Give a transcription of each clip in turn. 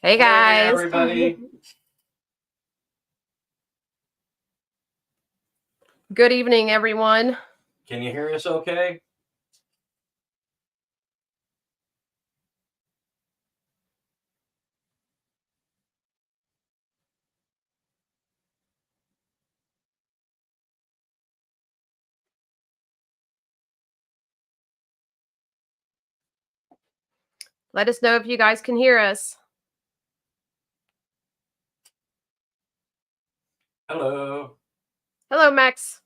Hey guys. Hey everybody. Good evening, everyone. Can you hear us okay? Let us know if you guys can hear us. Hello. Hello, Max.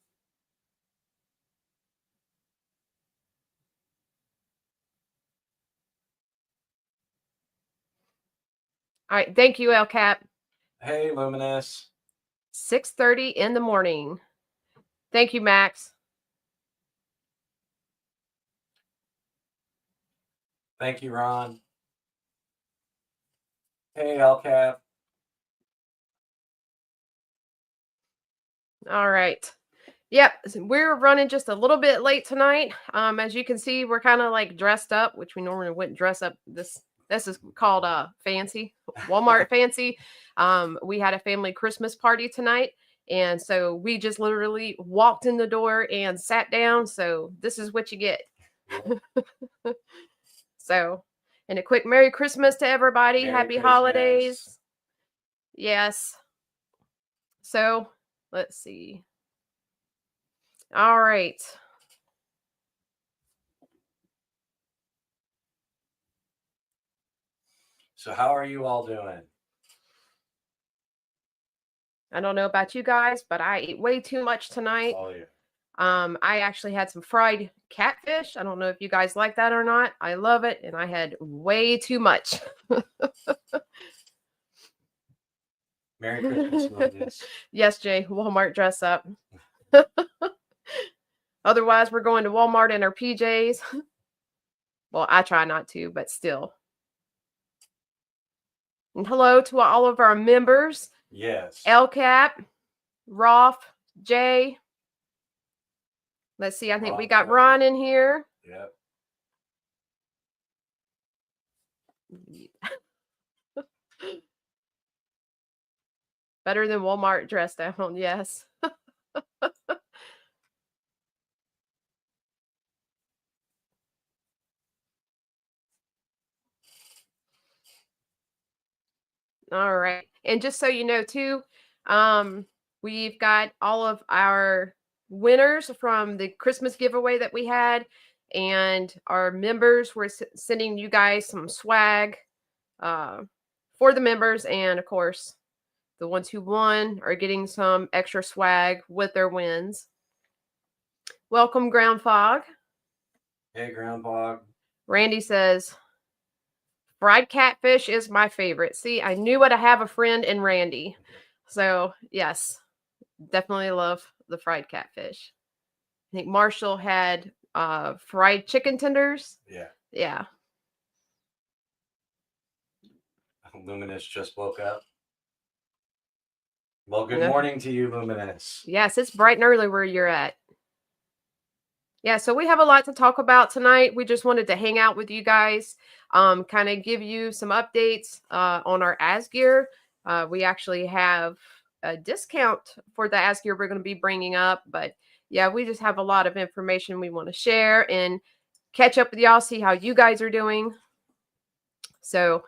All right. Thank you, LCAP. Hey, Luminous. 6:30 in the morning. Thank you, Max. Thank you, Ron. Hey, LCAP. All right. Yep. We're running just a little bit late tonight. As you can see, we're kind of like dressed up, which we normally wouldn't dress up. This is called fancy, Walmart fancy. We had a family Christmas party tonight. And so we just literally walked in the door and sat down. So this is what you get. So, and a quick Merry Christmas to everybody. Merry Happy Christmas. holidays. Yes. So, let's see. All right. So how are you all doing? I don't know about you guys, but I ate way too much tonight. Oh, yeah. I actually had some fried catfish. I don't know if you guys like that or not. I love it, and I had way too much. Merry Christmas, Luminous. Yes, Jay, Walmart dress up. Otherwise, we're going to Walmart in our PJs. Well, I try not to, but still. And hello to all of our members. Yes. LCAP, Rolf, Jay. Let's see. I think we got Ron in here. Yep. Better than Walmart dress down. Yes. All right. And just so you know, too, we've got all of our winners from the Christmas giveaway that we had. And our members, we're sending you guys some swag for the members. And of course, the ones who won are getting some extra swag with their wins. Welcome, Ground Fog. Hey, Ground Fog. Randy says, fried catfish is my favorite. See, I knew I'd have a friend in Randy. So, yes, definitely love the fried catfish. I think Marshall had fried chicken tenders. Yeah. Yeah. Luminous just woke up. Well, good morning to you, Luminous. Yes, it's bright and early where you're at. Yeah, so we have a lot to talk about tonight. We just wanted to hang out with you guys, kind of give you some updates on our ASGEIR. We actually have a discount for the ASGEIR we're going to be bringing up. But yeah, we just have a lot of information we want to share and catch up with y'all, see how you guys are doing. So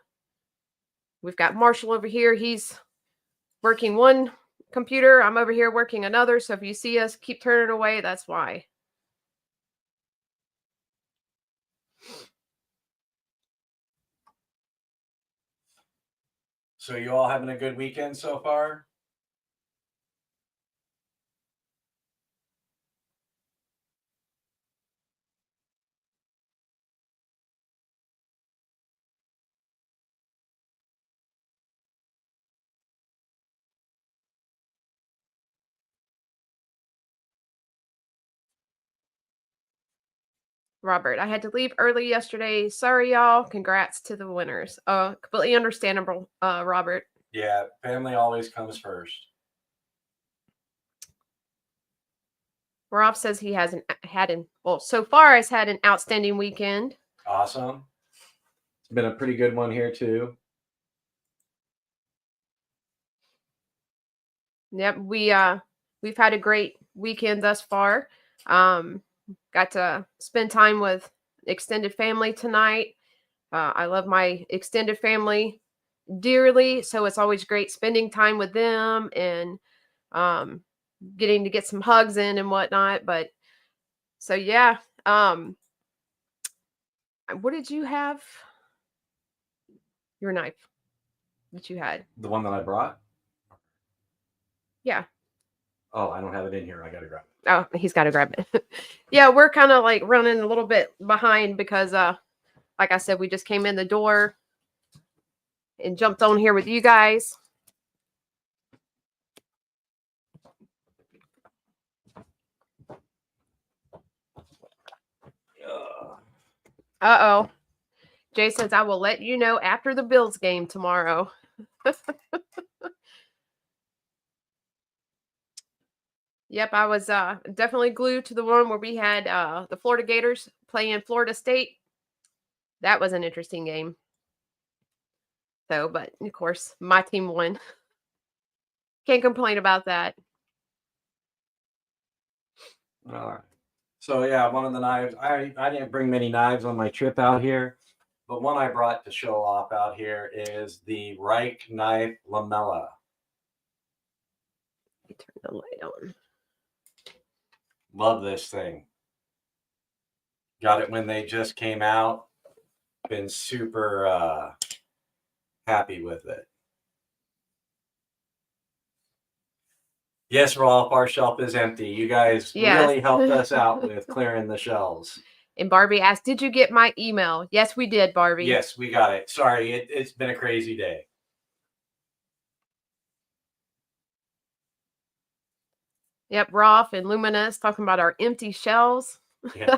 we've got Marshall over here. He's working one computer. I'm over here working another. So if you see us keep turning away, that's why. So you all having a good weekend so far? Robert, I had to leave early yesterday. Sorry, y'all. Congrats to the winners. Completely understandable, Robert. Yeah, family always comes first. Rob says he hasn't so far has had an outstanding weekend. Awesome. It's been a pretty good one here too. Yep, we've had a great weekend thus far. Got to spend time with extended family tonight. I love my extended family dearly, so it's always great spending time with them and um, getting to get some hugs in and whatnot. But so yeah, what did you have? Your knife that you had? The one that I brought? Yeah. Oh, I don't have it in here. I got to grab it. Oh, he's got to grab it. Yeah, we're kind of like running a little bit behind because, like I said, we just came in the door and jumped on here with you guys. Uh-oh. Jay says, I will let you know after the Bills game tomorrow. Yep, I was definitely glued to the one where we had the Florida Gators playing Florida State. That was an interesting game. So, but of course, my team won. Can't complain about that. All right. So yeah, one of the knives. I didn't bring many knives on my trip out here, but one I brought to show off out here is the Reich knife lamella. Let me turn the light on. Love this thing. Got it when they just came out. Been super happy with it. Yes, Rolf, our shelf is empty. You guys really helped us out with clearing the shelves. And Barbie asked, did you get my email? Yes, we did, Barbie. Yes, we got it. Sorry, it's been a crazy day. Yep, Rolf and Luminous talking about our empty shelves. Yeah.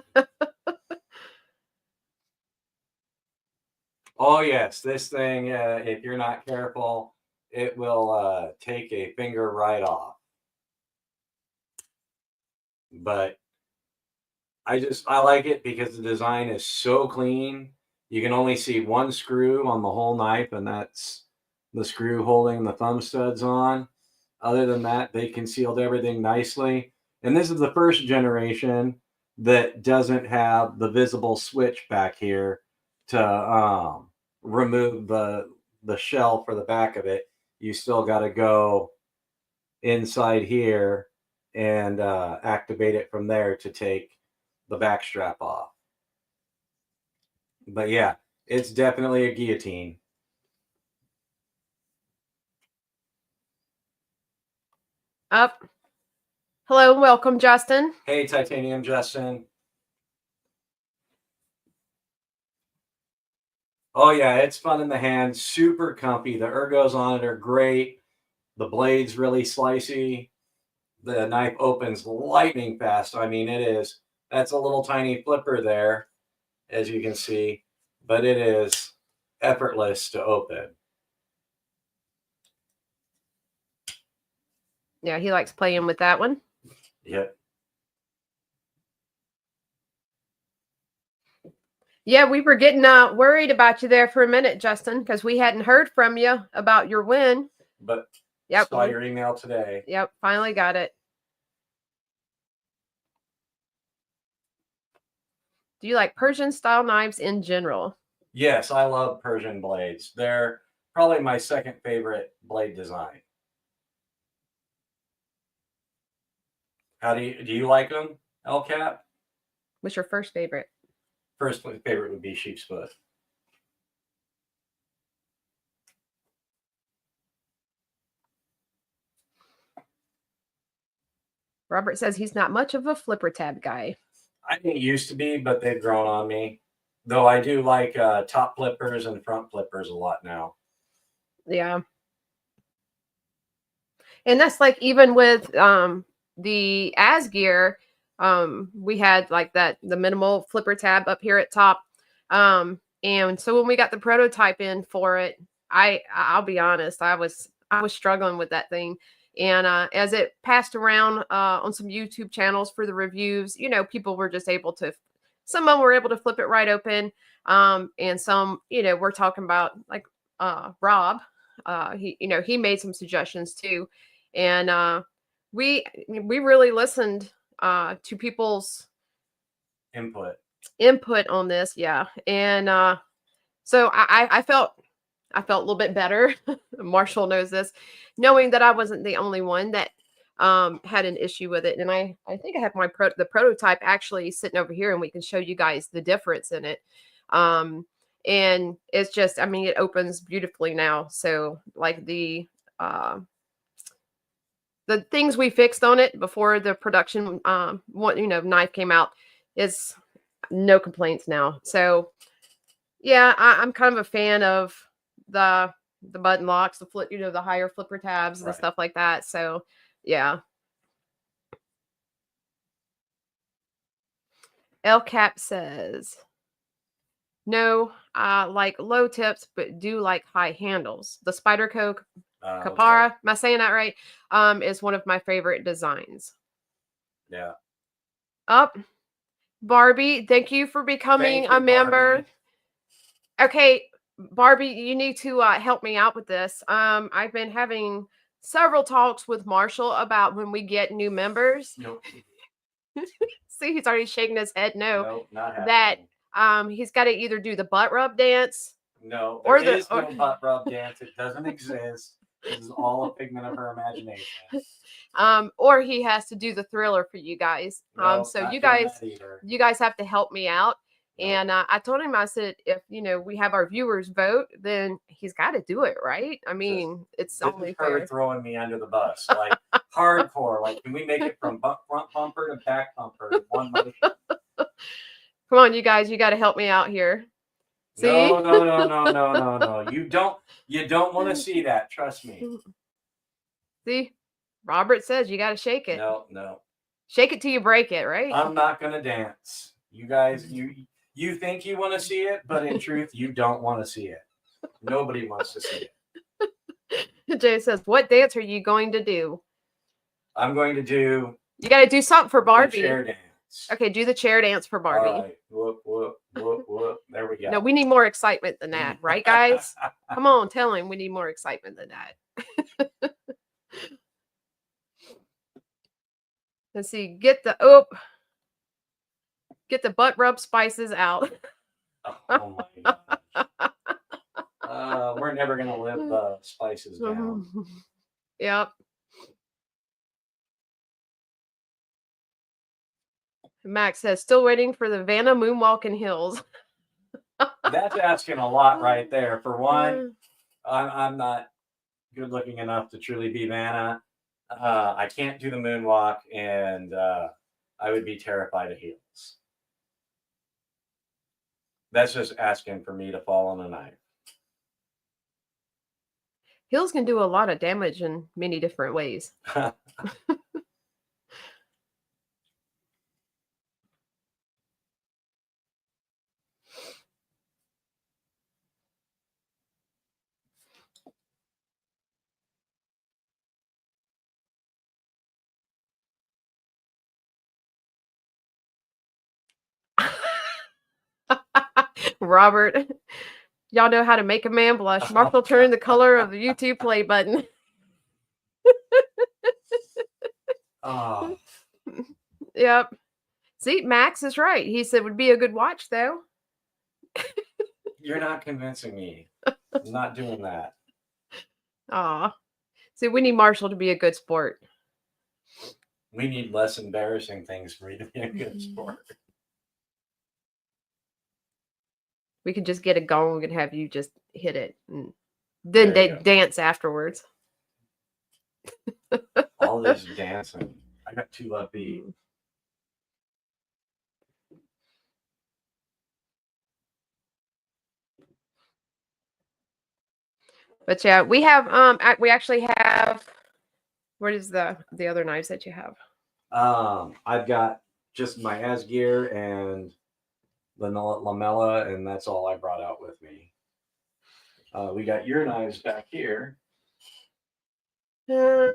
Oh, yes, this thing, if you're not careful, it will take a finger right off. But I like it because the design is so clean. You can only see one screw on the whole knife, and that's the screw holding the thumb studs on. Other than that, they concealed everything nicely. And this is the first generation that doesn't have the visible switch back here to remove the shell for the back of it. You still got to go inside here and activate it from there to take the back strap off. But yeah, it's definitely a guillotine. Up. Hello and welcome, Justin. Hey, Titanium Justin. Oh yeah, it's fun in the hand. Super comfy. The ergos on it are great. The blade's really slicey. The knife opens lightning fast. I mean, that's a little tiny flipper there, as you can see, but it is effortless to open. Yeah, he likes playing with that one. Yep. Yeah, we were getting worried about you there for a minute, Justin, because we hadn't heard from you about your win. But yep, saw your email today. Yep, finally got it. Do you like Persian style knives in general? Yes, I love Persian blades. They're probably my second favorite blade design. How do you like them, LCAP? What's your first favorite? First favorite would be sheep's foot. Robert says he's not much of a flipper tab guy. I didn't used to be, but they've grown on me. Though I do like top flippers and front flippers a lot now. Yeah. And that's like even with the ASGEIR, we had like the minimal flipper tab up here at top. And so when we got the prototype in for it, I'll be honest, I was struggling with that thing. And as it passed around on some YouTube channels for the reviews, people were just able to, some of them were able to flip it right open. And some, we're talking about like Rob, he made some suggestions too. and we really listened to people's input on this. Yeah. And so I felt a little bit better. Marshall knows this, knowing that I wasn't the only one that had an issue with it. And I think I have the prototype actually sitting over here, and we can show you guys the difference in it. And it's just, I mean, it opens beautifully now. So like the things we fixed on it before the production knife came out is no complaints now. So yeah, I'm kind of a fan of the button locks, the flip, the higher flipper tabs and stuff like that. So yeah. LCAP says, no, like low tips, but do like high handles. The Spyderco Capara, am I saying that right? Is one of my favorite designs. Yeah. Up, Barbie, thank you for becoming a member. Barbie. Okay, Barbie, you need to help me out with this. I've been having several talks with Marshall about when we get new members. Nope. See, he's already shaking his head. No, nope, not happening. That he's got to either do the butt rub dance. No, there is no butt rub dance. It doesn't exist. This is all a figment of her imagination. Or he has to do the Thriller for you guys. No, so you guys have to help me out. Nope. And I told him, I said, if we have our viewers vote, then he's got to do it, right? I mean, it's only fair. Throwing me under the bus, like hardcore. Like, can we make it from front bumper to back bumper in one motion? Come on, you guys, you got to help me out here. See? No. You don't want to see that. Trust me. See, Robert says you got to shake it. No. Shake it till you break it, right? I'm not gonna dance. You guys, you think you want to see it, but in truth, you don't want to see it. Nobody wants to see it. Jay says, "What dance are you going to do?" I'm going to do. You got to do something for Barbie. The chair dance. Okay, do the chair dance for Barbie. All right. Whoop. There we go. No, we need more excitement than that, right, guys? Come on, tell him we need more excitement than that. Let's see. Get the butt rub spices out. Oh my god. We're never gonna live the spices down. Yep. Max says, still waiting for the Vanna moonwalk in hills. That's asking a lot right there. For one, I'm not good looking enough to truly be Vanna. I can't do the moonwalk, and I would be terrified of heels. That's just asking for me to fall on a knife. Heels can do a lot of damage in many different ways. Robert, y'all know how to make a man blush. Marshall turned the color of the YouTube play button. Oh. Yep. See, Max is right. He said it would be a good watch, though. You're not convincing me. I'm not doing that. Aw. See, we need Marshall to be a good sport. We need less embarrassing things for you to be a good sport. We could just get a gong and have you just hit it, and then they dance afterwards. All this dancing. I got 2 left feet. But yeah, we have we actually have. What is the other knives that you have? I've got just my ASGEIR and the lamella, and that's all I brought out with me. We got your knives back here. Well,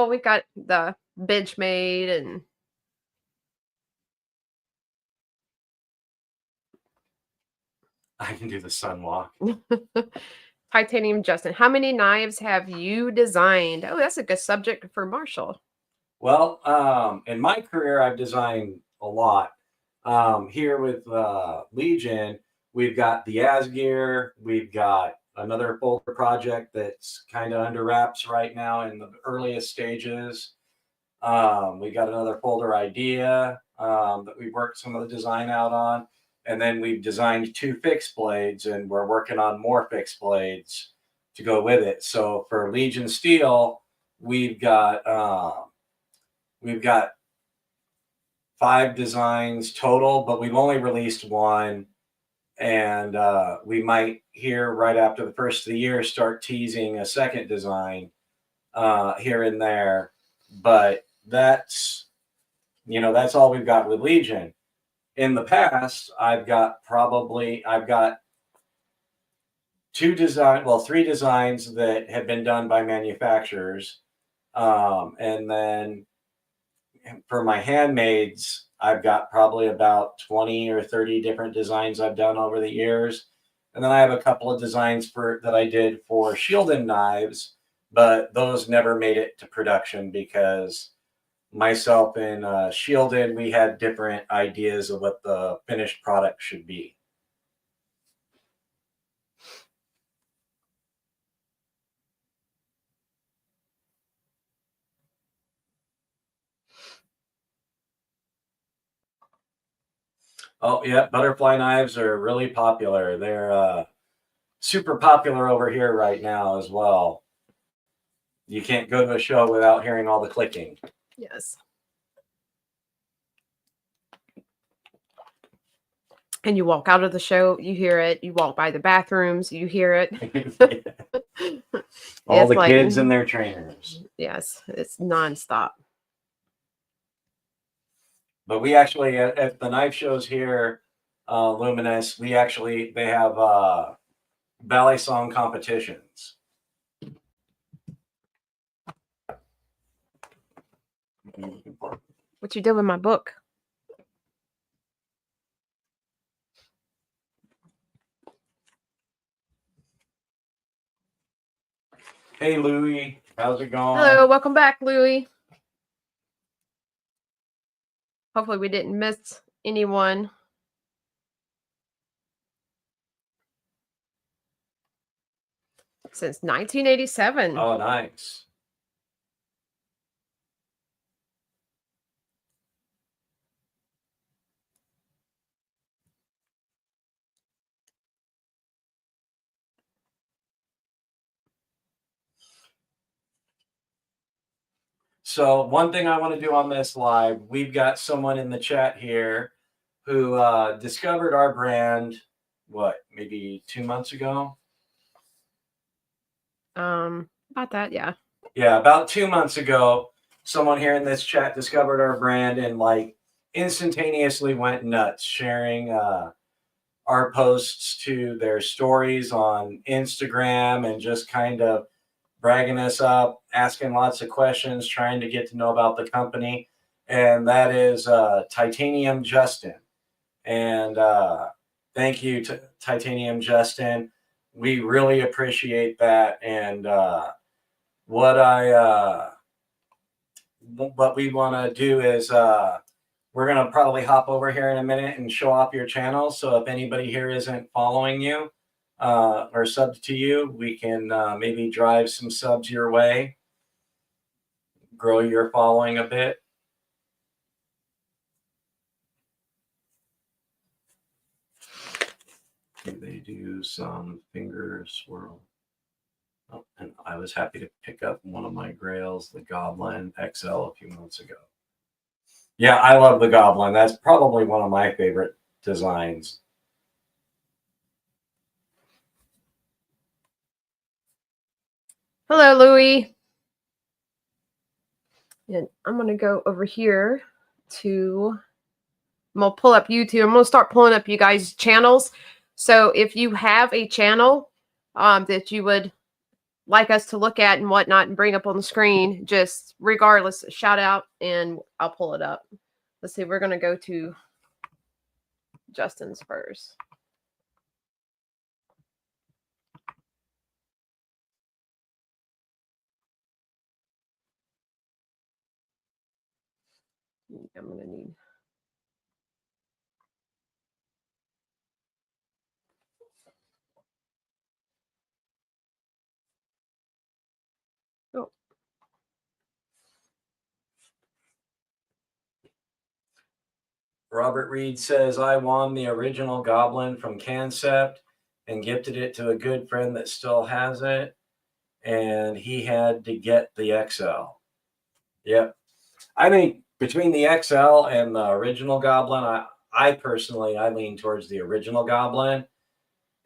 we got the Benchmade and I can do the sunwalk. Titanium Justin, how many knives have you designed? Oh, that's a good subject for Marshall. Well, in my career, I've designed a lot. Here with Legion, we've got the ASGEIR, we've got another folder project that's kind of under wraps right now in the earliest stages. We got another folder idea that we worked some of the design out on. And then we've designed 2 fixed blades, and we're working on more fixed blades to go with it. So for Legion Steel, we've got 5 designs total, but we've only released 1. And we might here right after the first of the year start teasing a second design here and there. But that's all we've got with Legion. In the past, I've got 3 designs that have been done by manufacturers, and then for my handmaids, I've got probably about 20 or 30 different designs I've done over the years. And then I have a couple of designs that I did for shielded knives, but those never made it to production because myself and shielded, we had different ideas of what the finished product should be. Oh, yeah, butterfly knives are really popular. They're super popular over here right now as well. You can't go to a show without hearing all the clicking. Yes. And you walk out of the show, you hear it. You walk by the bathrooms, you hear it. All the kids and their trainers. Yes, it's nonstop. But we actually, at the knife shows here, Luminous, they have ballet song competitions. What you did with my book? Hey, Louie, how's it going? Hello, welcome back, Louie. Hopefully we didn't miss anyone. Since 1987. Oh, nice. So one thing I want to do on this live, we've got someone in the chat here who discovered our brand, maybe 2 months ago? About that, yeah. Yeah, about 2 months ago, someone here in this chat discovered our brand and instantaneously went nuts, sharing our posts to their stories on Instagram and just kind of bragging us up, asking lots of questions, trying to get to know about the company. And that is Titanium Justin. And thank you to Titanium Justin. We really appreciate that. And what we want to do is we're going to probably hop over here in a minute and show off your channel. So if anybody here isn't following you or subbed to you, we can maybe drive some subs your way, grow your following a bit. They do some finger swirl. Oh, and I was happy to pick up one of my grails, the Goblin XL, a few months ago. Yeah, I love the Goblin. That's probably one of my favorite designs. Hello, Louie. And I'm going to go over here I'm going to pull up YouTube. I'm going to start pulling up you guys' channels. So if you have a channel that you would like us to look at and whatnot and bring up on the screen, just regardless, shout out and I'll pull it up. Let's see. We're going to go to Justin's first. I'm gonna need. Oh. Robert Reed says, I won the original Goblin from Concept and gifted it to a good friend that still has it. And he had to get the XL. Yep. I think between the XL and the original Goblin, I personally, I lean towards the original Goblin.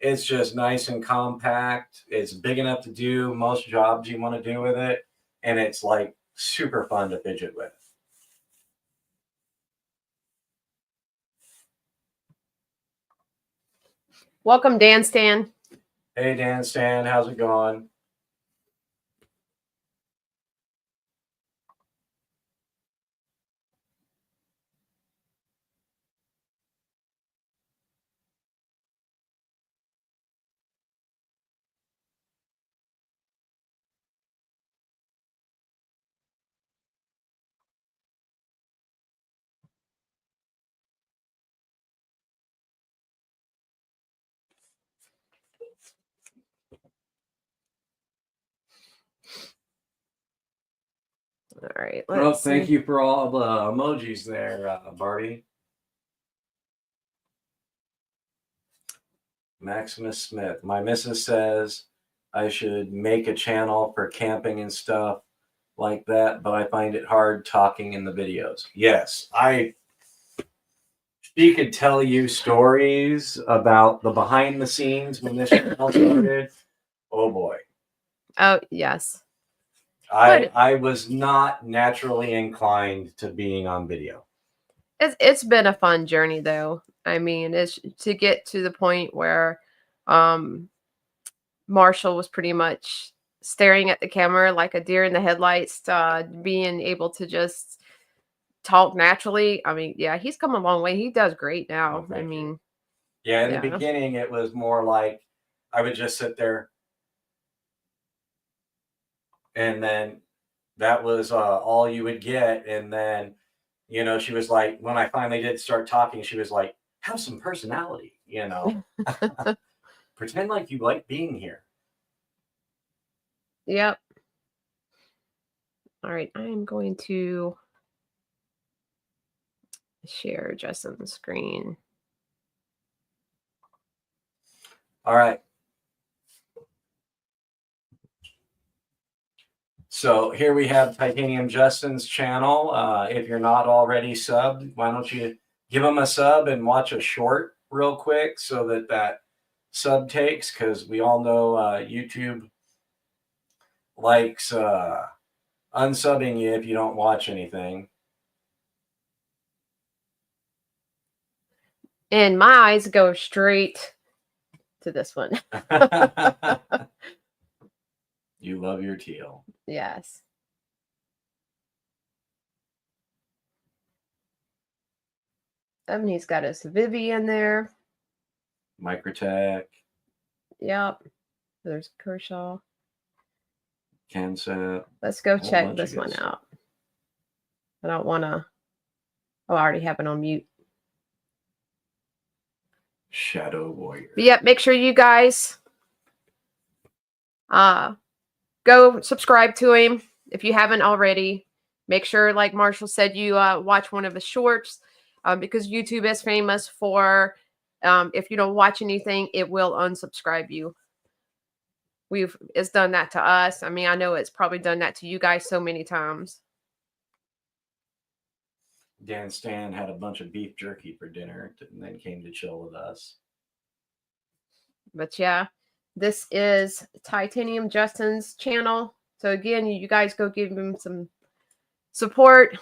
It's just nice and compact. It's big enough to do most jobs you want to do with it. And it's like super fun to fidget with. Welcome, Dan Stan. Hey, Dan Stan, how's it going? All right. Well, thank you for all the emojis there, Barbie. Maximus Smith. My missus says I should make a channel for camping and stuff like that, but I find it hard talking in the videos. Yes, she could tell you stories about the behind the scenes when this channel started. Oh boy. Oh, yes. I was not naturally inclined to being on video. It's been a fun journey, though. I mean, it's to get to the point where Marshall was pretty much staring at the camera like a deer in the headlights, being able to just talk naturally. I mean, yeah, he's come a long way. He does great now. Oh, I mean, yeah, in the beginning, it was more like I would just sit there, and then that was all you would get. And then, you know, she was like, when I finally did start talking, she was like, have some personality, you know, pretend like you like being here. Yep. All right, I am going to share Justin's screen. All right. So here we have Titanium Justin's channel. If you're not already subbed, why don't you give him a sub and watch a short real quick so that sub takes, because we all know YouTube likes unsubbing you if you don't watch anything. And my eyes go straight to this one. You love your teal. Yes. And he's got his Vivian there. Microtech. Yep. There's Kershaw. Concept. Let's go check this one out. I don't want to. Oh, I already have it on mute. Shadow Warrior. But yep, make sure you guys go subscribe to him if you haven't already. Make sure, like Marshall said, you watch one of his shorts, because YouTube is famous for if you don't watch anything, it will unsubscribe you. It's done that to us. I mean, I know it's probably done that to you guys so many times. Dan Stan had a bunch of beef jerky for dinner and then came to chill with us. But yeah, this is Titanium Justin's channel. So again, you guys go give him some support.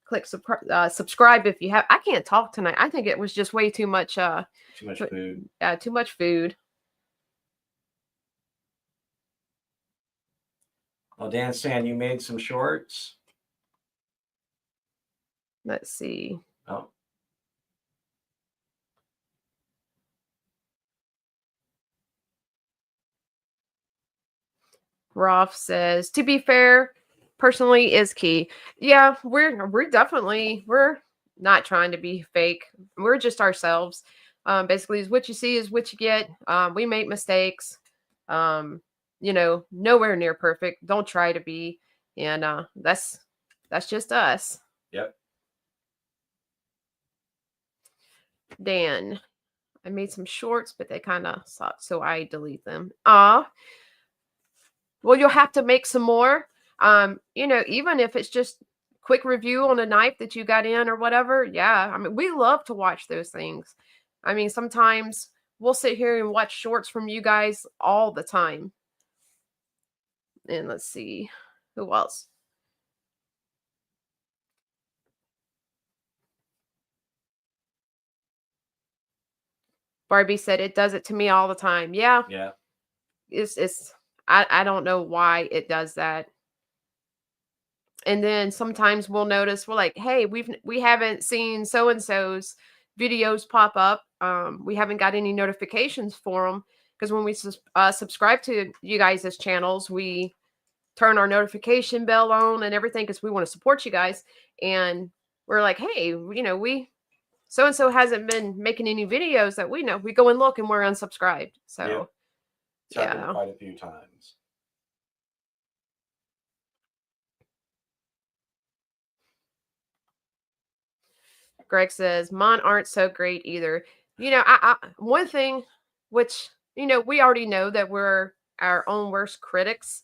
Click subscribe if you have. I can't talk tonight. I think it was just way too much. Too much food. Too much food. Well, Dan Stan, you made some shorts. Let's see. Oh. Rolf says, to be fair, personally is key. Yeah, we're not trying to be fake. We're just ourselves. Basically, is what you see is what you get. We make mistakes. Um, nowhere near perfect. Don't try to be, and that's just us. Yep. Dan, I made some shorts, but they kind of suck, so I delete them. Well, you'll have to make some more. Even if it's just quick review on a knife that you got in or whatever. Yeah, I mean, we love to watch those things. I mean, sometimes we'll sit here and watch shorts from you guys all the time. And let's see, who else? Barbie said it does it to me all the time. Yeah, Yeah. I don't know why it does that. And then sometimes we'll notice we're like, hey, we haven't seen so and so's videos pop up. We haven't got any notifications for them because when we subscribe to you guys' channels, we turn our notification bell on and everything because we want to support you guys. And we're like, hey, we so and so hasn't been making any videos that we know. We go and look and we're unsubscribed. So Yep. It's happened quite a few times. Greg says, mine aren't so great either. One thing which, we already know that we're our own worst critics.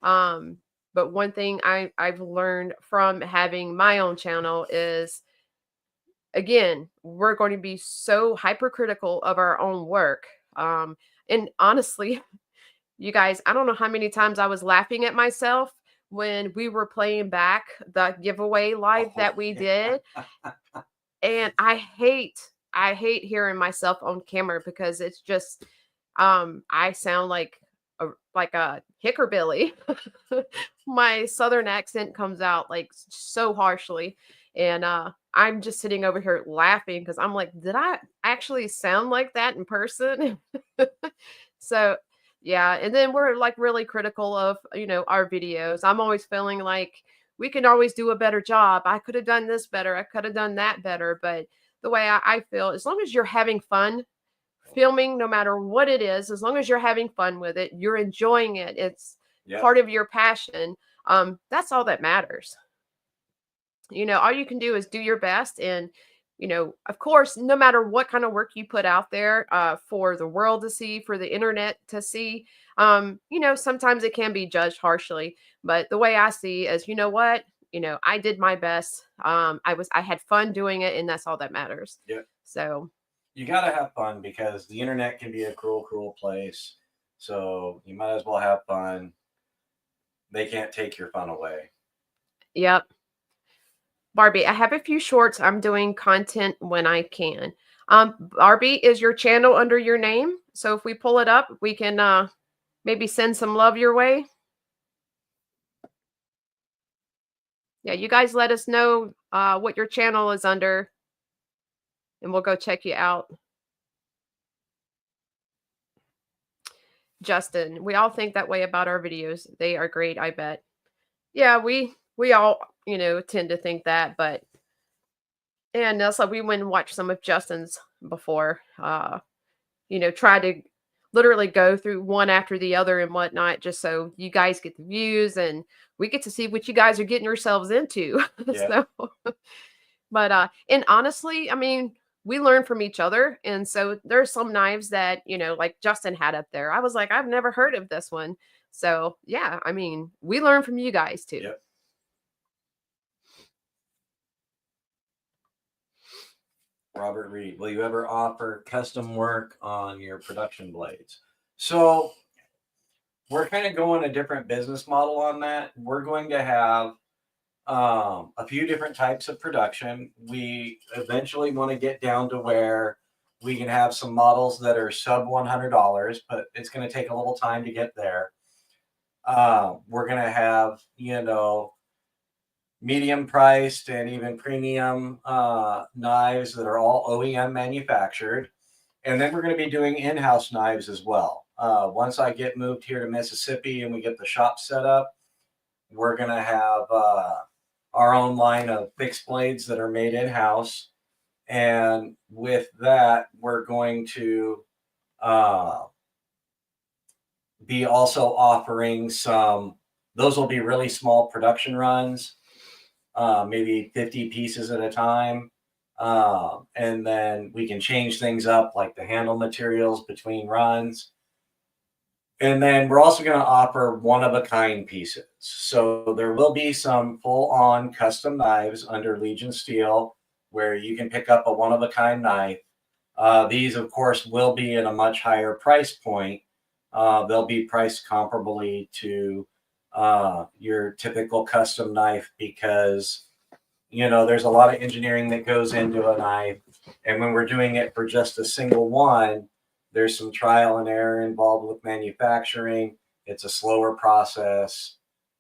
But one thing I've learned from having my own channel is, again, we're going to be so hypercritical of our own work. And honestly, you guys, I don't know how many times I was laughing at myself when we were playing back the giveaway live that we did. And I hate hearing myself on camera because it's just I sound like a hickerbilly. My southern accent comes out like so harshly, and I'm just sitting over here laughing because I'm like, did I actually sound like that in person? So yeah, and then we're like really critical of our videos. I'm always feeling like we can always do a better job. I could have done this better. I could have done that better. But the way I feel, as long as you're having fun filming, no matter what it is, as long as you're having fun with it, you're enjoying it, it's part of your passion. That's all that matters. All you can do is do your best. And, of course, no matter what kind of work you put out there for the world to see, for the internet to see, sometimes it can be judged harshly. But the way I see is, you know what? I did my best. I had fun doing it, and that's all that matters. Yeah. So you got to have fun because the internet can be a cruel, cruel place. So you might as well have fun. They can't take your fun away. Yep. Barbie, I have a few shorts. I'm doing content when I can. Barbie, is your channel under your name? So if we pull it up, we can maybe send some love your way. Yeah, you guys let us know what your channel is under, and we'll go check you out. Justin, we all think that way about our videos. They are great, I bet. Yeah, we all, tend to think that, but and also we went and watched some of Justin's before. Try to literally go through one after the other and whatnot, just so you guys get the views and we get to see what you guys are getting yourselves into. Yeah. So, but and honestly, I mean, we learn from each other. And so there's some knives that, like Justin had up there. I was like, I've never heard of this one. So yeah, I mean, we learn from you guys too. Yep. Robert Reed, will you ever offer custom work on your production blades? So we're kind of going a different business model on that. We're going to have a few different types of production. We eventually want to get down to where we can have some models that are sub $100, but it's going to take a little time to get there. We're going to have, medium priced and even premium knives that are all OEM manufactured. And then we're going to be doing in-house knives as well. Once I get moved here to Mississippi and we get the shop set up, we're going to have our own line of fixed blades that are made in-house. And with that, we're going to be also offering some, those will be really small production runs, maybe 50 pieces at a time. And then we can change things up, like the handle materials between runs. And then we're also going to offer one-of-a-kind pieces. So there will be some full-on custom knives under Legion Steel where you can pick up a one-of-a-kind knife. These, of course, will be at a much higher price point. They'll be priced comparably to your typical custom knife because, you know, there's a lot of engineering that goes into a knife. And when we're doing it for just a single one, there's some trial and error involved with manufacturing. It's a slower process.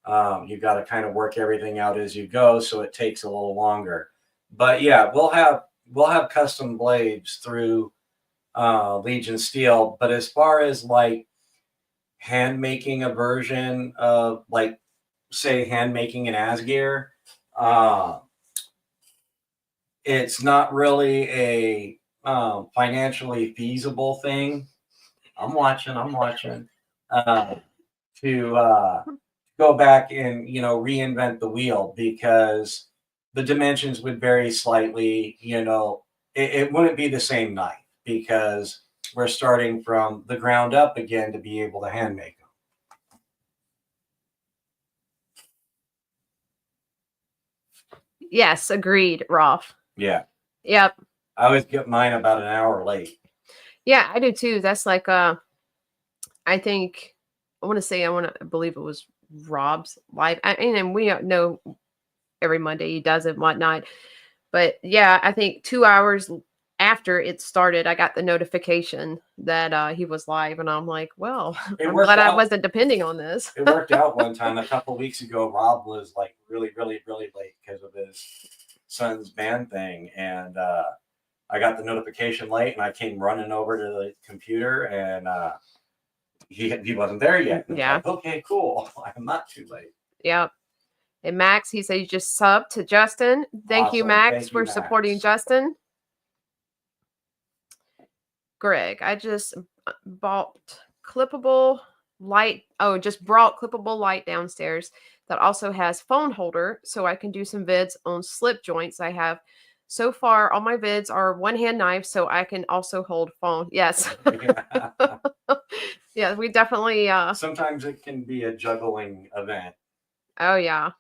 You've got to kind of work everything out as you go, so it takes a little longer. But yeah, we'll have custom blades through Legion Steel. But as far as like hand making a version of, like, say, hand making an ASGEIR, it's not really a financially feasible thing. I'm watching to go back and, you know, reinvent the wheel, because the dimensions would vary slightly. You know, it wouldn't be the same knife because we're starting from the ground up again to be able to hand make them. Yes, agreed, Rolf. Yeah. Yep. I always get mine about an hour late. Yeah, I do too. That's like I think I believe it was Rob's live. And we know every Monday he does it and whatnot. But yeah, I think 2 hours after it started, I got the notification that he was live, and I'm like, well, I'm glad I wasn't depending on this. It worked out one time a couple of weeks ago. Rob was like really late because of his son's band thing, and I got the notification late, and I came running over to the computer, and he wasn't there yet. Yeah. Like, okay, cool. I'm not too late. Yep. And Max, he said he just subbed to Justin. Thank you, Max, for supporting Justin. Greg, I just bought clippable light. Oh, just brought clippable light downstairs that also has phone holder, so I can do some vids on slip joints. I have so far all my vids are one-hand knives, so I can also hold phone. Yes. Yeah, we definitely sometimes it can be a juggling event. Oh yeah.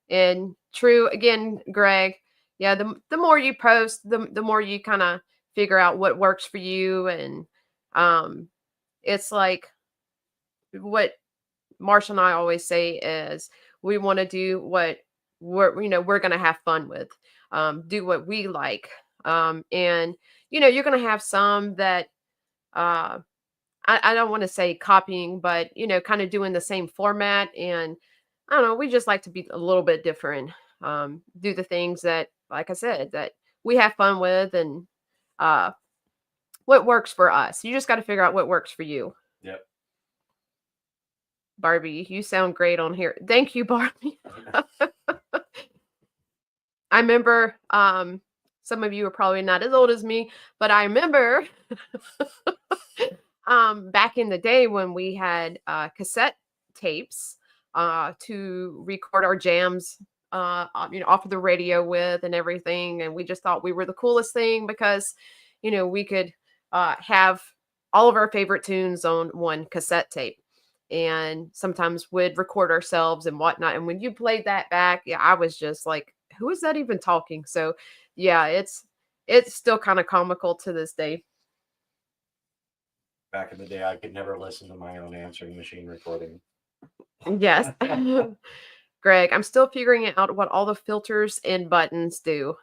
And true again, Greg. Yeah, the more you post, the more you kind of figure out what works for you. And it's like what Marshall and I always say is we want to do what we're gonna have fun with. Do what we like. And you're gonna have some that I don't want to say copying, but kind of doing the same format. And I don't know, we just like to be a little bit different. Do the things that, like I said, that we have fun with, and what works for us. You just got to figure out what works for you. Yep. Barbie, you sound great on here. Thank you, Barbie. I remember some of you are probably not as old as me, but I remember back in the day when we had cassette tapes to record our jams off of the radio with and everything, and we just thought we were the coolest thing because we could have all of our favorite tunes on one cassette tape, and sometimes would record ourselves and whatnot. And when you played that back, yeah, I was just like, who is that even talking? So yeah, it's still kind of comical to this day. Back in the day, I could never listen to my own answering machine recording. Yes. Greg, I'm still figuring out what all the filters and buttons do.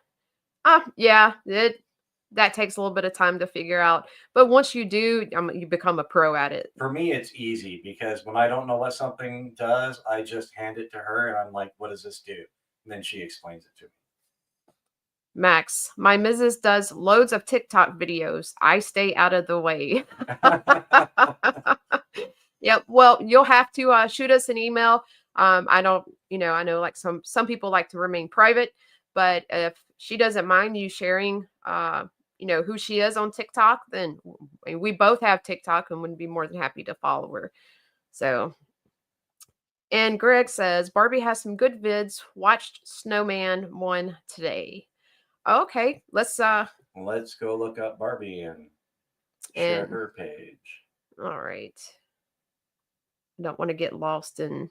Yeah, that takes a little bit of time to figure out. But once you do, you become a pro at it. For me, it's easy because when I don't know what something does, I just hand it to her and I'm like, what does this do? And then she explains it to me. Max, my Mrs. does loads of TikTok videos. I stay out of the way. Yep. Well, you'll have to shoot us an email. I don't, I know like some people like to remain private, but if she doesn't mind you sharing, who she is on TikTok, then we both have TikTok and would be more than happy to follow her. So, and Greg says Barbie has some good vids. Watched Snowman one today. Okay, let's go look up Barbie and share her page. All right. I don't want to get lost in.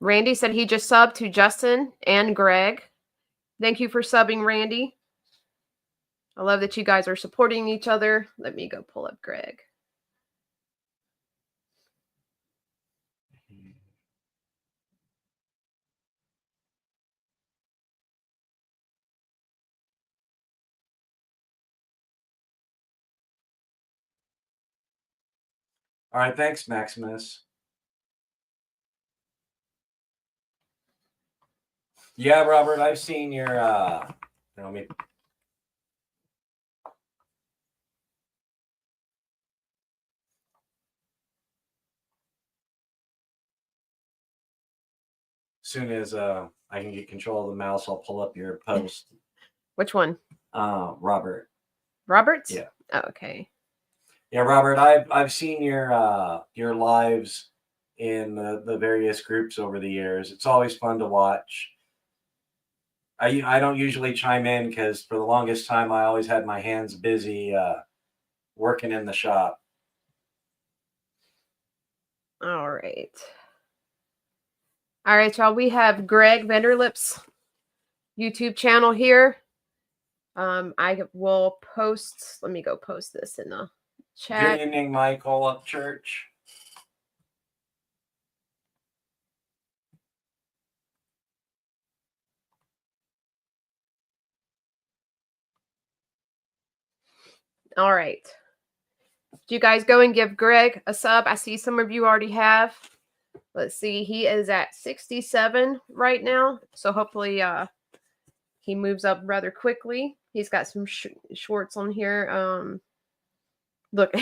Randy said he just subbed to Justin and Greg. Thank you for subbing, Randy. I love that you guys are supporting each other. Let me go pull up Greg. All right, thanks, Maximus. Yeah, Robert, I've seen your soon as I can get control of the mouse, I'll pull up your post. Which one? Robert. Roberts? Yeah. Oh, okay. Yeah, Robert, I've seen your lives in the various groups over the years. It's always fun to watch. I don't usually chime in because for the longest time I always had my hands busy working in the shop. All right. All right, y'all. We have Greg Vanderlip's YouTube channel here. I will post. Let me go post this in the chat. Good evening, Michael up church. All right. Do you guys go and give Greg a sub? I see some of you already have. Let's see. He is at 67 right now. So hopefully he moves up rather quickly. He's got some shorts on here. Look,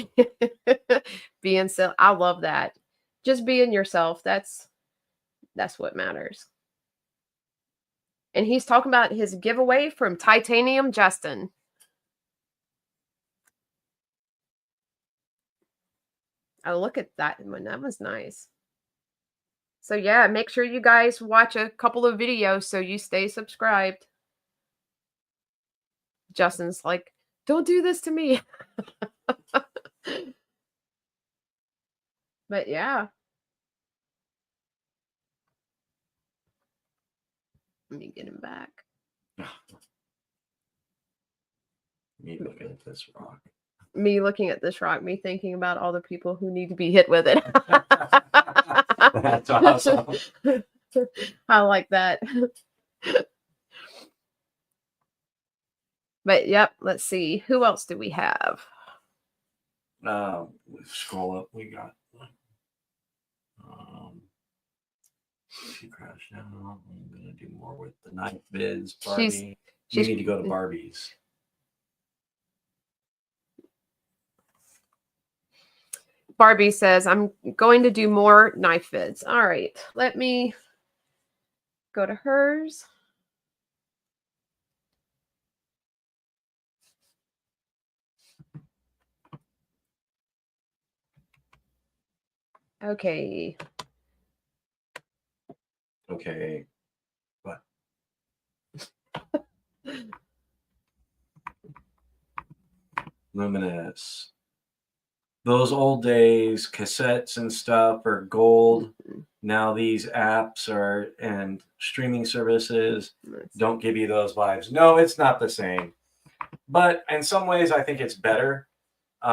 being so I love that. Just being yourself. That's what matters. And he's talking about his giveaway from Titanium Justin. Oh, look at that one. That was nice. So yeah, make sure you guys watch a couple of videos so you stay subscribed. Justin's like, don't do this to me. But yeah. Let me get him back. Me looking at this rock. Me looking at this rock, me thinking about all the people who need to be hit with it. That's awesome. I like that. But yep, let's see. Who else do we have? Scroll up. We got. She crashed down. I'm gonna do more with the knife vids. Barbie. You need to go to Barbie's. Barbie says, I'm going to do more knife vids. All right, let me go to hers. Okay. Okay. What? Luminous. Those old days, cassettes and stuff are gold. Mm-hmm. Now these apps and streaming services don't give you those vibes. No, it's not the same. But in some ways, I think it's better. In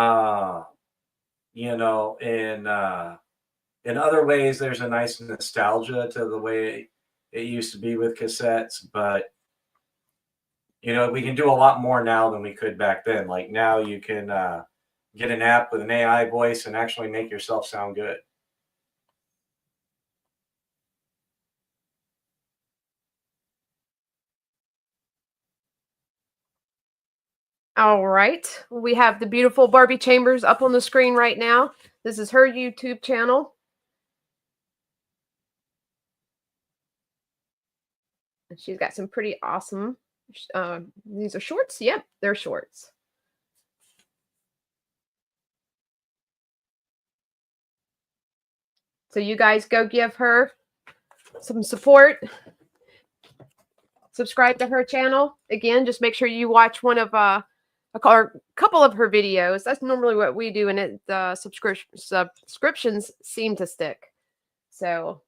other ways, there's a nice nostalgia to the way it used to be with cassettes. But, we can do a lot more now than we could back then. Like now you can get an app with an AI voice and actually make yourself sound good. All right. We have the beautiful Barbie Chambers up on the screen right now. This is her YouTube channel. She's got some pretty awesome, these are shorts. Yep, they're shorts. So you guys go give her some support. Subscribe to her channel. Again, just make sure you watch one of a couple of her videos. That's normally what we do, and the subscriptions seem to stick. So,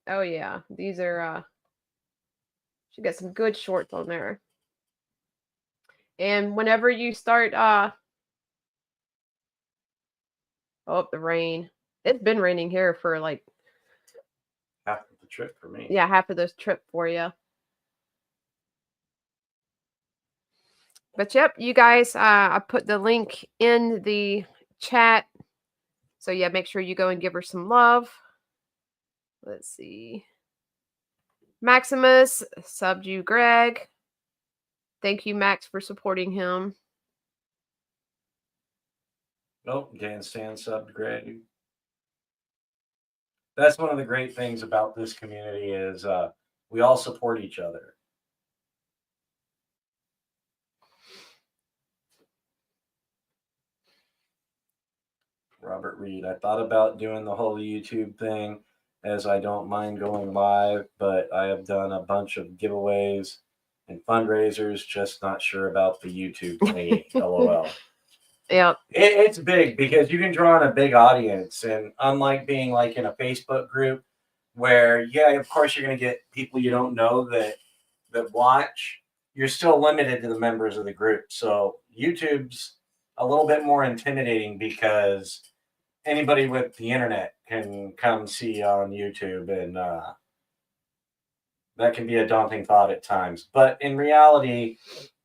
oh yeah, these are she got some good shorts on there. And whenever you start oh, the rain. It's been raining here for like half of the trip for me. Yeah, half of this trip for you. But yep, you guys, I put the link in the chat. So yeah, make sure you go and give her some love. Let's see. Maximus, subbed you, Greg. Thank you, Max, for supporting him. Nope, Dan Stan subbed Greg. That's one of the great things about this community is we all support each other. Robert Reed, I thought about doing the whole YouTube thing as I don't mind going live, but I have done a bunch of giveaways and fundraisers, just not sure about the YouTube thing. LOL. Yeah. It's big because you can draw on a big audience. And unlike being like in a Facebook group where, yeah, of course you're going to get people you don't know that watch, you're still limited to the members of the group. So YouTube's a little bit more intimidating because anybody with the internet can come see on YouTube, and that can be a daunting thought at times. But in reality,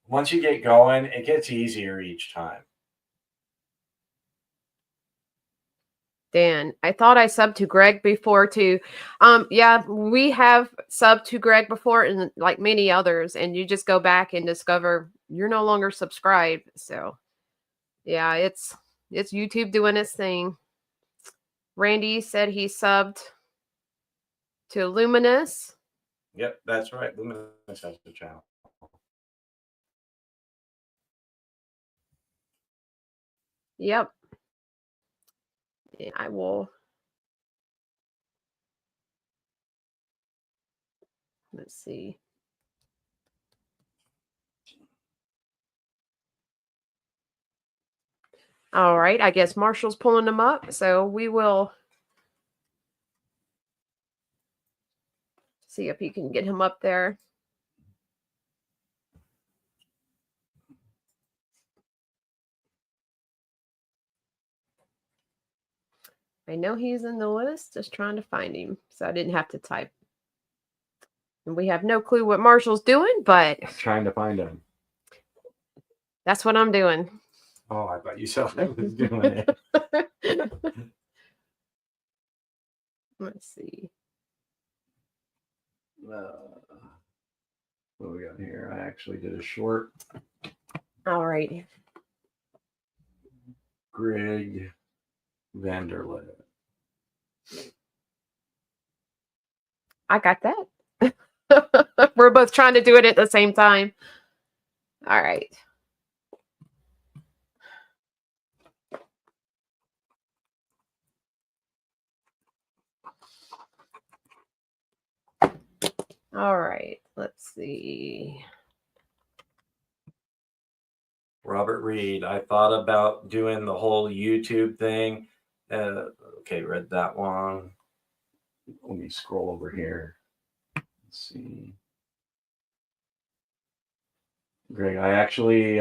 once you get going, it gets easier each time. Dan, I thought I subbed to Greg before too. Yeah, we have subbed to Greg before, and like many others, and you just go back and discover you're no longer subscribed. So yeah, it's YouTube doing its thing. Randy said he subbed to Luminous. Yep, that's right. Luminous has the channel. Yep. Yeah, I will. Let's see. All right. I guess Marshall's pulling them up. So we will see if he can get him up there. I know he's in the list, just trying to find him. So I didn't have to type. And we have no clue what Marshall's doing, but trying to find him. That's what I'm doing. Oh, I thought you said I was doing it. Let's see. What do we got here? I actually did a short. All right. Greg Vanderlip. I got that. We're both trying to do it at the same time. All right. All right. Let's see. Robert Reed. I thought about doing the whole YouTube thing. Okay, read that one. Let me scroll over here. Let's see. Greg, I actually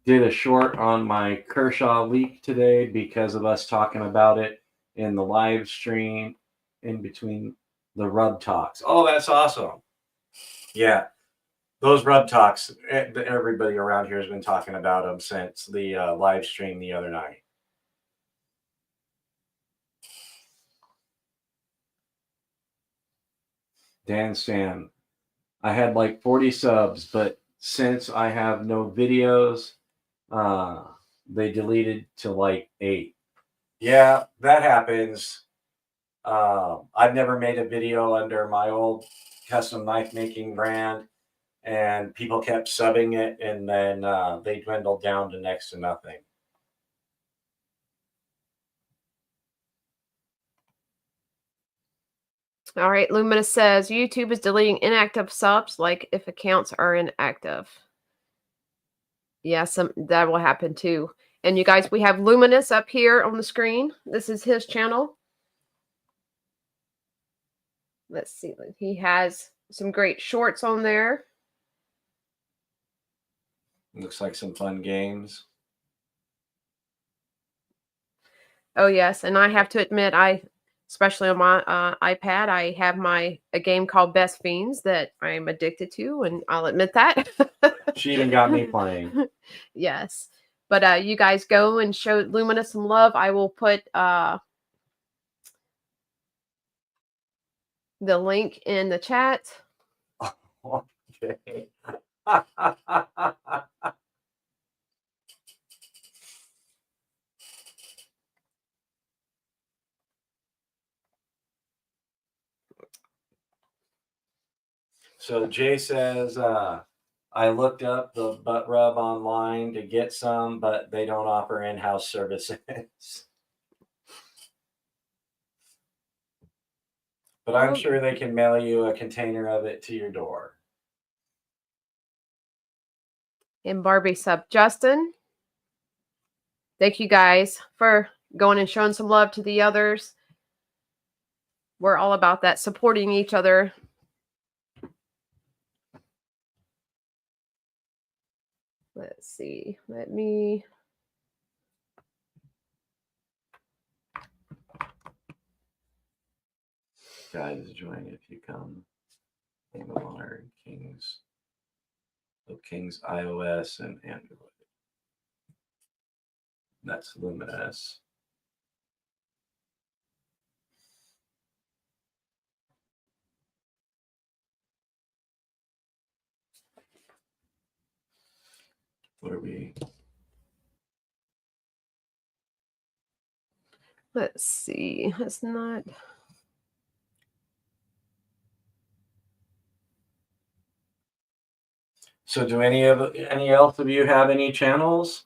did a short on my Kershaw leak today because of us talking about it in the live stream in between the rub talks. Oh, that's awesome. Yeah, those rub talks, everybody around here has been talking about them since the live stream the other night. Dan Stan, I had like 40 subs, but since I have no videos, they deleted to like 8. Yeah, that happens. I've never made a video under my old custom knife making brand, and people kept subbing it, and then they dwindled down to next to nothing. All right, Luminous says YouTube is deleting inactive subs, like if accounts are inactive. Yeah, that will happen too. And you guys, we have Luminous up here on the screen. This is his channel. Let's see. He has some great shorts on there. Looks like some fun games. Oh, yes. And I have to admit, especially on my iPad, I have a game called Best Fiends that I'm addicted to, and I'll admit that. She even got me playing. Yes. But you guys go and show Luminous some love. I will put the link in the chat. Okay. So Jay says, I looked up the butt rub online to get some, but they don't offer in-house services. But I'm sure they can mail you a container of it to your door. And Barbie sub Justin. Thank you guys for going and showing some love to the others. We're all about that, supporting each other. Let's see. Let me. Guys, join if you come. Name of Honor, Kings iOS and Android. That's Luminous. What are we? Let's see. That's not. So do any else of you have any channels?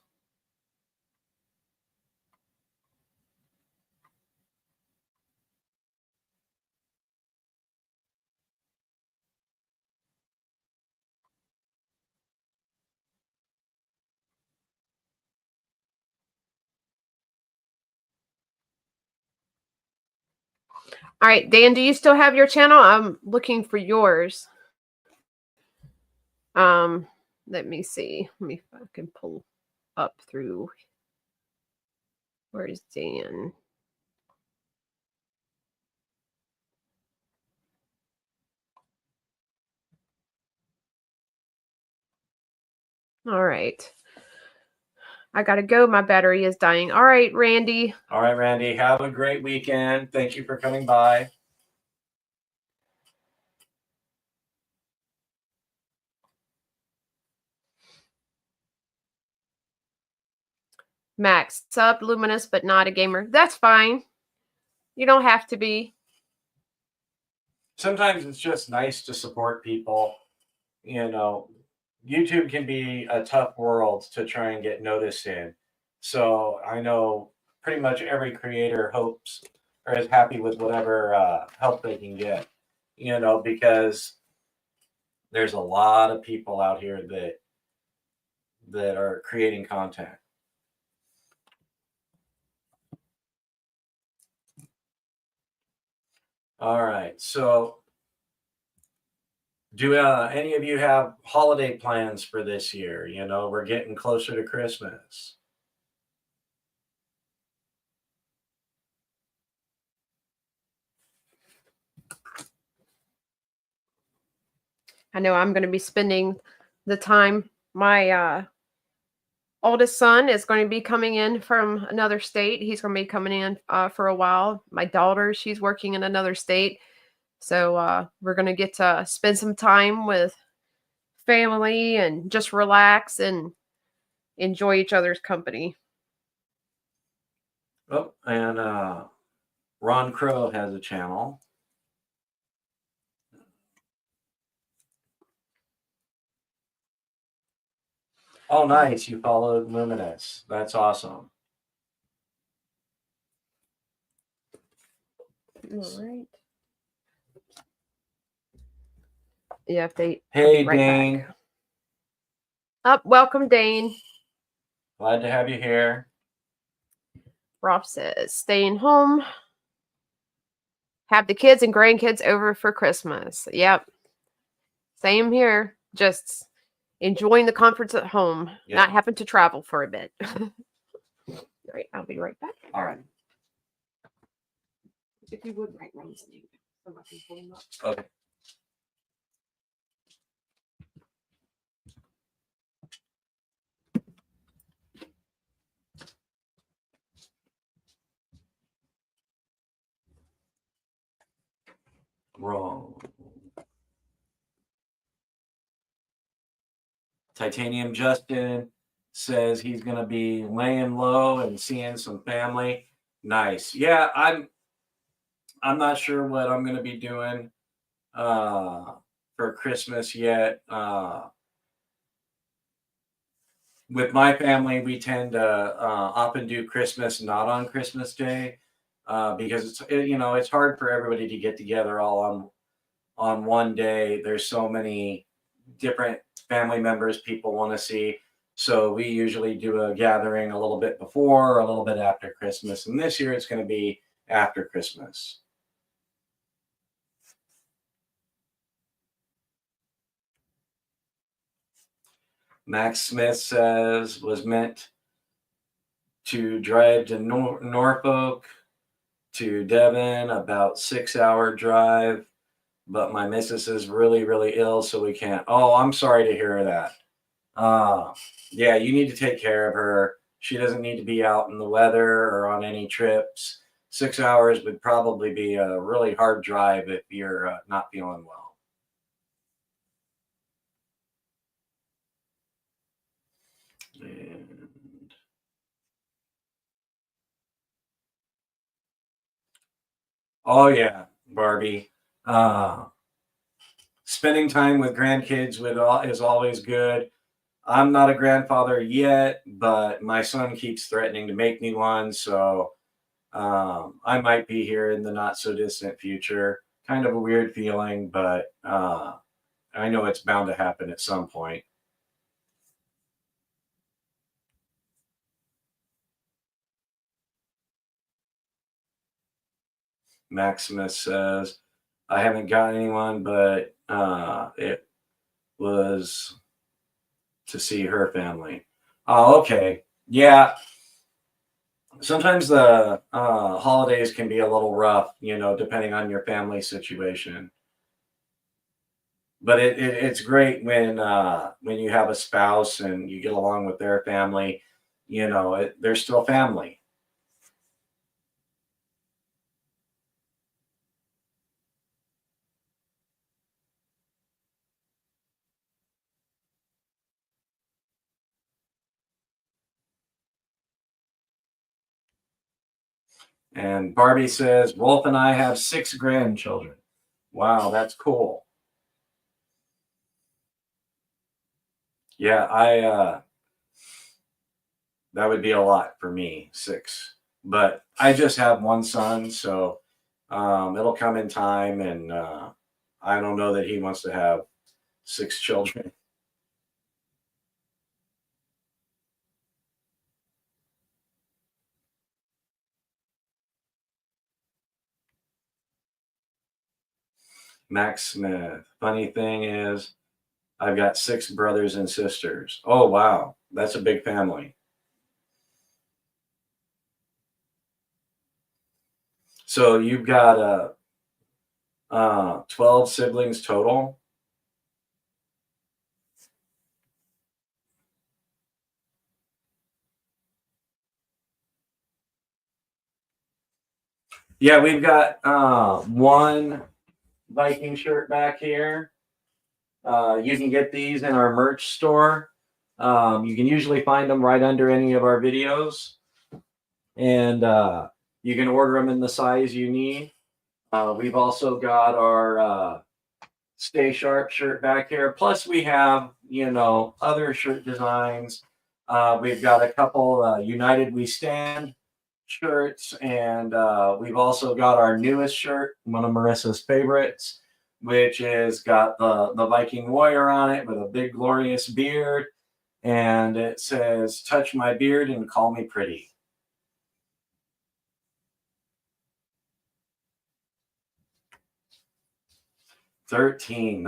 All right, Dan, do you still have your channel? I'm looking for yours. Let me see. Let me if I can pull up through. Where is Dan? All right. I gotta go. My battery is dying. All right, Randy. All right, Randy. Have a great weekend. Thank you for coming by. Max, sub Luminous, but not a gamer. That's fine. You don't have to be. Sometimes it's just nice to support people. You know, YouTube can be a tough world to try and get noticed in. So I know pretty much every creator hopes or is happy with whatever help they can get, because there's a lot of people out here that are creating content. All right. So do any of you have holiday plans for this year? We're getting closer to Christmas. I know I'm going to be spending the time. My oldest son is going to be coming in from another state. He's going to be coming in for a while. My daughter, she's working in another state. So we're going to get to spend some time with family and just relax and enjoy each other's company. Oh, and Ron Crow has a channel. Oh, nice. You followed Luminous. That's awesome. All right. Yeah, if they. Hey, right Dane. back. Up, welcome, Dane. Glad to have you here. Rob says, staying home. Have the kids and grandkids over for Christmas. Yep. Same here. Just enjoying the comforts at home, not having to travel for a bit. All right, I'll be right back. All right. If you would write Ron's name, so I can pull him up. Okay. Roll. Titanium Justin says he's going to be laying low and seeing some family. Nice. Yeah, I'm not sure what I'm going to be doing for Christmas yet. With my family, we tend to often do Christmas not on Christmas Day because it's hard for everybody to get together all on one day. There's so many different family members people want to see. So we usually do a gathering a little bit before or a little bit after Christmas. And this year it's going to be after Christmas. Max Smith says was meant to drive to Norfolk to Devon, about 6-hour drive. But my missus is really, really ill, so we can't. Oh, I'm sorry to hear that. Yeah, you need to take care of her. She doesn't need to be out in the weather or on any trips. 6 hours would probably be a really hard drive if you're not feeling well. And oh yeah, Barbie. Spending time with grandkids is always good. I'm not a grandfather yet, but my son keeps threatening to make me one, so I might be here in the not so distant future. Kind of a weird feeling, but I know it's bound to happen at some point. Maximus says, I haven't got anyone, but it was to see her family. Oh, okay. Yeah. Sometimes the holidays can be a little rough, depending on your family situation. But it's great when you have a spouse and you get along with their family. They're still family. And Barbie says, Wolf and I have 6 grandchildren. Wow, that's cool. Yeah, that would be a lot for me, 6. But I just have one son, so it'll come in time, and I don't know that he wants to have 6 children. Max Smith. Funny thing is, I've got 6 brothers and sisters. Oh, wow. That's a big family. So you've got 12 siblings total. Yeah, we've got one Viking shirt back here. You can get these in our merch store. You can usually find them right under any of our videos. And You can order them in the size you need. We've also got our Stay Sharp shirt back here. Plus, we have, other shirt designs. We've got a couple United We Stand shirts, and we've also got our newest shirt, one of Marissa's favorites, which has got the Viking warrior on it with a big glorious beard, and it says, "Touch my beard and call me pretty." $13.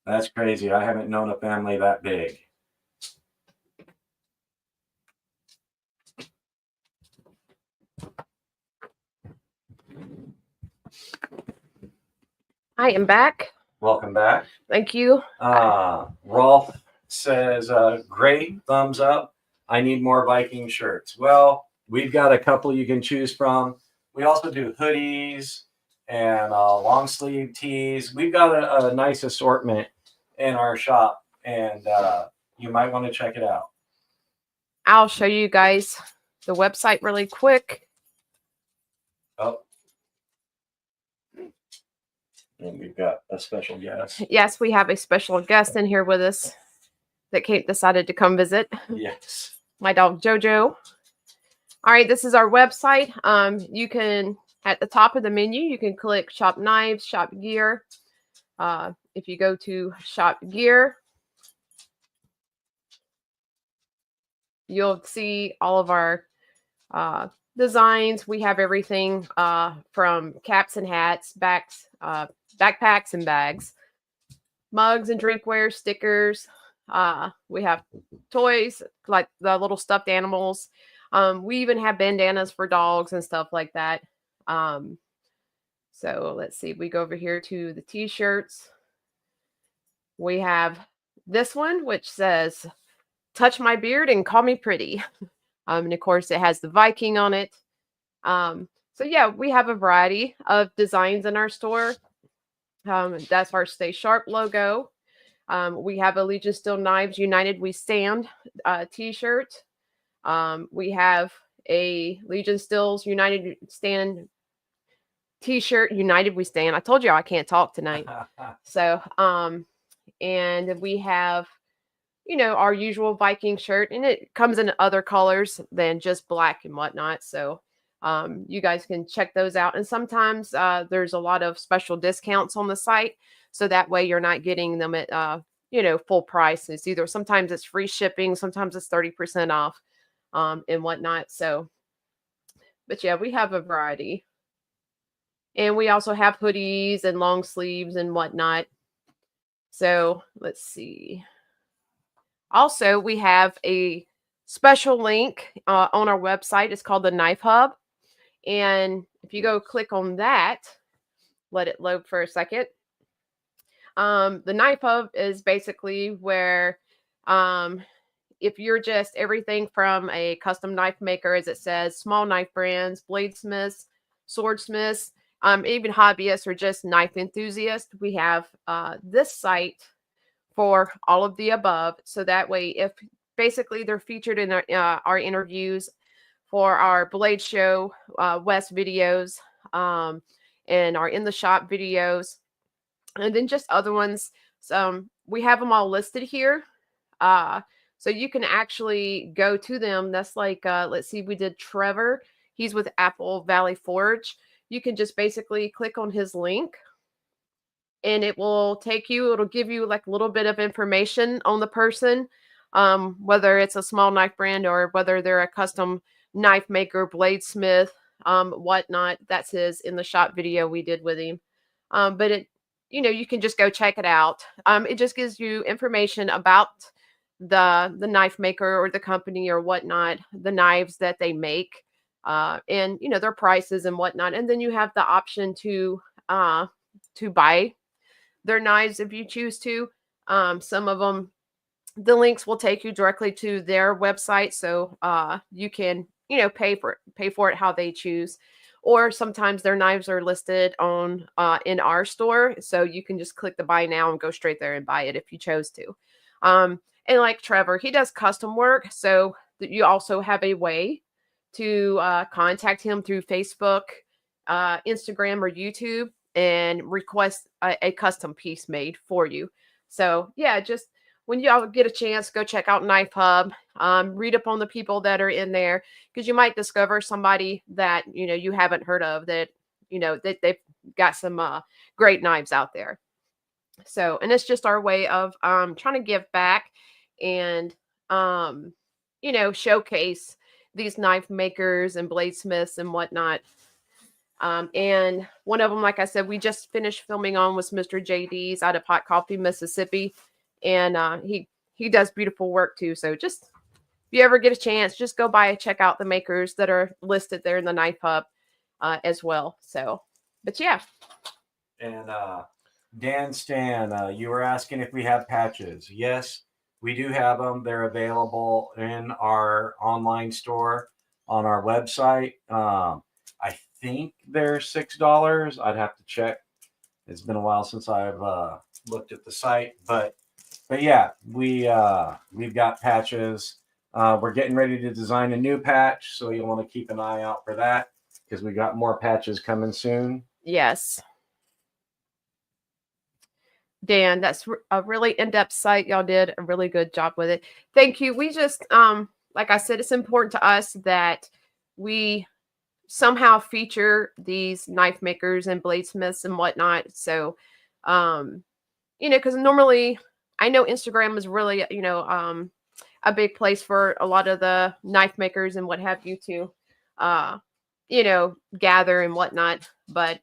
That's crazy. I haven't known a family that big. I am back. Welcome back. Thank you. Rolf says, great, thumbs up. I need more Viking shirts. Well, we've got a couple you can choose from. We also do hoodies and long sleeve tees. We've got a nice assortment in our shop, and you might want to check it out. I'll show you guys the website really quick. Oh. And we've got a special guest. Yes, we have a special guest in here with us that Kate decided to come visit. Yes. My dog, Jojo. All right, this is our website. You can, at the top of the menu, you can click Shop Knives, Shop Gear. If you go to Shop Gear, you'll see all of our designs. We have everything from caps and hats, backpacks and bags, mugs and drinkware, stickers. We have toys like the little stuffed animals. We even have bandanas for dogs and stuff like that. So let's see. We go over here to the t-shirts. We have this one, which says, "Touch my beard and call me pretty." And of course, it has the Viking on it. So yeah, we have a variety of designs in our store. That's our Stay Sharp logo. We have a Legion Steel Knives United We Stand t-shirt. We have a Legion Steel's United Stand t-shirt, United We Stand. I told you I can't talk tonight. So, and we have, our usual Viking shirt, and it comes in other colors than just black and whatnot. So you guys can check those out. And sometimes there's a lot of special discounts on the site. So that way you're not getting them at, full price. It's either sometimes it's free shipping, sometimes it's 30% off and whatnot. So, but yeah, we have a variety. And we also have hoodies and long sleeves and whatnot. So let's see. Also, we have a special link on our website. It's called the Knife Hub. And if you go click on that, let it load for a second. The Knife Hub is basically where if you're just everything from a custom knife maker, as it says, small knife brands, bladesmiths, swordsmiths, even hobbyists or just knife enthusiasts, we have this site for all of the above. So that way, if basically they're featured in our interviews for our Blade Show West videos and our In the Shop videos, and then just other ones. We have them all listed here. So you can actually go to them. That's like, let's see, we did Trevor. He's with Apple Valley Forge. You can just basically click on his link and it will take you, it'll give you like a little bit of information on the person, whether it's a small knife brand or whether they're a custom knife maker, bladesmith, whatnot. That's his In the Shop video we did with him. But it, you can just go check it out. It just gives you information about the knife maker or the company or whatnot, the knives that they make, and their prices and whatnot. And then you have the option to buy their knives if you choose to. Some of them, the links will take you directly to their website, so you can pay for it how they choose. Or sometimes their knives are listed on in our store, so you can just click the buy now and go straight there and buy it if you chose to. And like Trevor, he does custom work, so that you also have a way to contact him through Facebook, Instagram, or YouTube and request a custom piece made for you. So yeah, just when y'all get a chance, go check out Knife Hub. Read up on the people that are in there, because you might discover somebody that you haven't heard of, that that they've got some great knives out there. So, and it's just our way of trying to give back and showcase these knife makers and bladesmiths and whatnot. And one of them, like I said, we just finished filming on, was Mr. JD's out of Hot Coffee, Mississippi, and he does beautiful work too. So just if you ever get a chance, just go by and check out the makers that are listed there in the Knife Hub as well. So, but yeah. And Dan Stan, you were asking if we have patches. Yes, we do have them. They're available in our online store on our website. I think they're $6. I'd have to check. It's been a while since I've looked at the site, but yeah, we've got patches. We're getting ready to design a new patch, so you'll want to keep an eye out for that, because we got more patches coming soon. Yes. Dan, that's a really in-depth site. Y'all did a really good job with it. Thank you. We just, like I said, it's important to us that we somehow feature these knife makers and bladesmiths and whatnot. So, because normally I know Instagram is really, a big place for a lot of the knife makers and what have you to, gather and whatnot. But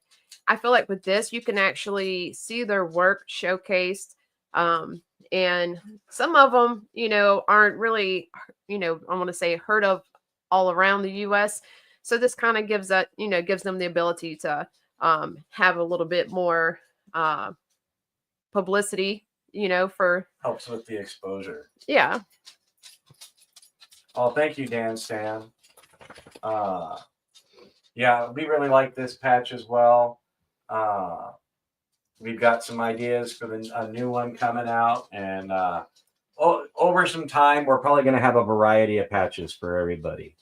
I feel like with this, you can actually see their work showcased. And some of them, aren't really, I want to say heard of all around the U.S. So this kind of gives them the ability to have a little bit more publicity, for helps with the exposure. Yeah. Oh, thank you, Dan Stan. Yeah, we really like this patch as well. We've got some ideas for a new one coming out, and over some time, we're probably going to have a variety of patches for everybody.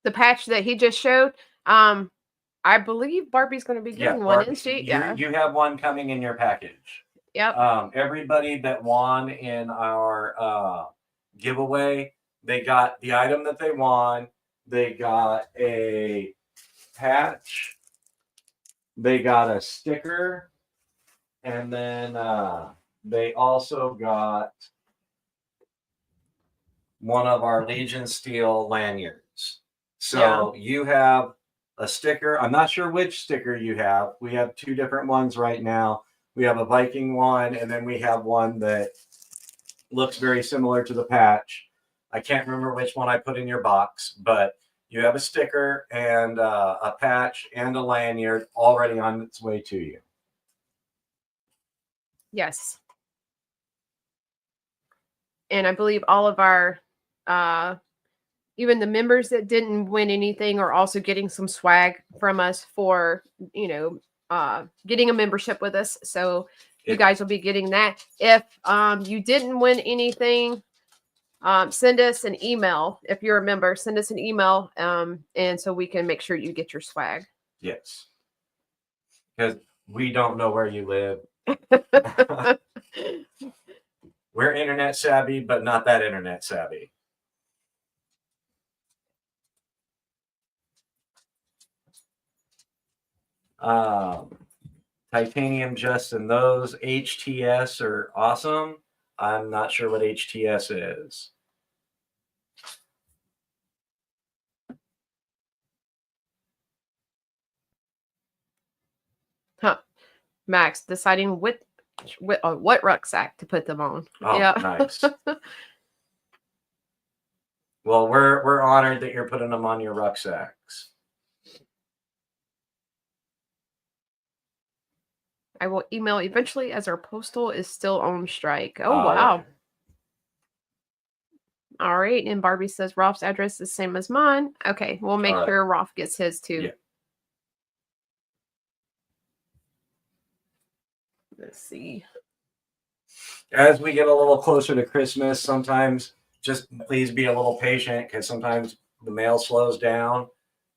The patch that he just showed, I believe Barbie's going to be getting one, isn't she? Yeah. You have one coming in your package. Yep. Everybody that won in our giveaway, they got the item that they won. They got a patch. They got a sticker. And then they also got one of our Legion Steel lanyards. So you have a sticker. I'm not sure which sticker you have. We have two different ones right now. We have a Viking one, and then we have one that looks very similar to the patch. I can't remember which one I put in your box, but you have a sticker and a patch and a lanyard already on its way to you. Yes. And I believe all of our even the members that didn't win anything are also getting some swag from us for, getting a membership with us. So you guys will be getting that. If you didn't win anything, send us an email. If you're a member, send us an email, and so we can make sure you get your swag. Yes. Because we don't know where you live. We're internet savvy, but not that internet savvy. Titanium Justin, those HTS are awesome. I'm not sure what HTS is. Huh. Max deciding what rucksack to put them on. Oh, yeah. Nice. Well, we're honored that you're putting them on your rucksacks. I will email eventually, as our postal is still on strike. Oh, wow. Okay. All right. And Barbie says Rolf's address is the same as mine. Okay. We'll make sure Rolf gets his too. Let's see. As we get a little closer to Christmas, sometimes just please be a little patient because sometimes the mail slows down.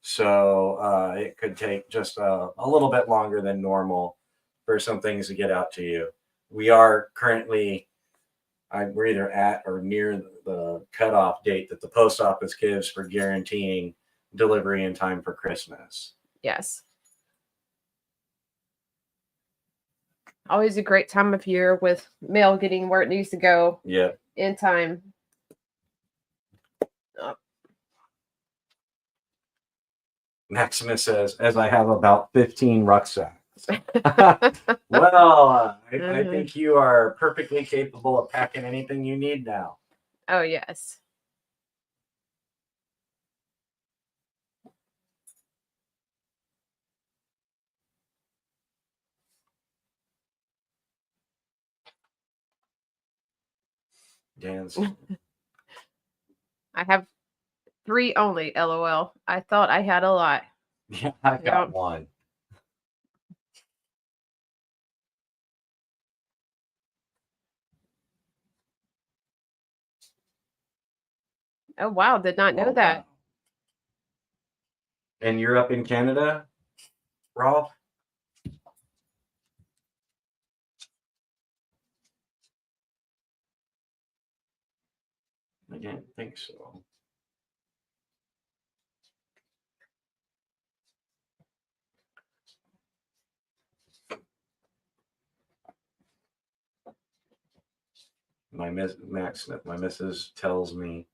So it could take just a little bit longer than normal for some things to get out to you. We are currently, we're either at or near the cutoff date that the post office gives for guaranteeing delivery in time for Christmas. Yes. Always a great time of year with mail getting where it needs to go. Yeah. In time. Maximus says, as I have about 15 rucksacks. Well, I think you are perfectly capable of packing anything you need now. Oh, yes. Dan's. I have 3 only, LOL. I thought I had a lot. Yeah, I've got 1. Oh, wow. Did not know that. Wow. And you're up in Canada, Rolf? I didn't think so. Max Smith, my missus tells me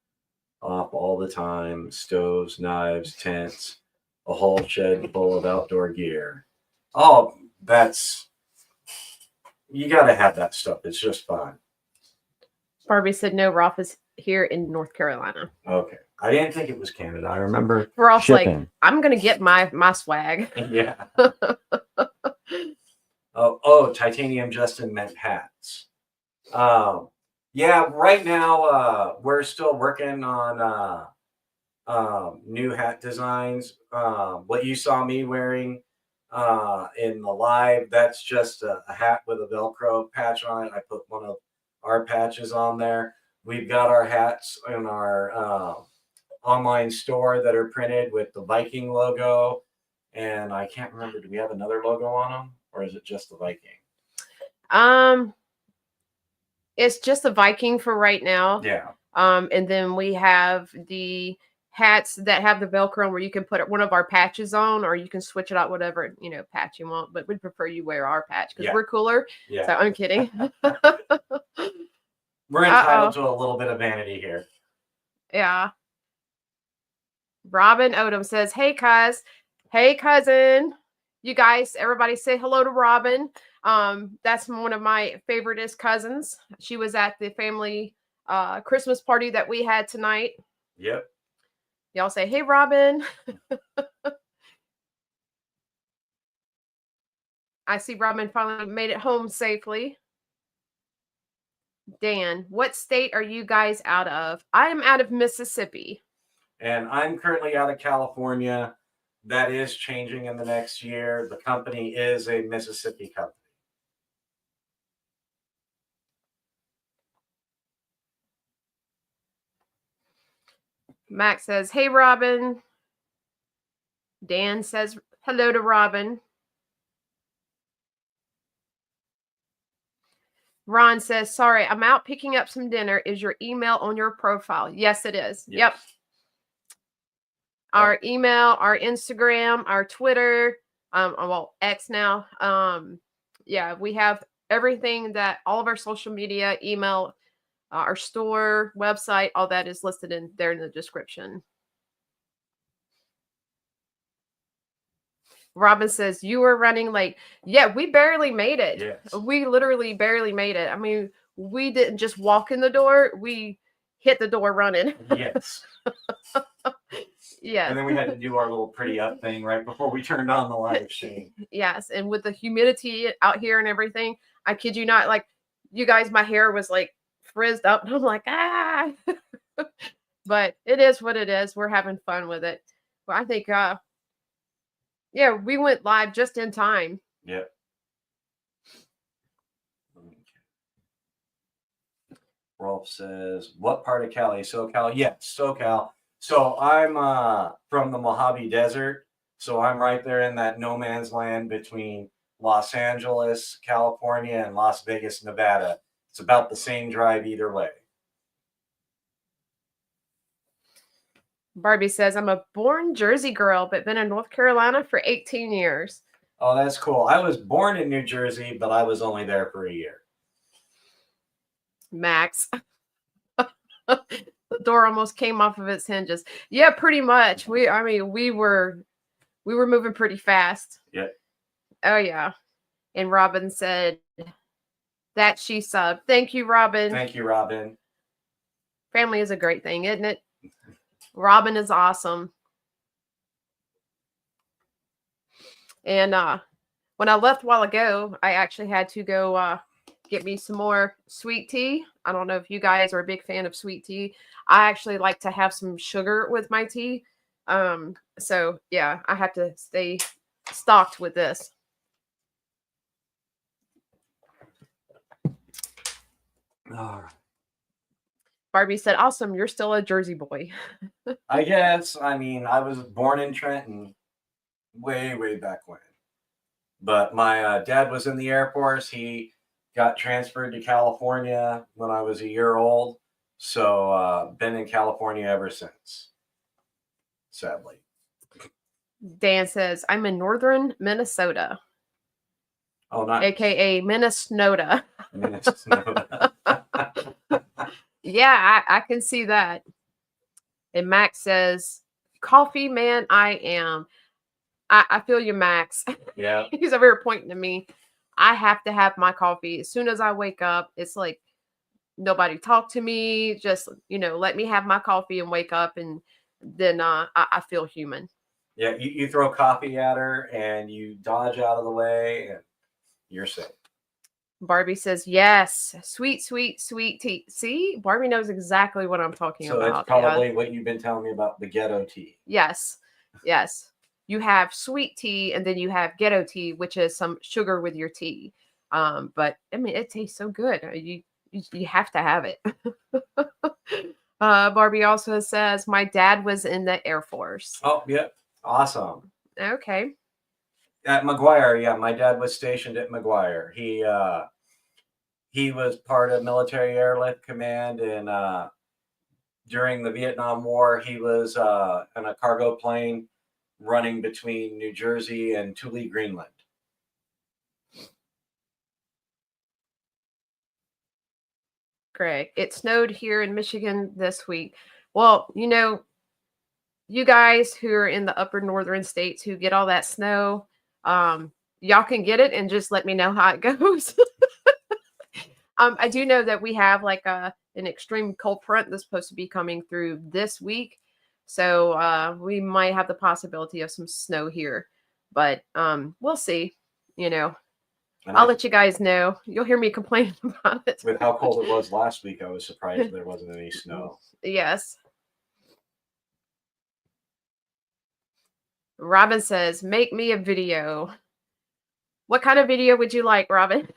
off all the time, stoves, knives, tents, a whole shed full of outdoor gear. Oh, you got to have that stuff. It's just fun. Barbie said no, Rolf is here in North Carolina. Okay. I didn't think it was Canada. I remember Rolf's shipping. like, I'm going to get my swag. Yeah. Oh, titanium Justin meant hats. Yeah, right now we're still working on new hat designs. What you saw me wearing in the live, that's just a hat with a Velcro patch on it. I put one of our patches on there. We've got our hats in our online store that are printed with the Viking logo. And I can't remember, do we have another logo on them? Or is it just the Viking? It's just the Viking for right now. Yeah. And then we have the hats that have the Velcro where you can put one of our patches on, or you can switch it out whatever patch you want. But we'd prefer you wear our patch because we're cooler. Yeah. So I'm kidding. We're entitled to a little bit of vanity here. Yeah. Robin Odom says, "Hey, cuz. Hey, cousin. You guys, everybody say hello to Robin. That's one of my favoriteest cousins. She was at the family Christmas party that we had tonight. Yep. Y'all say, hey, Robin." I see Robin finally made it home safely. Dan, what state are you guys out of? I am out of Mississippi. And I'm currently out of California. That is changing in the next year. The company is a Mississippi company. Max says, hey, Robin. Dan says, hello to Robin. Ron says, sorry, I'm out picking up some dinner. Is your email on your profile? Yes, it is. Yep. Our email, our Instagram, our Twitter, well, X now. Yeah, we have everything that all of our social media, email, our store, website, all that is listed in there in the description. Robin says, you were running late. Yeah, we barely made it. Yes. We literally barely made it. I mean, we didn't just walk in the door. We hit the door running. Yes. Yes. And then we had to do our little pretty up thing right before we turned on the live stream. Yes. And with the humidity out here and everything, I kid you not, like, you guys, my hair was like frizzed up. And I'm like, ah. But it is what it is. We're having fun with it. Well, I think, yeah, we went live just in time. Yep. Rolf says, what part of Cali? SoCal? Yes, SoCal. So I'm from the Mojave Desert. So I'm right there in that no man's land between Los Angeles, California, and Las Vegas, Nevada. It's about the same drive either way. Barbie says, I'm a born Jersey girl, but been in North Carolina for 18 years. Oh, that's cool. I was born in New Jersey, but I was only there for a year. Max. The door almost came off of its hinges. Yeah, pretty much. We were moving pretty fast. Yeah. Oh yeah. And Robin said that she subbed. Thank you, Robin. Thank you, Robin. Family is a great thing, isn't it? Robin is awesome. And when I left a while ago, I actually had to go get me some more sweet tea. I don't know if you guys are a big fan of sweet tea. I actually like to have some sugar with my tea. So yeah, I have to stay stocked with this. All right. Barbie said, awesome, you're still a Jersey boy. I guess. I mean, I was born in Trenton way, way back when. But my dad was in the Air Force. He got transferred to California when I was a year old. So been in California ever since, sadly. Dan says, I'm in northern Minnesota. Oh, nice. AKA Minnesota. Minnesota. Yeah, I can see that. And Max says, coffee man, I am. I feel you, Max. Yeah. He's over here pointing to me. I have to have my coffee as soon as I wake up. It's like nobody talk to me. Just, let me have my coffee and wake up, and then I feel human. Yeah, you throw coffee at her and you dodge out of the way and you're safe. Barbie says, yes, sweet, sweet, sweet tea. See, Barbie knows exactly what I'm talking about. So that's probably what you've been telling me about the ghetto tea. Yes, yes. You have sweet tea and then you have ghetto tea, which is some sugar with your tea. But I mean, it tastes so good. You have to have it. Barbie also says, my dad was in the Air Force. Oh, yeah. Awesome. Okay. At McGuire, yeah, my dad was stationed at McGuire. He was part of Military Airlift Command, and during the Vietnam War, he was in a cargo plane running between New Jersey and Thule, Greenland. Greg, it snowed here in Michigan this week. Well, you guys who are in the upper northern states who get all that snow, y'all can get it and just let me know how it goes. I do know that we have like an extreme cold front that's supposed to be coming through this week. So we might have the possibility of some snow here, but we'll see. I'll let you guys know. You'll hear me complain about it. With how cold it was last week, I was surprised there wasn't any snow. Yes. Robin says, make me a video. What kind of video would you like, Robin?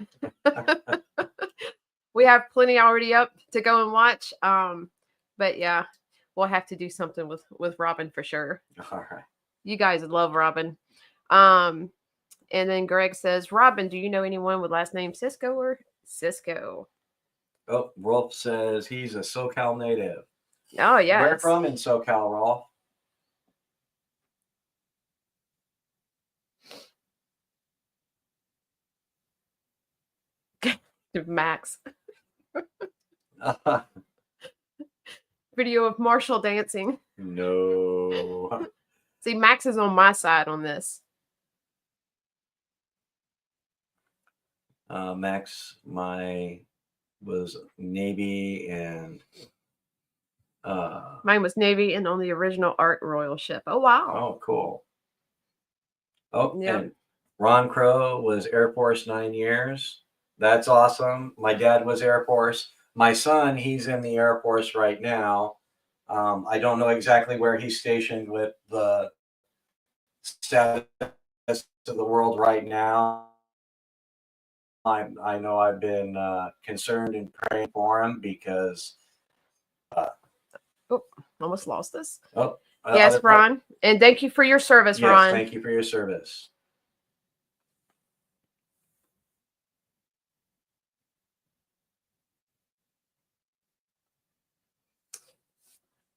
We have plenty already up to go and watch. But yeah, we'll have to do something with Robin for sure. All right. You guys love Robin. And then Greg says, Robin, do you know anyone with last name Cisco or Cisco? Oh, Rolf says he's a SoCal native. Oh, yeah. Where from in SoCal, Rolf? Max. Video of Marshall dancing. No. See, Max is on my side on this. Max, was Navy and mine was Navy and on the original Art Royal ship. Oh, wow. Oh, cool. Oh, yeah. And Ron Crow was Air Force 9 years. That's awesome. My dad was Air Force. My son, he's in the Air Force right now. I don't know exactly where he's stationed with the status of the world right now. I know I've been concerned and praying for him because. Oh, almost lost this. Oh, yes, Ron. And thank you for your service, yes, Ron. Thank you for your service.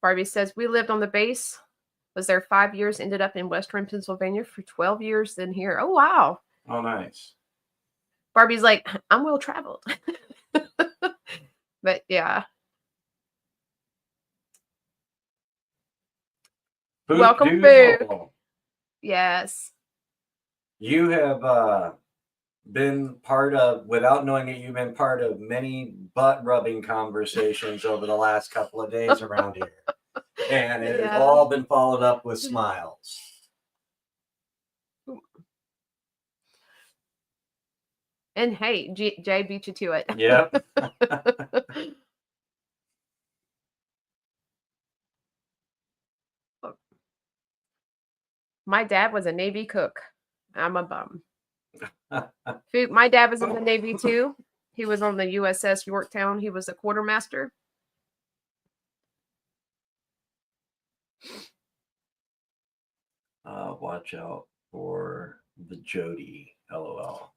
Barbie says, we lived on the base. Was there 5 years, ended up in Western Pennsylvania for 12 years, then here. Oh, wow. Oh, nice. Barbie's like, I'm well traveled. But yeah. Welcome, Boo. Yes. You have been part of, without knowing it, you've been part of many butt rubbing conversations over the last couple of days around here. And it has all been followed up with smiles. And hey, Jay beat you to it. Yep. My dad was a Navy cook. I'm a bum. My dad was in the Navy too. He was on the USS Yorktown. He was a quartermaster. Watch out for the Jody. LOL.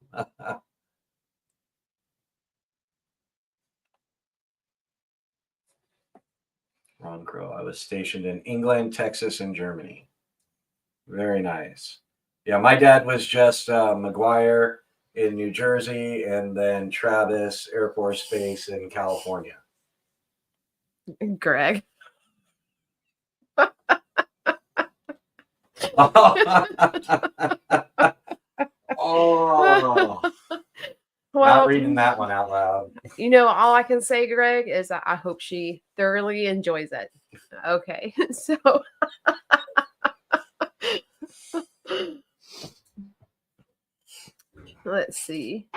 Ron Crow. I was stationed in England, Texas, and Germany. Very nice. Yeah, my dad was just McGuire in New Jersey, and then Travis Air Force Base in California. Greg. Oh, well, not reading that one out loud. You know, all I can say, Greg, is I hope she thoroughly enjoys it. Okay, so let's see.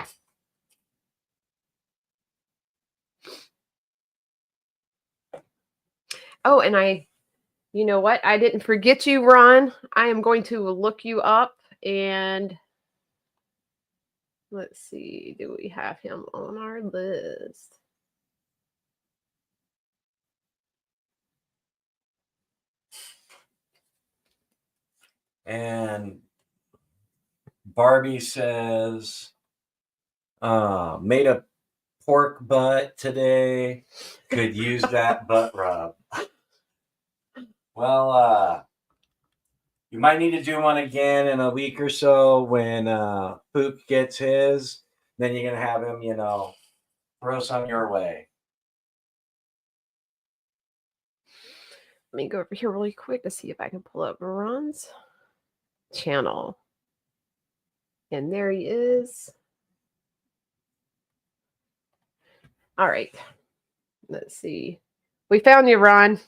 Oh, and you know what? I didn't forget you, Ron. I am going to look you up and let's see. Do we have him on our list? And Barbie says, made a pork butt today. Could use that butt rub. Well, you might need to do one again in a week or so when Pook gets his. Then you're going to have him, throw some your way. Let me go over here really quick to see if I can pull up Ron's channel. And there he is. All right. Let's see. We found you, Ron.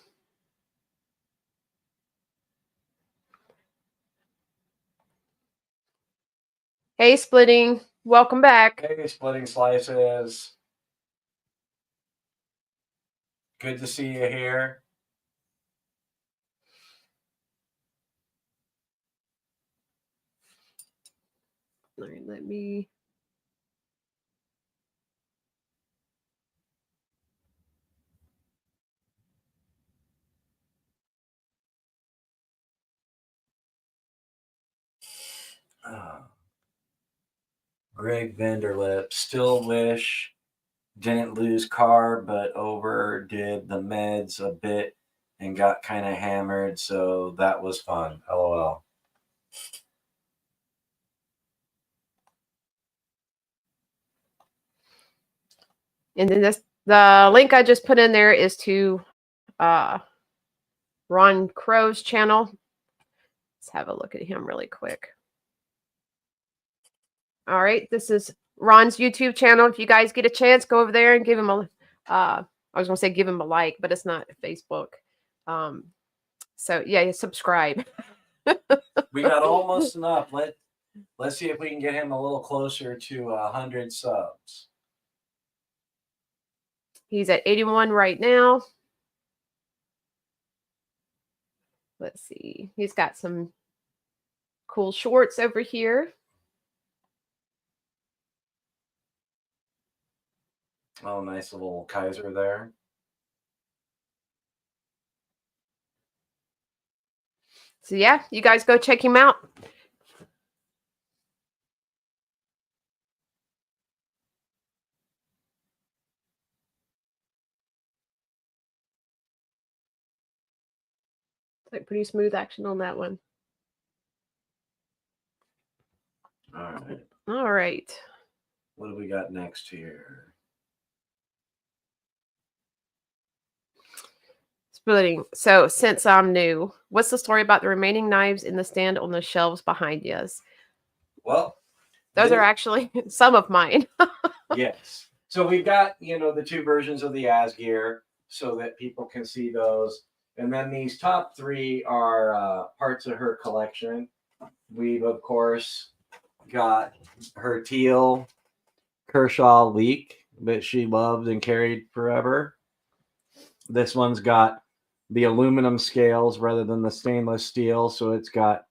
Hey, Splitting. Welcome back. Hey, Splitting Slices. Good to see you here. All right, let me. Greg Vanderlip, still wish didn't lose car, but overdid the meds a bit and got kind of hammered, so that was fun. LOL. And then the link I just put in there is to Ron Crow's channel. Let's have a look at him really quick. All right, this is Ron's YouTube channel. If you guys get a chance, go over there and give him a. I was gonna say give him a like, but it's not Facebook. So yeah, subscribe. We got almost enough. Let's see if we can get him a little closer to 100 subs. He's at 81 right now. Let's see. He's got some cool shorts over here. Oh, nice little Kaiser there. So yeah, you guys go check him out. It's like pretty smooth action on that one. All right. All right. What do we got next here? Splitting. So since I'm new, what's the story about the remaining knives in the stand on the shelves behind you? Well, Those are actually some of mine. Yes. So we've got, the two versions of the ASGEIR so that people can see those. And then these top three are parts of her collection. We've, of course, got her teal Kershaw leek that she loved and carried forever. This one's got the aluminum scales rather than the stainless steel. So it's got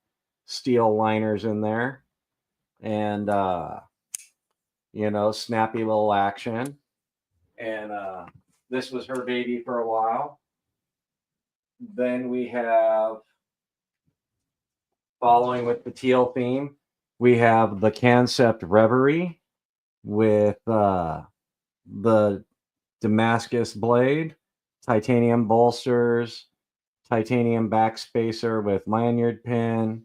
steel liners in there. And, snappy little action. And this was her baby for a while. Then we have, following with the teal theme, we have the Concept Reverie with the Damascus blade, titanium bolsters, titanium backspacer with lanyard pin,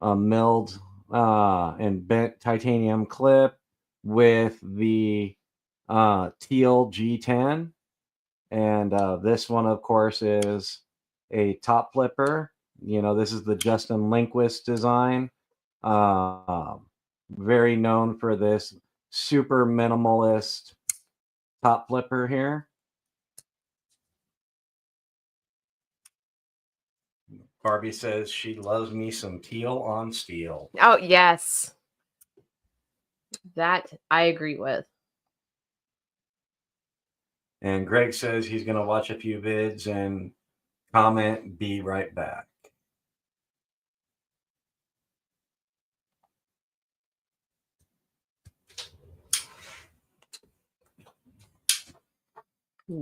a milled and bent titanium clip with the teal G10. And this one, of course, is a top flipper. This is the Justin Lindquist design. Very known for this super minimalist top flipper here. Barbie says she loves me some teal on steel. Oh, yes. That I agree with. And Greg says he's going to watch a few vids and comment, be right back.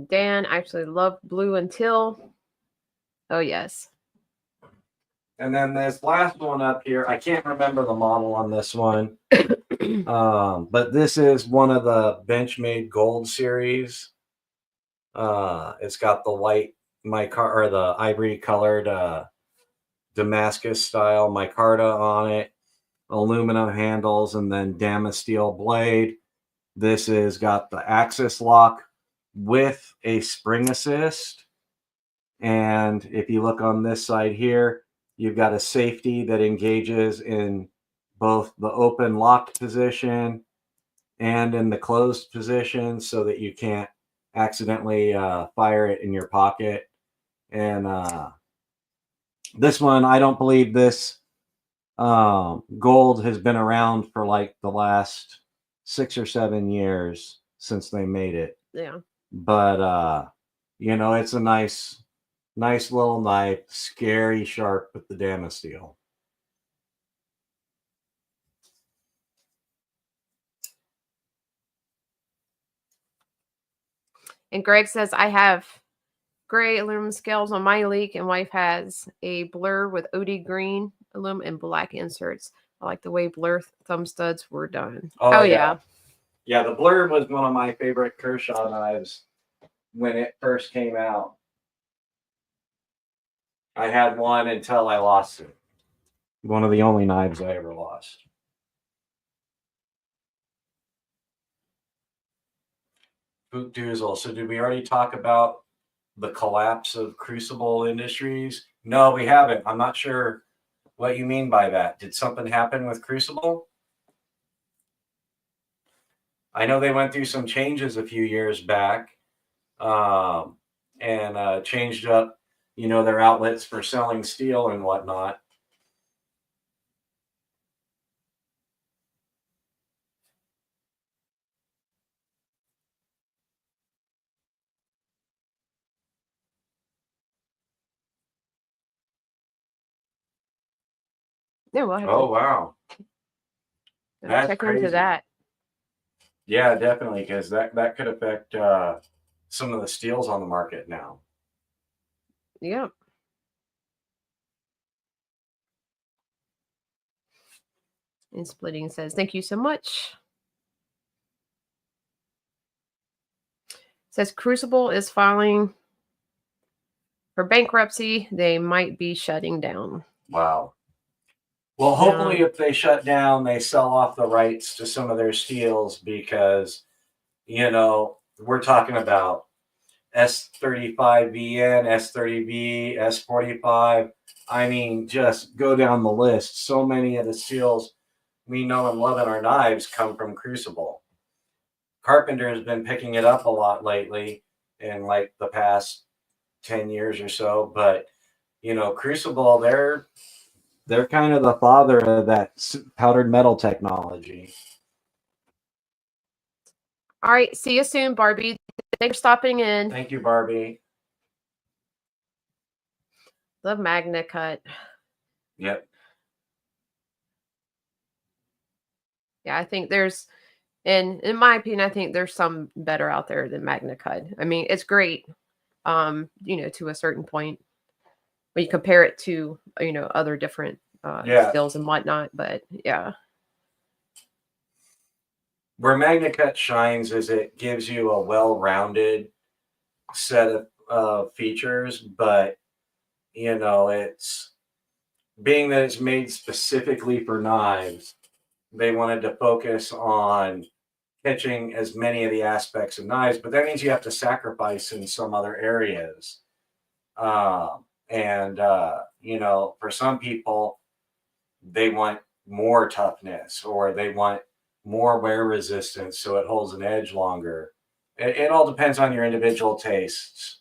Dan actually loved blue and teal. Oh, yes. And then this last one up here, I can't remember the model on this one. But this is one of the Benchmade Gold series. It's got the white or the ivory colored Damascus style micarta on it, aluminum handles, and then Damasteel blade. This has got the axis lock with a spring assist. And if you look on this side here, you've got a safety that engages in both the open locked position and in the closed position so that you can't accidentally fire it in your pocket. And this one, I don't believe this gold has been around for like the last 6 or 7 years since they made it. Yeah. But it's a nice little knife, scary sharp with the Damasteel. And Greg says, I have gray aluminum scales on my leak, and wife has a blur with OD green aluminum and black inserts. I like the way blur thumb studs were done. Oh yeah. Yeah, the blur was one of my favorite Kershaw knives when it first came out. I had one until I lost it. One of the only knives I ever lost. Boot Doozle. So did we already talk about the collapse of Crucible Industries? No, we haven't. I'm not sure what you mean by that. Did something happen with Crucible? I know they went through some changes a few years back and changed up, their outlets for selling steel and whatnot. Yeah, we'll have wow. That's check crazy. into that. Yeah, definitely, because that could affect some of the steels on the market now. Yeah. And Splitting says, thank you so much. Says Crucible is filing for bankruptcy. They might be shutting down. Wow. Well, hopefully, if they shut down, they sell off the rights to some of their steels because, we're talking about S35VN, S30V, S45. I mean, just go down the list. So many of the steels we know and love in our knives come from Crucible. Carpenter has been picking it up a lot lately in like the past 10 years or so, but Crucible, they're kind of the father of that powdered metal technology. All right. See you soon, Barbie. Thanks for stopping in. Thank you, Barbie. The Magna Cut. Yep. Yeah, I think there's, and in my opinion, I think there's some better out there than Magna Cut. I mean, it's great, to a certain point when you compare it to, other different steels and whatnot. But yeah. Where Magna Cut shines is it gives you a well-rounded set of features, but it's being that it's made specifically for knives, they wanted to focus on catching as many of the aspects of knives, but that means you have to sacrifice in some other areas. For some people, they want more toughness or they want more wear resistance so it holds an edge longer. It all depends on your individual tastes.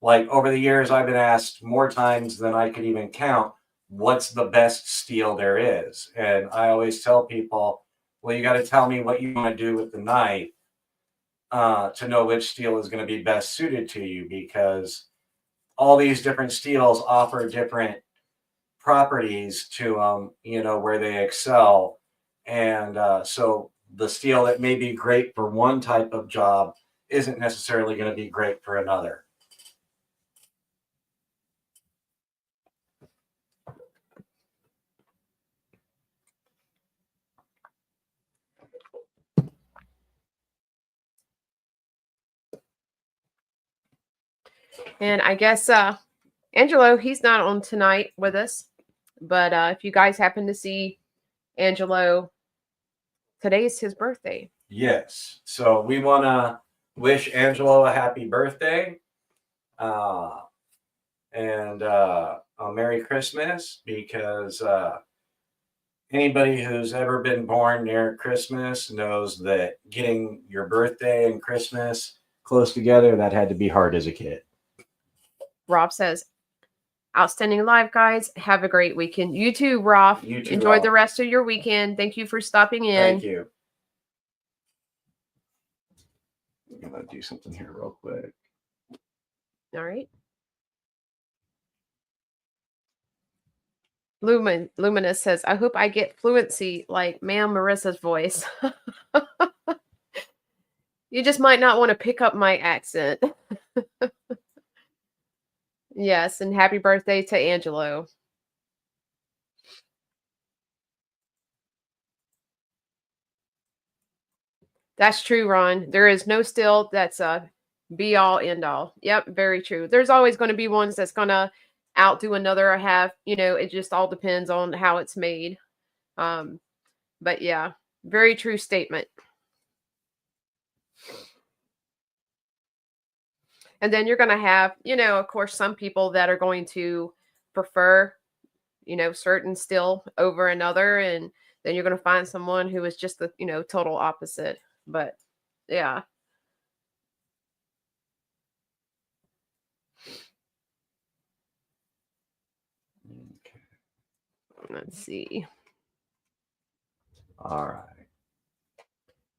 Like over the years, I've been asked more times than I could even count, what's the best steel there is? And I always tell people, well, you got to tell me what you want to do with the knife to know which steel is going to be best suited to you, because all these different steels offer different properties to them, where they excel. And so the steel that may be great for one type of job isn't necessarily going to be great for another. And I guess Angelo, he's not on tonight with us. But if you guys happen to see Angelo, today's his birthday. Yes. So we want to wish Angelo a happy birthday and a Merry Christmas, because anybody who's ever been born near Christmas knows that getting your birthday and Christmas close together, that had to be hard as a kid. Rob says, outstanding live, guys. Have a great weekend. You too, Rob. You too, Enjoy Rob. the rest of your weekend. Thank you for stopping in. Thank you. I'm going to do something here real quick. All right. Luminous says, I hope I get fluency like Ma'am Marissa's voice. You just might not want to pick up my accent. Yes, and happy birthday to Angelo. That's true, Ron. There is no steel that's a be all end all. Yep, very true. There's always going to be ones that's going to outdo another or have, it just all depends on how it's made. But yeah, very true statement. And then you're going to have, of course, some people that are going to prefer, certain steel over another. And then you're going to find someone who is just the, total opposite. But yeah. Okay. Let's see. All right.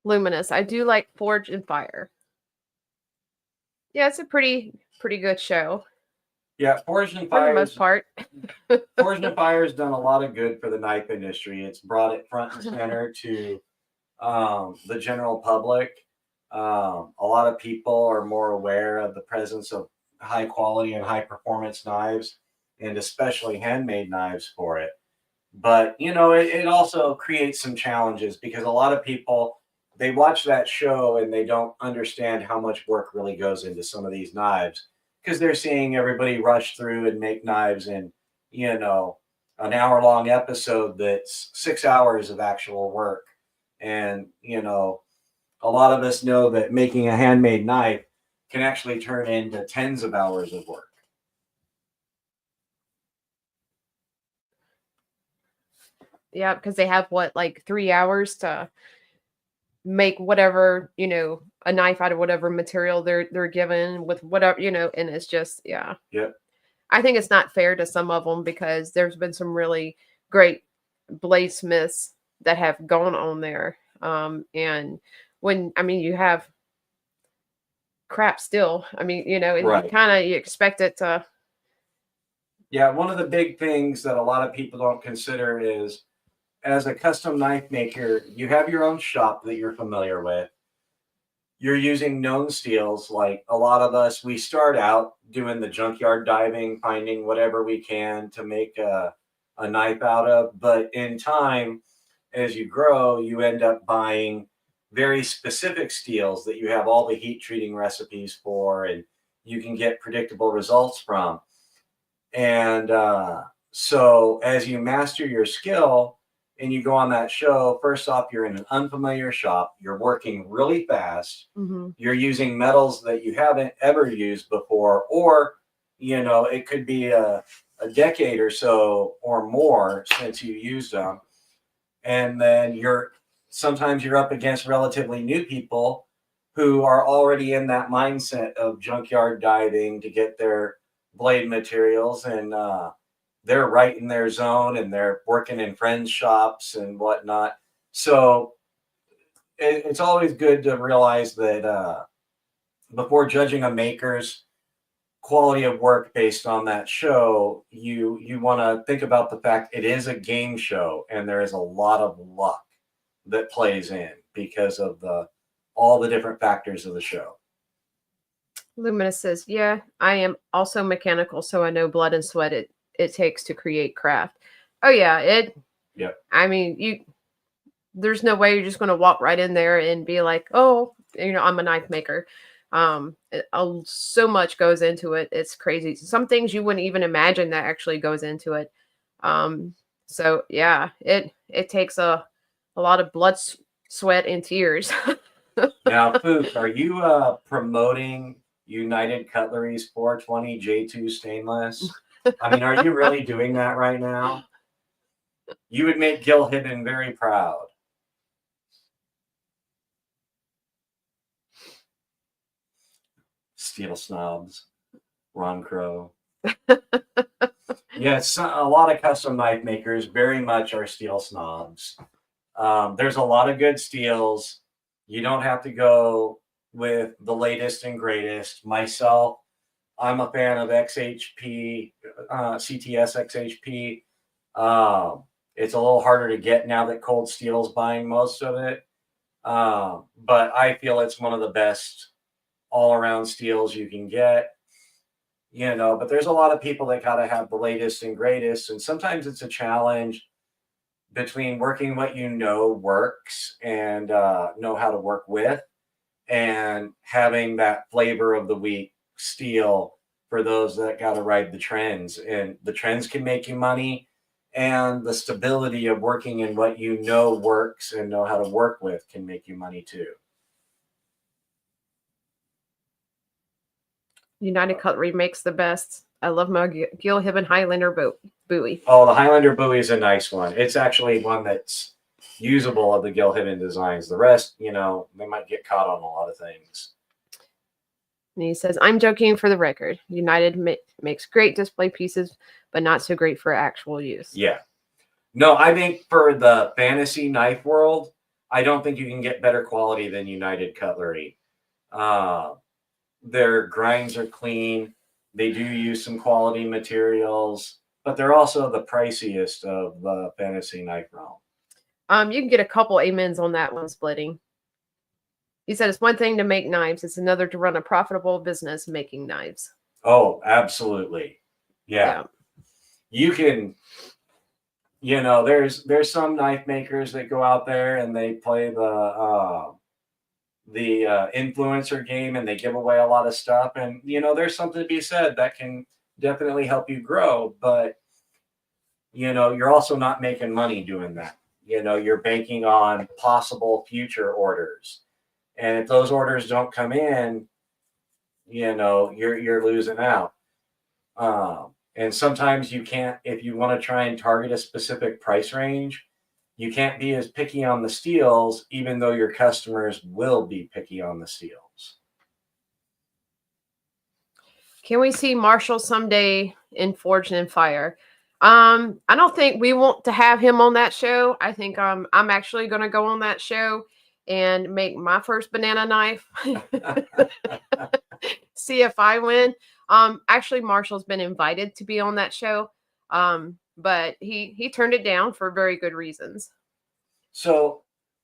Luminous. I do like Forge and Fire. Yeah, it's a pretty good show. Yeah, Forged and For Fire, the most part. Forged and Fire has done a lot of good for the knife industry. It's brought it front and center to the general public. A lot of people are more aware of the presence of high quality and high performance knives, and especially handmade knives for it. But it also creates some challenges because a lot of people, they watch that show and they don't understand how much work really goes into some of these knives, because they're seeing everybody rush through and make knives in an hour long episode that's 6 hours of actual work. And a lot of us know that making a handmade knife can actually turn into tens of hours of work. Yeah, because they have what, like 3 hours to make whatever, a knife out of whatever material they're given with whatever, and it's just, yeah. Yep. I think it's not fair to some of them because there's been some really great bladesmiths that have gone on there. And you have crap still. And Right. you expect it to. Yeah, one of the big things that a lot of people don't consider is, as a custom knife maker, you have your own shop that you're familiar with. You're using known steels. Like a lot of us, we start out doing the junkyard diving, finding whatever we can to make a knife out of. But in time, as you grow, you end up buying very specific steels that you have all the heat treating recipes for, and you can get predictable results from. And so as you master your skill and you go on that show, first off, you're in an unfamiliar shop, you're working really fast, you're using metals that you haven't ever used before, or it could be a decade or so or more since you used them. And then sometimes you're up against relatively new people who are already in that mindset of junkyard diving to get their blade materials, and they're right in their zone and they're working in friends' shops and whatnot. So it's always good to realize that before judging a maker's quality of work based on that show, you want to think about the fact it is a game show and there is a lot of luck that plays in because of all the different factors of the show. Luminous says, yeah, I am also mechanical, so I know blood and sweat it takes to create craft. Oh yeah, Yep. There's no way you're just going to walk right in there and be like, oh, I'm a knife maker. So much goes into it. It's crazy. Some things you wouldn't even imagine that actually goes into it. So yeah, it takes a lot of blood, sweat, and tears. Now, Fook, are you promoting United Cutlery's 420 J2 stainless? Are you really doing that right now? You would make Gil Hibben very proud. Steel snobs. Ron Crow. Yes, a lot of custom knife makers very much are steel snobs. There's a lot of good steels. You don't have to go with the latest and greatest. Myself, I'm a fan of XHP, CTS XHP. It's a little harder to get now that Cold Steel's buying most of it. But I feel it's one of the best all-around steels you can get. But there's a lot of people that gotta have the latest and greatest, and sometimes it's a challenge between working what works and know how to work with, and having that flavor of the week steel for those that got to ride the trends. And the trends can make you money, and the stability of working in what works and know how to work with can make you money too. United Cutlery makes the best. I love my Gil Hibben Highlander buoy. Oh, the Highlander buoy is a nice one. It's actually one that's usable of the Gil Hibben designs. The rest, they might get caught on a lot of things. And he says, I'm joking for the record. United makes great display pieces, but not so great for actual use. Yeah. No, I think for the fantasy knife world, I don't think you can get better quality than United Cutlery. Their grinds are clean. They do use some quality materials, but they're also the priciest of the fantasy knife realm. You can get a couple amens on that one splitting. He said it's one thing to make knives, it's another to run a profitable business making knives. Oh, absolutely. Yeah. You can, there's some knife makers that go out there and they play the influencer game and they give away a lot of stuff. And, there's something to be said that can definitely help you grow. But, you're also not making money doing that. You're banking on possible future orders. And if those orders don't come in, you're losing out. And sometimes you can't, if you want to try and target a specific price range, you can't be as picky on the steals, even though your customers will be picky on the steals. Can we see Marshall someday in Forged in Fire? I don't think we want to have him on that show. I think I'm actually going to go on that show and make my first banana knife. See if I win. Actually, Marshall's been invited to be on that show, but he turned it down for very good reasons. So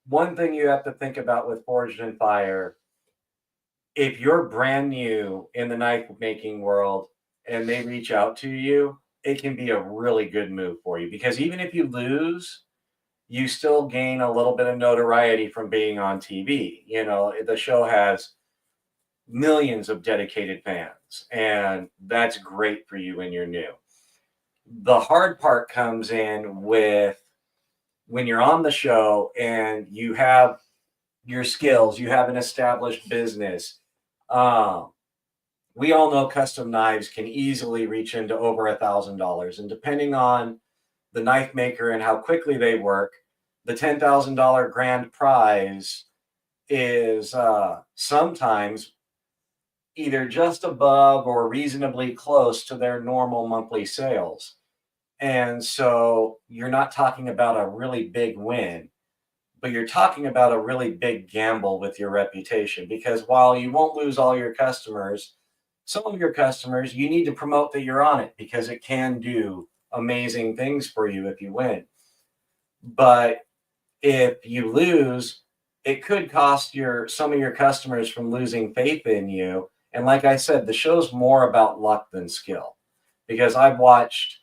one thing you have to think about with Forged in Fire, if you're brand new in the knife making world and they reach out to you, it can be a really good move for you, because even if you lose, you still gain a little bit of notoriety from being on TV. The show has millions of dedicated fans, and that's great for you when you're new. The hard part comes in with when you're on the show and you have your skills, you have an established business. We all know custom knives can easily reach into over $1,000, and depending on the knife maker and how quickly they work, the $10,000 grand prize is sometimes either just above or reasonably close to their normal monthly sales. And so you're not talking about a really big win, but you're talking about a really big gamble with your reputation, because while you won't lose all your customers, some of your customers, you need to promote that you're on it, because it can do amazing things for you if you win. But if you lose, it could cost some of your customers from losing faith in you. And like I said, the show's more about luck than skill, because I've watched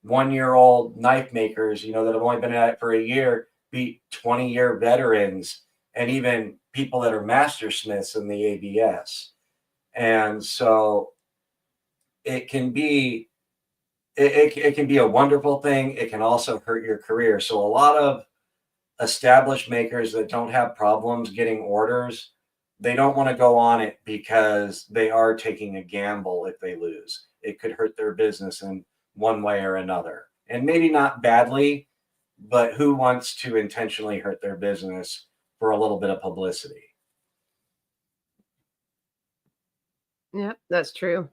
1-year-old knife makers, that have only been at it for a year, beat 20-year veterans and even people that are master smiths in the ABS. And so it can be a wonderful thing. It can also hurt your career. So a lot of established makers that don't have problems getting orders, they don't want to go on it because they are taking a gamble. If they lose, it could hurt their business in one way or another. And maybe not badly, but who wants to intentionally hurt their business for a little bit of publicity? Yep, that's true.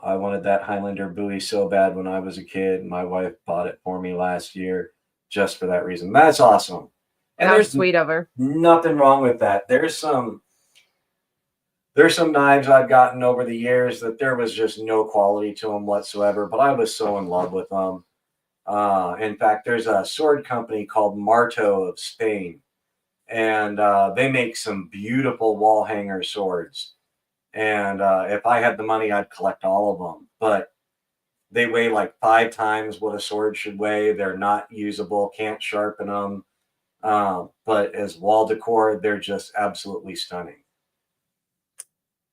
I wanted that Highlander buoy so bad when I was a kid. My wife bought it for me last year just for that reason. That's awesome. And That's sweet of her. Nothing wrong with that. There's some knives I've gotten over the years that there was just no quality to them whatsoever, but I was so in love with them. In fact, there's a sword company called Marto of Spain, and they make some beautiful wall hanger swords. And if I had the money, I'd collect all of them. But they weigh like 5 times what a sword should weigh. They're not usable, can't sharpen them. But as wall decor, they're just absolutely stunning.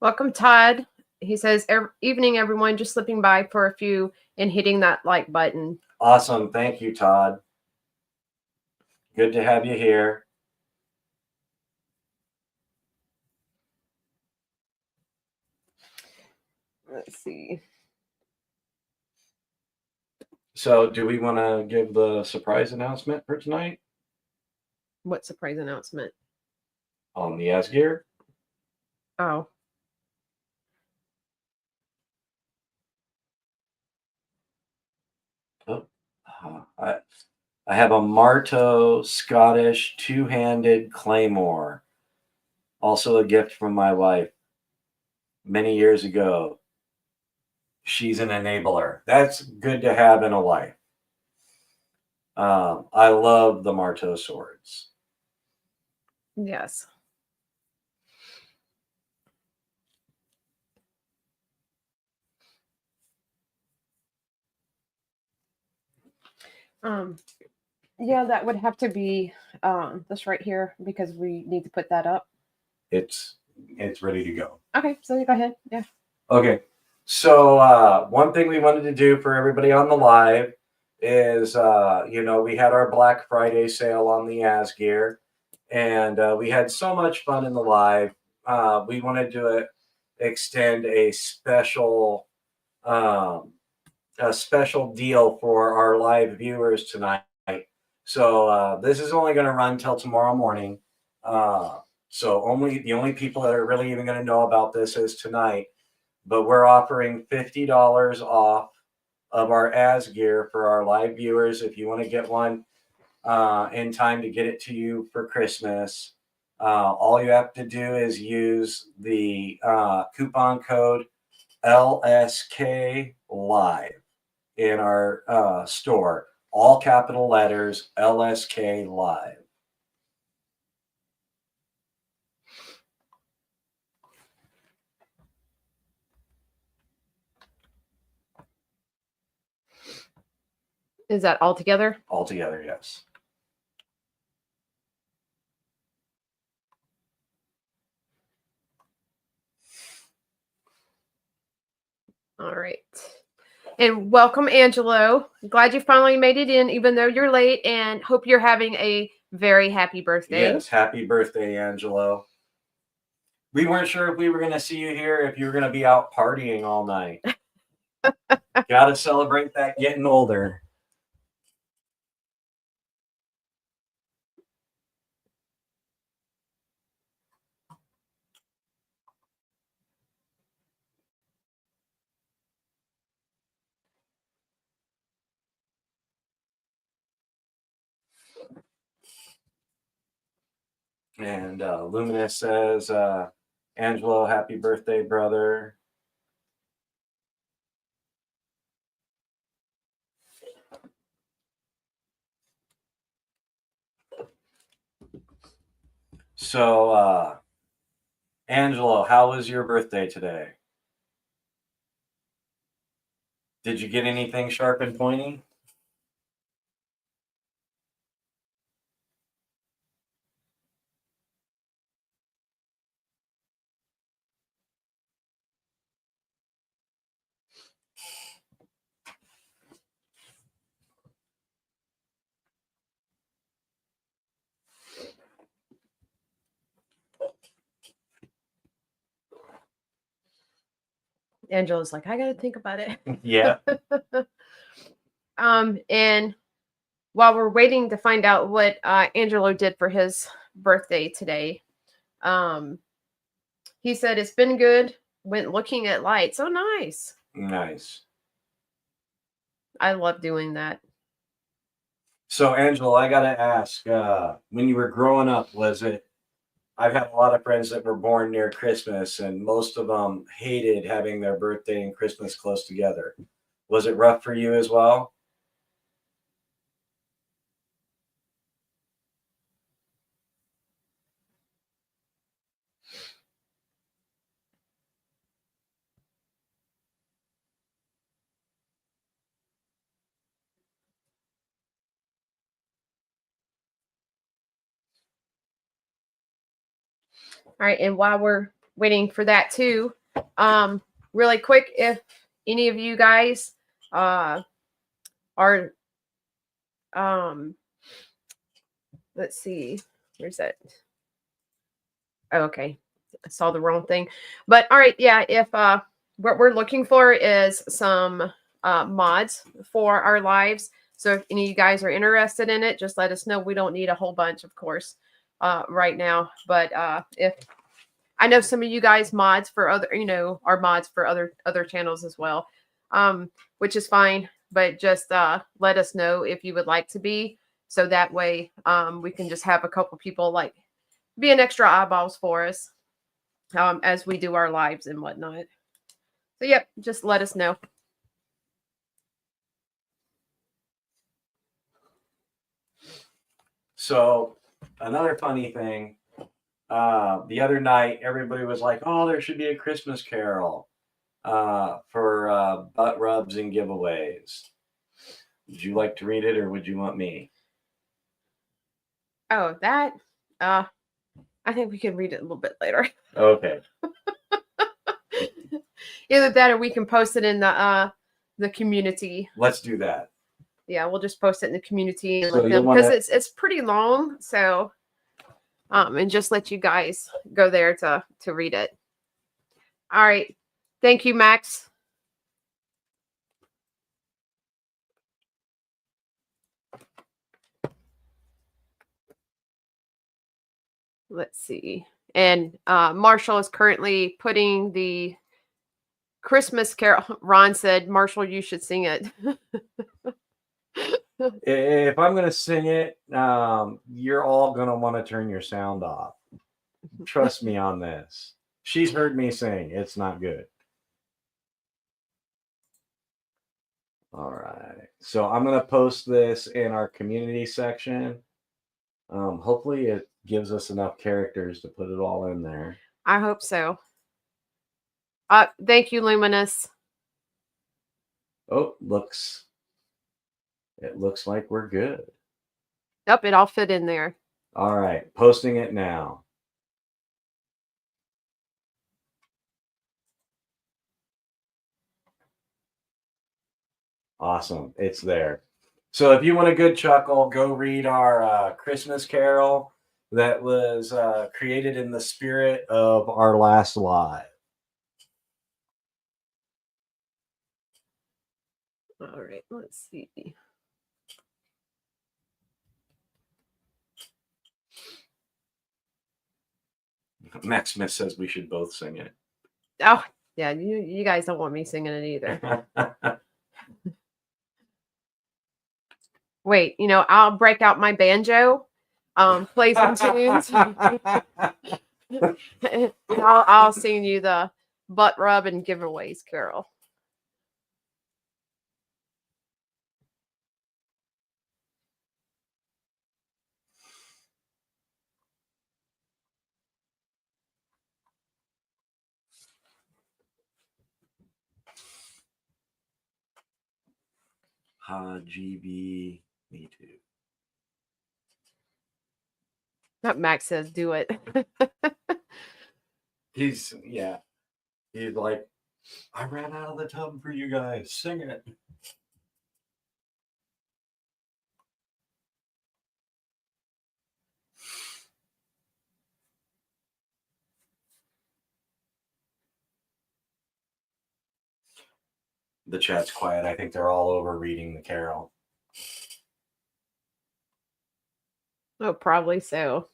Welcome, Todd. He says, evening, everyone. Just slipping by for a few and hitting that like button. Awesome. Thank you, Todd. Good to have you here. Let's see. So do we want to give the surprise announcement for tonight? What surprise announcement? On the ASGEIR? Oh. I have a Marto Scottish two-handed claymore. Also a gift from my wife many years ago. she's an enabler. That's good to have in a wife. I love the Marteau swords. Yes. Yeah, that would have to be this right here because we need to put that up. It's ready to go. Okay, so you go ahead. Yeah. Okay. So one thing we wanted to do for everybody on the live is, we had our Black Friday sale on the ASGEIR, and we had so much fun in the live. We wanted to extend a special deal for our live viewers tonight. So this is only going to run till tomorrow morning. So the only people that are really even going to know about this is tonight. But we're offering $50 off of our ASGEIR for our live viewers. If you want to get one in time to get it to you for Christmas, all you have to do is use the coupon code LSK Live in our store. All capital letters, LSK Live. Is that all together? All together, yes. All right. And welcome, Angelo. Glad you finally made it in, even though you're late, and hope you're having a very happy birthday. Yes, happy birthday, Angelo. We weren't sure if we were going to see you here, if you were going to be out partying all night. Got to celebrate that getting older. And Luminous says, Angelo, happy birthday, brother. So, Angelo, how was your birthday today? Did you get anything sharp and pointy? Angelo's like, I got to think about it. Yeah. And while we're waiting to find out what Angelo did for his birthday today, he said it's been good. Went looking at lights. Oh, nice. Nice. I love doing that. So, Angelo, I got to ask, when you were growing up, I've had a lot of friends that were born near Christmas, and most of them hated having their birthday and Christmas close together. Was it rough for you as well? All right, and while we're waiting for that too, really quick, if any of you guys are let's see, where's that? Oh, okay, I saw the wrong thing. But all right, yeah, if what we're looking for is some mods for our lives. So if any of you guys are interested in it, just let us know. We don't need a whole bunch, of course, right now. But if I know some of you guys mods for other, are mods for other channels as well, which is fine. But just let us know if you would like to be, so that way we can just have a couple people like being extra eyeballs for us as we do our lives and whatnot. So yep, just let us know. So another funny thing, the other night, everybody was like, "Oh, there should be a Christmas Carol for butt rubs and giveaways." Would you like to read it, or would you want me? Oh, that. I think we can read it a little bit later. Okay. Either that, or we can post it in the community. Let's do that. Yeah, we'll just post it in the community and So let them, wanna... because it's pretty long. So, and just let you guys go there to read it. All right. Thank you, Max. Let's see. And Marshall is currently putting the Christmas Carol. Ron said, Marshall, you should sing it. If I'm going to sing it, you're all going to want to turn your sound off. Trust me on this. She's heard me sing. It's not good. All right. So I'm going to post this in our community section. Hopefully it gives us enough characters to put it all in there. I hope so. Thank you, Luminous. Oh, it looks like we're good. Yep, it all fit in there. All right, posting it now. Awesome, it's there. So if you want a good chuckle, go read our Christmas Carol that was created in the spirit of our last live. All right, let's see. Max Smith says we should both sing it. Oh, yeah, you guys don't want me singing it either. Wait, I'll break out my banjo, play some tunes. I'll sing you the butt rub and giveaways carol. GB, me too. Max says, do it. He's like, I ran out of the tub for you guys. Sing it. The chat's quiet. I think they're all over reading the carol. Oh, probably so.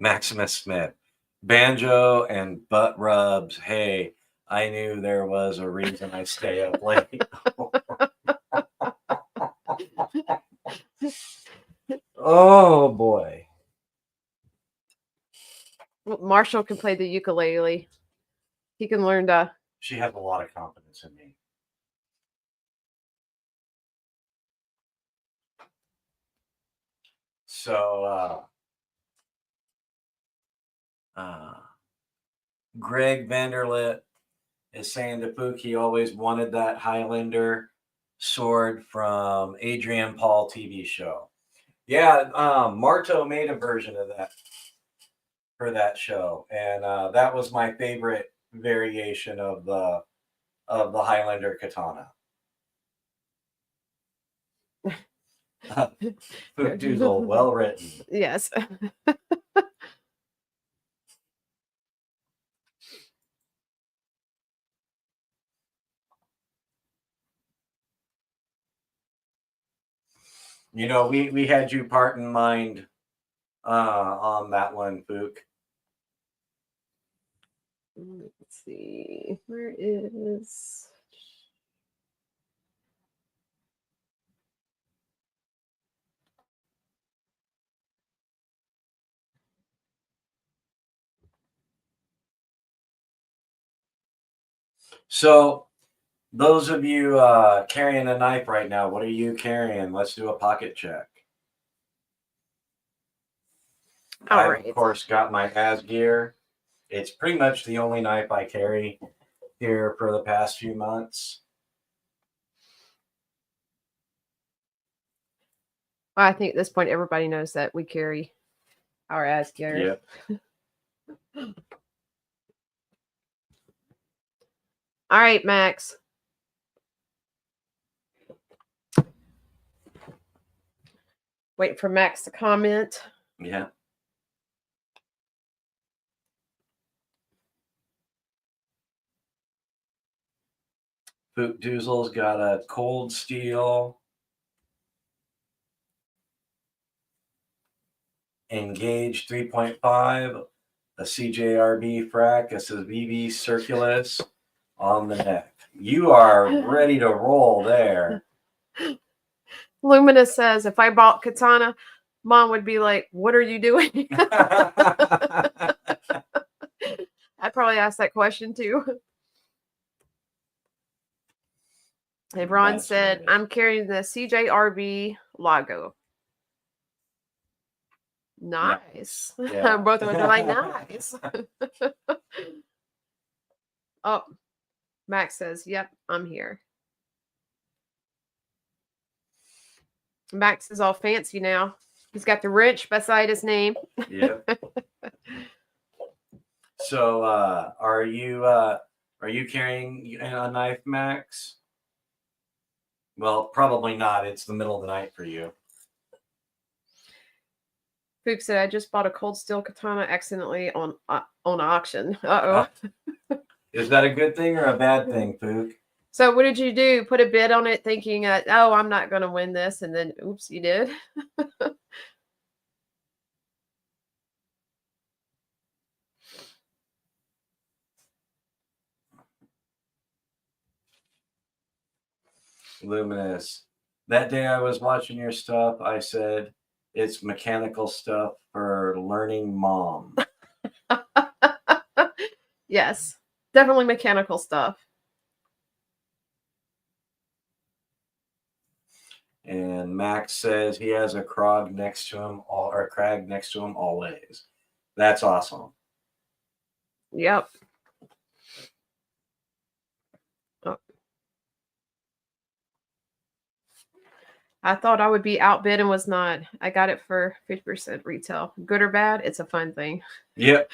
Maximus Smith, banjo and butt rubs. Hey, I knew there was a reason I stay up late. Oh boy. Marshall can play the ukulele. He can learn to. She has a lot of confidence in me. So, Greg Vanderlit is saying to Pook he always wanted that Highlander sword from Adrian Paul TV show. Yeah, Marto made a version of that for that show, and that was my favorite variation of the Highlander katana. Pook Doozle, well written. Yes. We had you part in mind on that one, Pook. Let's see. Where is... So those of you carrying a knife right now, what are you carrying? Let's do a pocket check. All I've, right. of course, got my ASGEIR. It's pretty much the only knife I carry here for the past few months. Well, I think at this point, everybody knows that we carry our ASGEIR. Yep. All right, Max. Waiting for Max to comment. Yeah. Boot Doozle's got a cold steel. Engage 3.5, a CJRB frac, it says VV Circulus on the neck. You are ready to roll there. Luminous says, if I bought Katana, Mom would be like, what are you doing? I'd probably ask that question too. And Ron said, right. I'm carrying the CJRB logo. Nice. Yeah. Both of us are like, nice. Oh, Max says, yep, I'm here. Max is all fancy now. He's got the wrench beside his name. Yep. So are you carrying a knife, Max? Well, probably not. It's the middle of the night for you. Fook said, I just bought a cold steel katana accidentally on auction. Uh-oh. Is that a good thing or a bad thing, Fook? So what did you do? Put a bid on it thinking, oh, I'm not going to win this. And then, oops, you did. Luminous. That day I was watching your stuff, I said, it's mechanical stuff for learning mom. Yes, definitely mechanical stuff. And Max says he has a Krog next to him, or a Krag next to him always. That's awesome. Yep. Oh. I thought I would be outbid and was not. I got it for 50% retail. Good or bad, it's a fun thing. Yep.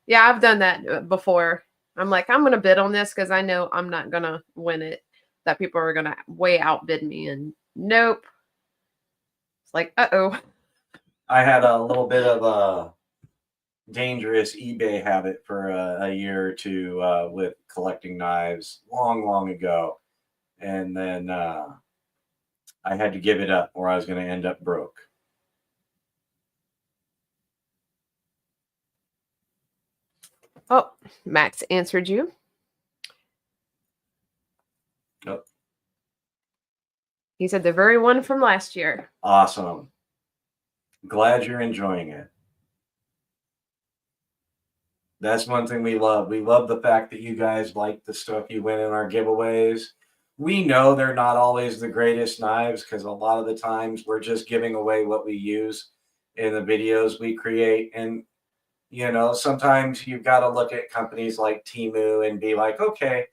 Yeah, I've done that before. I'm like, I'm going to bid on this because I know I'm not going to win it. That people are going to way outbid me. And nope. It's like, uh-oh. I had a little bit of a dangerous eBay habit for a year or two with collecting knives long ago. And then I had to give it up or I was going to end up broke. Oh, Max answered you. Yep. He said the very one from last year. Awesome. Glad you're enjoying it. That's one thing we love. We love the fact that you guys like the stuff you win in our giveaways. We know they're not always the greatest knives because a lot of the times we're just giving away what we use in the videos we create. And, you know, sometimes you've got to look at companies like Temu and be like, okay,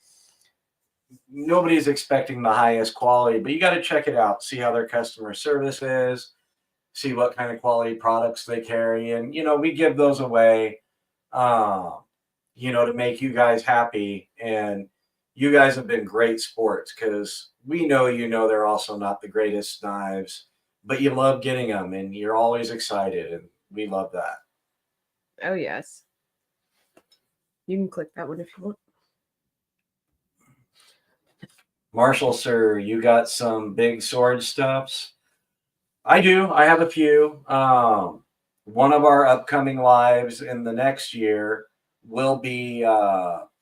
nobody's expecting the highest quality, but you got to check it out, see how their customer service is, see what kind of quality products they carry. And, you know, we give those away, you know, to make you guys happy. And you guys have been great sports because we know, you know, they're also not the greatest knives, but you love getting them and you're always excited. And we love that. Oh, yes. You can click that one if you want. Marshall, sir, you got some big sword stuffs? I do. I have a few. One of our upcoming lives in the next year will be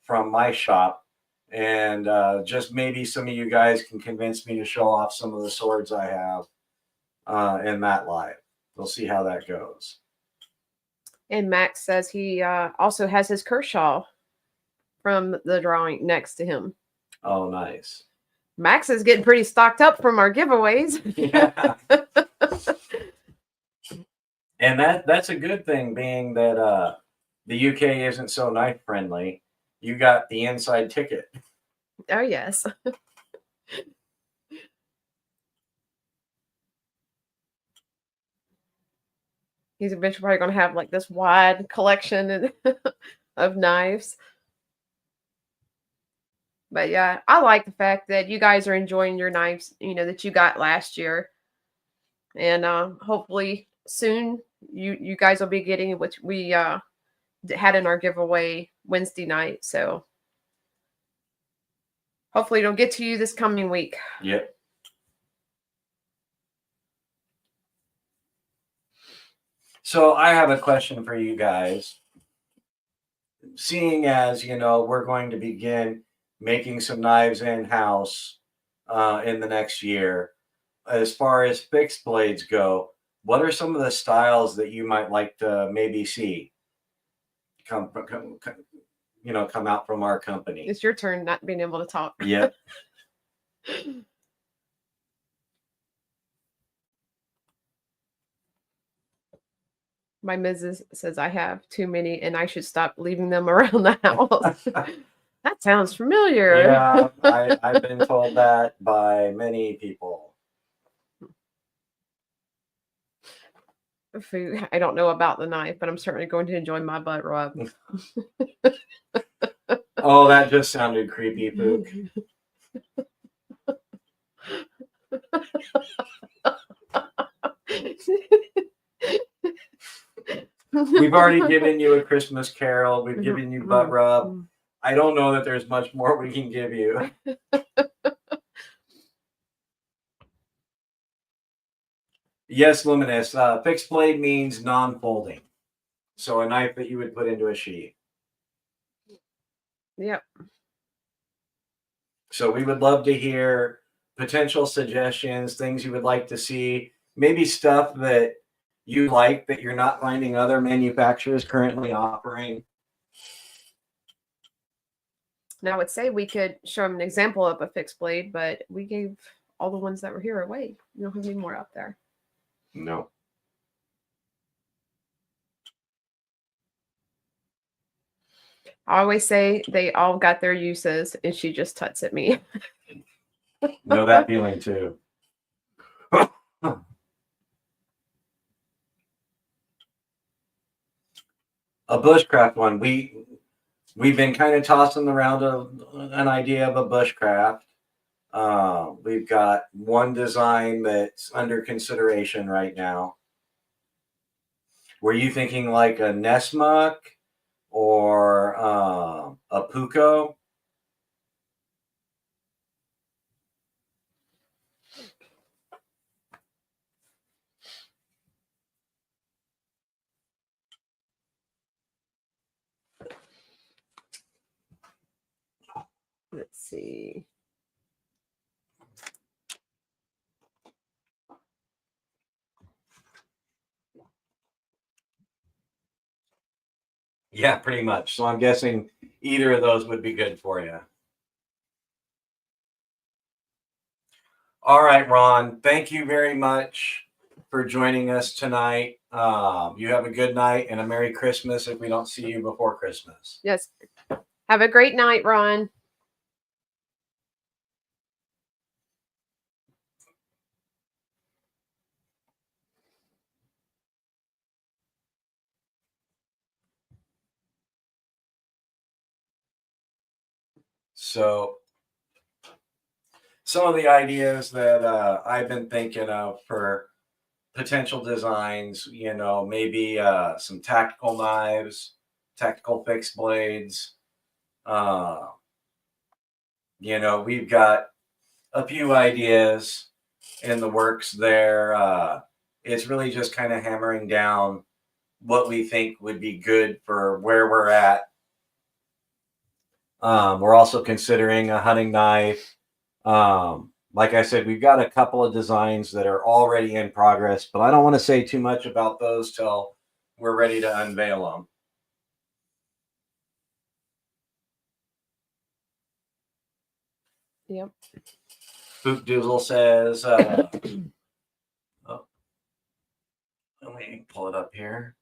from my shop. And just maybe some of you guys can convince me to show off some of the swords I have in that live. We'll see how that goes. And Max says he also has his Kershaw from the drawing next to him. Oh, nice. Max is getting pretty stocked up from our giveaways. Yeah. And that's a good thing, being that the UK isn't so knife friendly. You got the inside ticket. Oh, yes. He's eventually probably going to have like this wide collection of knives. But yeah, I like the fact that you guys are enjoying your knives, that you got last year. And hopefully soon you guys will be getting what we had in our giveaway Wednesday night. So hopefully it'll get to you this coming week. Yep. So I have a question for you guys. Seeing as, we're going to begin making some knives in-house in the next year, as far as fixed blades go, what are some of the styles that you might like to maybe see come out from our company? It's your turn not being able to talk. Yep. My Mrs. says I have too many and I should stop leaving them around the house. That sounds familiar. Yeah, I've been told that by many people. Food. I don't know about the knife, but I'm certainly going to enjoy my butt rub. Oh, that just sounded creepy, Pook. We've already given you a Christmas Carol. We've given you butt rub. I don't know that there's much more we can give you. Yes, Luminous. Fixed blade means non-folding. So a knife that you would put into a sheath. Yep. So we would love to hear potential suggestions, things you would like to see, maybe stuff that you like that you're not finding other manufacturers currently offering. Now I would say we could show them an example of a fixed blade, but we gave all the ones that were here away. You don't have any more out there. No. I always say they all got their uses, and she just tuts at me. Know that feeling too. A bushcraft one. We've been kind of tossing around an idea of a bushcraft. We've got one design that's under consideration right now. Were you thinking like a Nesmuck or a Puko? Let's see. Yeah, pretty much. So I'm guessing either of those would be good for you. All right, Ron, thank you very much for joining us tonight. You have a good night and a Merry Christmas if we don't see you before Christmas. Yes. Have a great night, Ron. So some of the ideas that I've been thinking of for potential designs, maybe some tactical knives, tactical fixed blades. We've got a few ideas in the works there. It's really just kind of hammering down what we think would be good for where we're at. We're also considering a hunting knife. Like I said, we've got a couple of designs that are already in progress, but I don't want to say too much about those till we're ready to unveil them. Yep. Spook Doozle says, oh, let me pull it up here.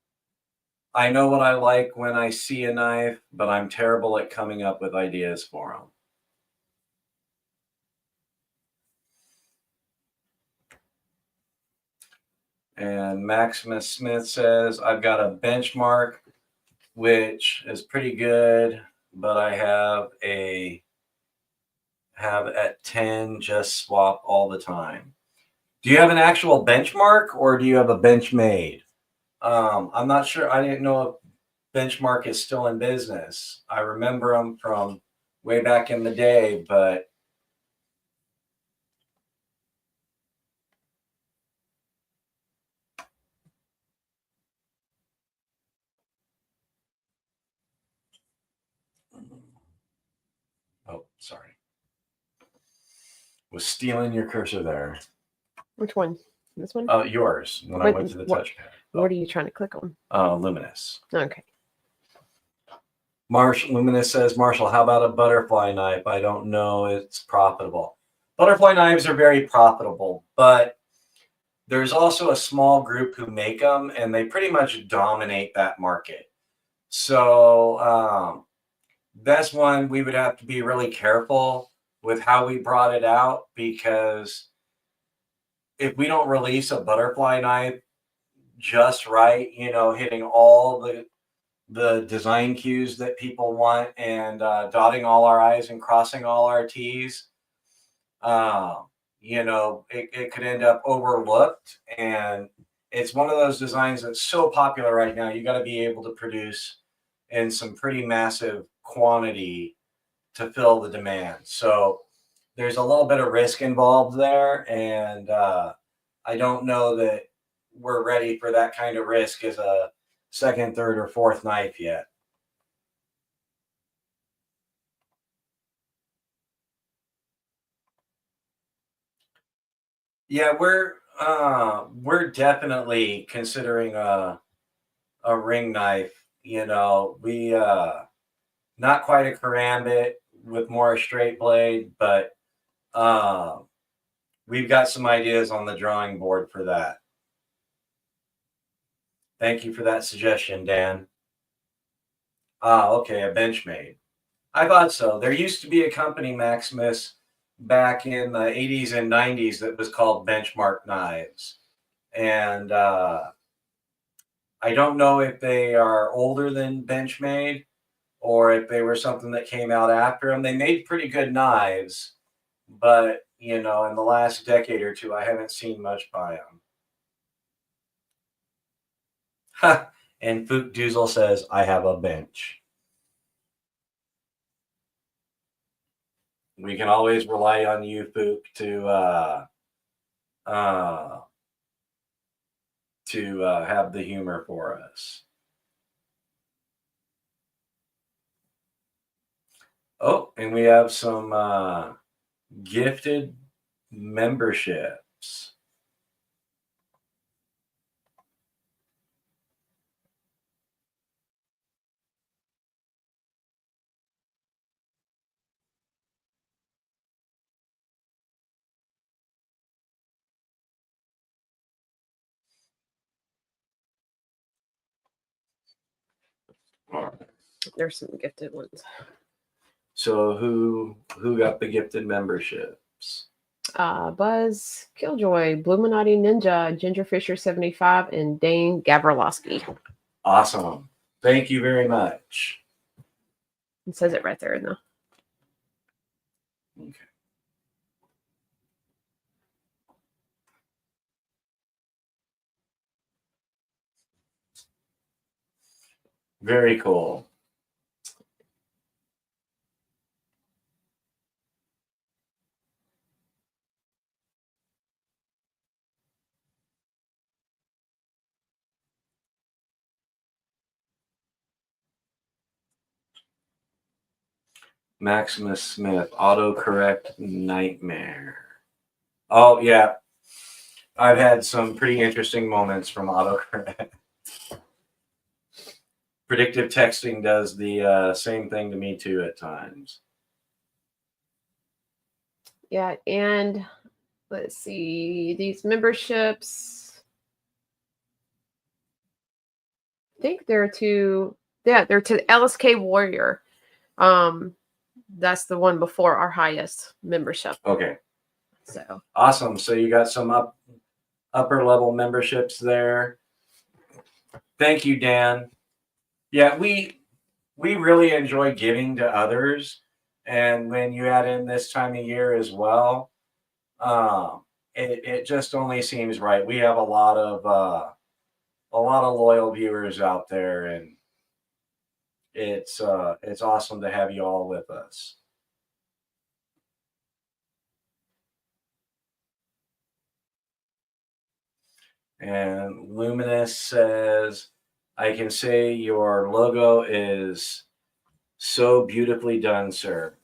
I know what I like when I see a knife, but I'm terrible at coming up with ideas for them. And Maximus Smith says, I've got a benchmark, which is pretty good, but I have at 10 just swap all the time. Do you have an actual benchmark or do you have a bench made? I'm not sure. I didn't know if Benchmark is still in business. I remember them from way back in the day, but oh, sorry. Was stealing your cursor there. Which one? This one? Oh, yours. When I went to the touchpad. What are you trying to click on? Luminous. Okay. Luminous says, Marshall, how about a butterfly knife? I don't know. It's profitable. Butterfly knives are very profitable, but there's also a small group who make them, and they pretty much dominate that market. So that's one we would have to be really careful with how we brought it out, because if we don't release a butterfly knife just right, hitting all the design cues that people want and dotting all our I's and crossing all our T's, it could end up overlooked. And it's one of those designs that's so popular right now. You got to be able to produce in some pretty massive quantity to fill the demand. So there's a little bit of risk involved there. And I don't know that we're ready for that kind of risk as a second, third, or fourth knife yet. Yeah, we're definitely considering a ring knife. We not quite a karambit with more a straight blade, but we've got some ideas on the drawing board for that. Thank you for that suggestion, Dan. Okay, a Benchmade. I thought so. There used to be a company, Maximus, back in the 80s and 90s that was called Benchmark Knives. And I don't know if they are older than Benchmade or if they were something that came out after them. They made pretty good knives, but, in the last decade or two, I haven't seen much by them. And Fook Doozle says, I have a bench. We can always rely on you, Fook, to have the humor for us. Oh, and we have some gifted memberships. There's some gifted ones. So who got the gifted memberships? Buzz Killjoy, Bluminati Ninja, Ginger Fisher 75, and Dane Gavrilowski. Awesome. Thank you very much. It says it right there in the. Okay. Very cool. Maximus Smith, autocorrect nightmare. Oh, yeah. I've had some pretty interesting moments from autocorrect. Predictive texting does the same thing to me too at times. Yeah, and let's see, these memberships. I think they're to, yeah, they're to LSK Warrior. That's the one before our highest membership. Okay. So awesome. So you got some upper level memberships there. Thank you, Dan. Yeah, we really enjoy giving to others, and when you add in this time of year as well, it just only seems right. We have a lot of loyal viewers out there, and it's awesome to have you all with us. And Luminous says, I can say your logo is so beautifully done, sir.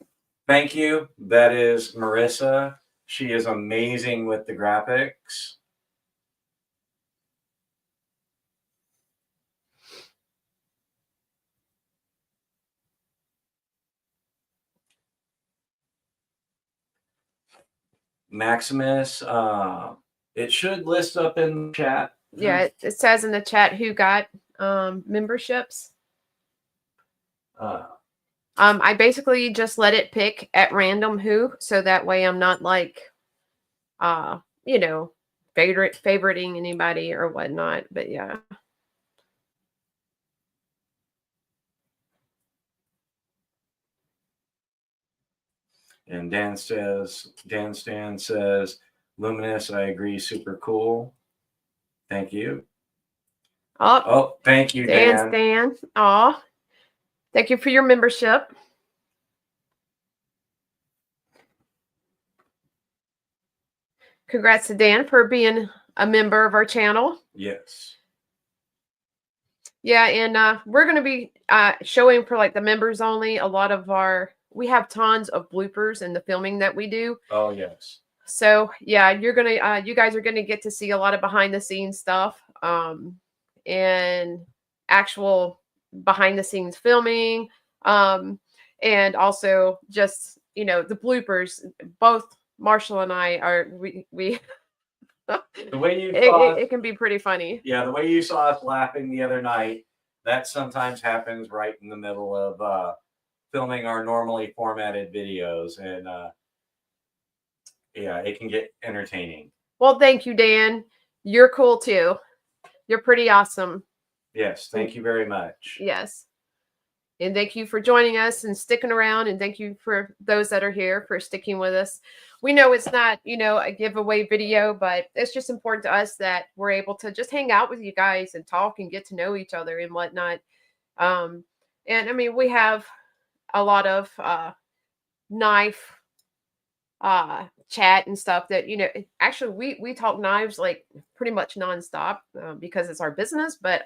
Thank you. That is Marissa. She is amazing with the graphics. Maximus, it should list up in the chat. yeah, it says in the chat who got memberships. I basically just let it pick at random who, so that way I'm not like, you know, favoriting anybody or whatnot. But yeah. And Dan Stan says, Luminous, I agree, super cool. Thank you. Oh, thank you, Dan. Stan. Aw. Thank you for your membership. Congrats to Dan for being a member of our channel. Yes. Yeah, and we're going to be showing for like the members only a lot of we have tons of bloopers in the filming that we do. Oh, yes. So yeah, you guys are going to get to see a lot of behind the scenes stuff, and actual behind the scenes filming, and also just, you know, the bloopers. Both Marshall and I are, we the way you it can be pretty funny. Yeah, the way you saw us laughing the other night, that sometimes happens right in the middle of filming our normally formatted videos, and yeah, it can get entertaining. Well, thank you, Dan. You're cool too. You're pretty awesome. Yes, thank you very much. Yes. And thank you for joining us and sticking around. And thank you for those that are here for sticking with us. We know it's not, you know, a giveaway video, but it's just important to us that we're able to just hang out with you guys and talk and get to know each other and whatnot. And I mean, we have a lot of knife chat and stuff that, you know, actually we talk knives like pretty much nonstop because it's our business. But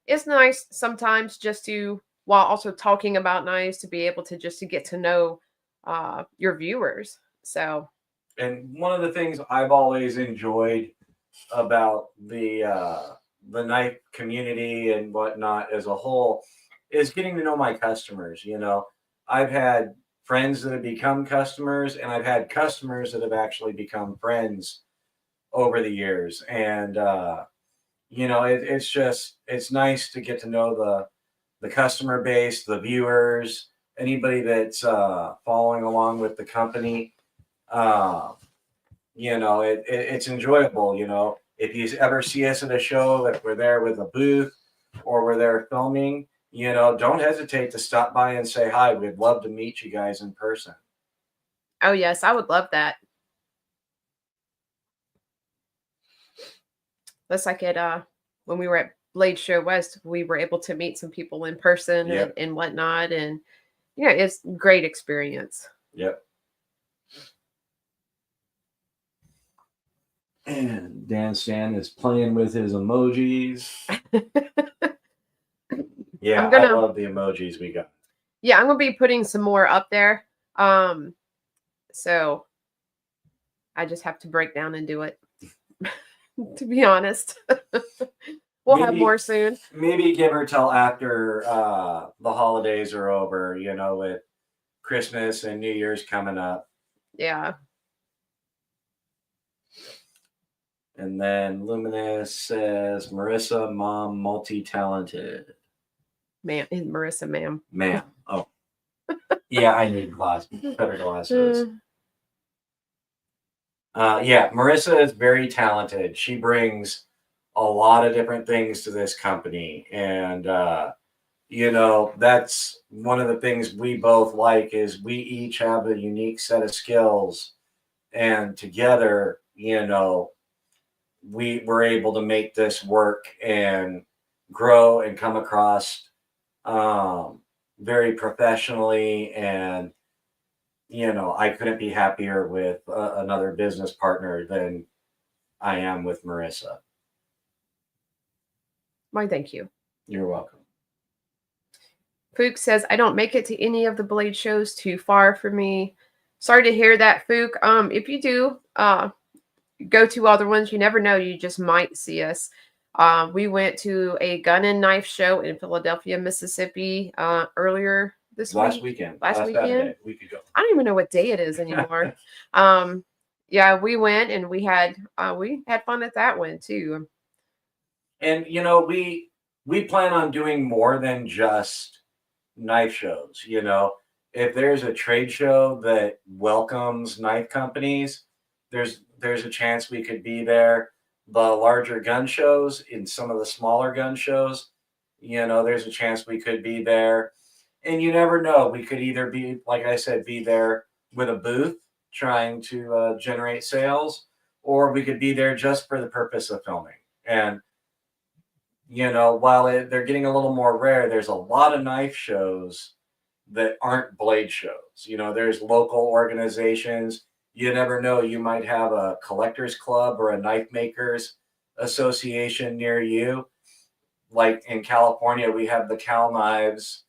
it's nice sometimes just to, while also talking about knives, to be able to just to get to know your viewers. So, and one of the things I've always enjoyed about the knife community and whatnot as a whole is getting to know my customers. You know, I've had friends that have become customers, and I've had customers that have actually become friends over the years. And you know, it's nice to get to know the customer base, the viewers, anybody that's following along with the company. You know, it's enjoyable. You know, if you ever see us at a show, if we're there with a booth or we're there filming, you know, don't hesitate to stop by and say hi. We'd love to meet you guys in person. oh yes, I would love that. That's like at when we were at Blade Show West, we were able to meet some people in person. Yep. and whatnot, and yeah, it's a great experience. Yep. And Dan Stan is playing with his emojis. Yeah, I love the emojis we got. Yeah, I'm gonna be putting some more up there. So I just have to break down and do it. To be honest. We'll have more soon. Maybe give or till after the holidays are over, you know, with Christmas and New Year's coming up. Yeah. And then Luminous says, Marissa, mom, multi-talented. Ma'am, Marissa, ma'am. Ma'am. Oh. Yeah, I need better glasses. Yeah, Marissa is very talented. She brings a lot of different things to this company. And, you know, that's one of the things we both like is we each have a unique set of skills. And together, you know, we were able to make this work and grow and come across very professionally. And, you know, I couldn't be happier with another business partner than I am with Marissa. Why, thank you. You're welcome. Fook says, I don't make it to any of the Blade shows, too far for me. Sorry to hear that, Fook. If you do go to other ones, you never know. You just might see us. We went to a gun and knife show in Philadelphia, Mississippi earlier this Last weekend. Last weekend? Saturday, a week ago. I don't even know what day it is anymore. Yeah, we went and we had fun at that one too. And you know, we plan on doing more than just knife shows. You know, if there's a trade show that welcomes knife companies, there's a chance we could be there. The larger gun shows, in some of the smaller gun shows, you know, there's a chance we could be there. And you never know. We could either be, like I said, be there with a booth trying to generate sales, or we could be there just for the purpose of filming. And, you know, while they're getting a little more rare, there's a lot of knife shows that aren't Blade shows. You know, there's local organizations. You never know. You might have a collectors club or a knife makers association near you. Like in California, we have the Cal Knives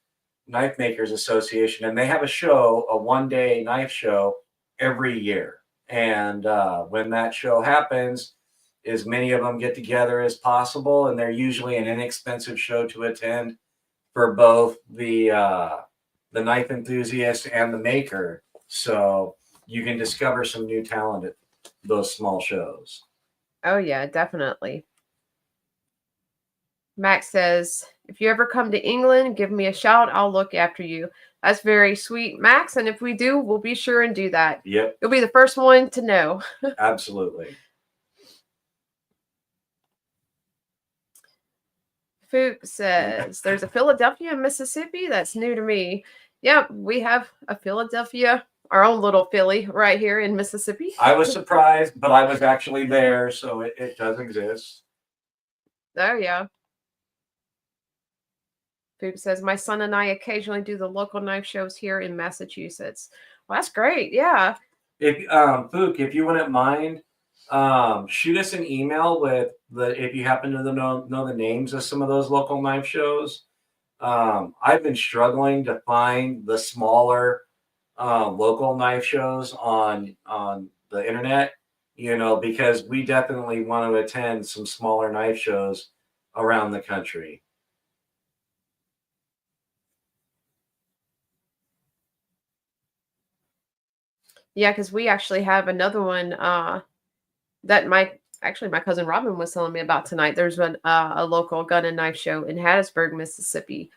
Knife Makers Association, and they have a show, a one-day knife show every year. And when that show happens, as many of them get together as possible, and they're usually an inexpensive show to attend for both the knife enthusiast and the maker. So you can discover some new talent at those small shows. Oh yeah, definitely. Max says, if you ever come to England, give me a shout. I'll look after you. That's very sweet, Max. And if we do, we'll be sure and do that. Yep. You'll be the first one to know. Absolutely. Fook says, there's a Philadelphia, Mississippi. That's new to me. Yep, we have a Philadelphia, our own little Philly right here in Mississippi. I was surprised, but I was actually there, so it does exist. Oh, yeah. Fook says, my son and I occasionally do the local knife shows here in Massachusetts. Well, that's great. Yeah. If Fook, if you wouldn't mind, shoot us an email with if you happen to know the names of some of those local knife shows. I've been struggling to find the smaller local knife shows on the internet, you know, because we definitely want to attend some smaller knife shows around the country. Yeah, because we actually have another one that my cousin Robin was telling me about tonight. There's a local gun and knife show in Hattiesburg, Mississippi.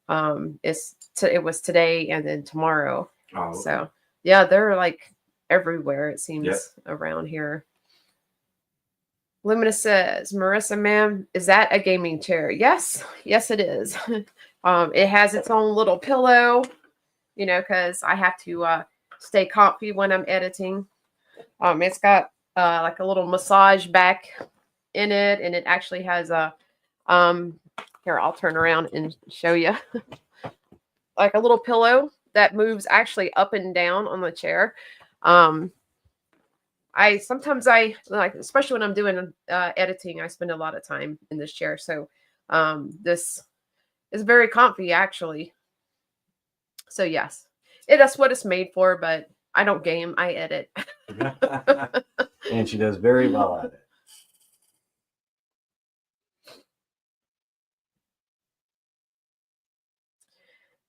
It was today and then tomorrow. Oh, okay. So yeah, they're like everywhere, it seems, around here. Lumina says, Marissa, ma'am, is that a gaming chair? Yes, it is. It has its own little pillow, you know, because I have to stay comfy when I'm editing. It's got like a little massage back in it, and it actually has a here, I'll turn around and show you. Like a little pillow that moves actually up and down on the chair. Sometimes like, especially when I'm doing editing, I spend a lot of time in this chair. So this is very comfy, actually. So yes, that's what it's made for, but I don't game, I edit. And she does very well at it.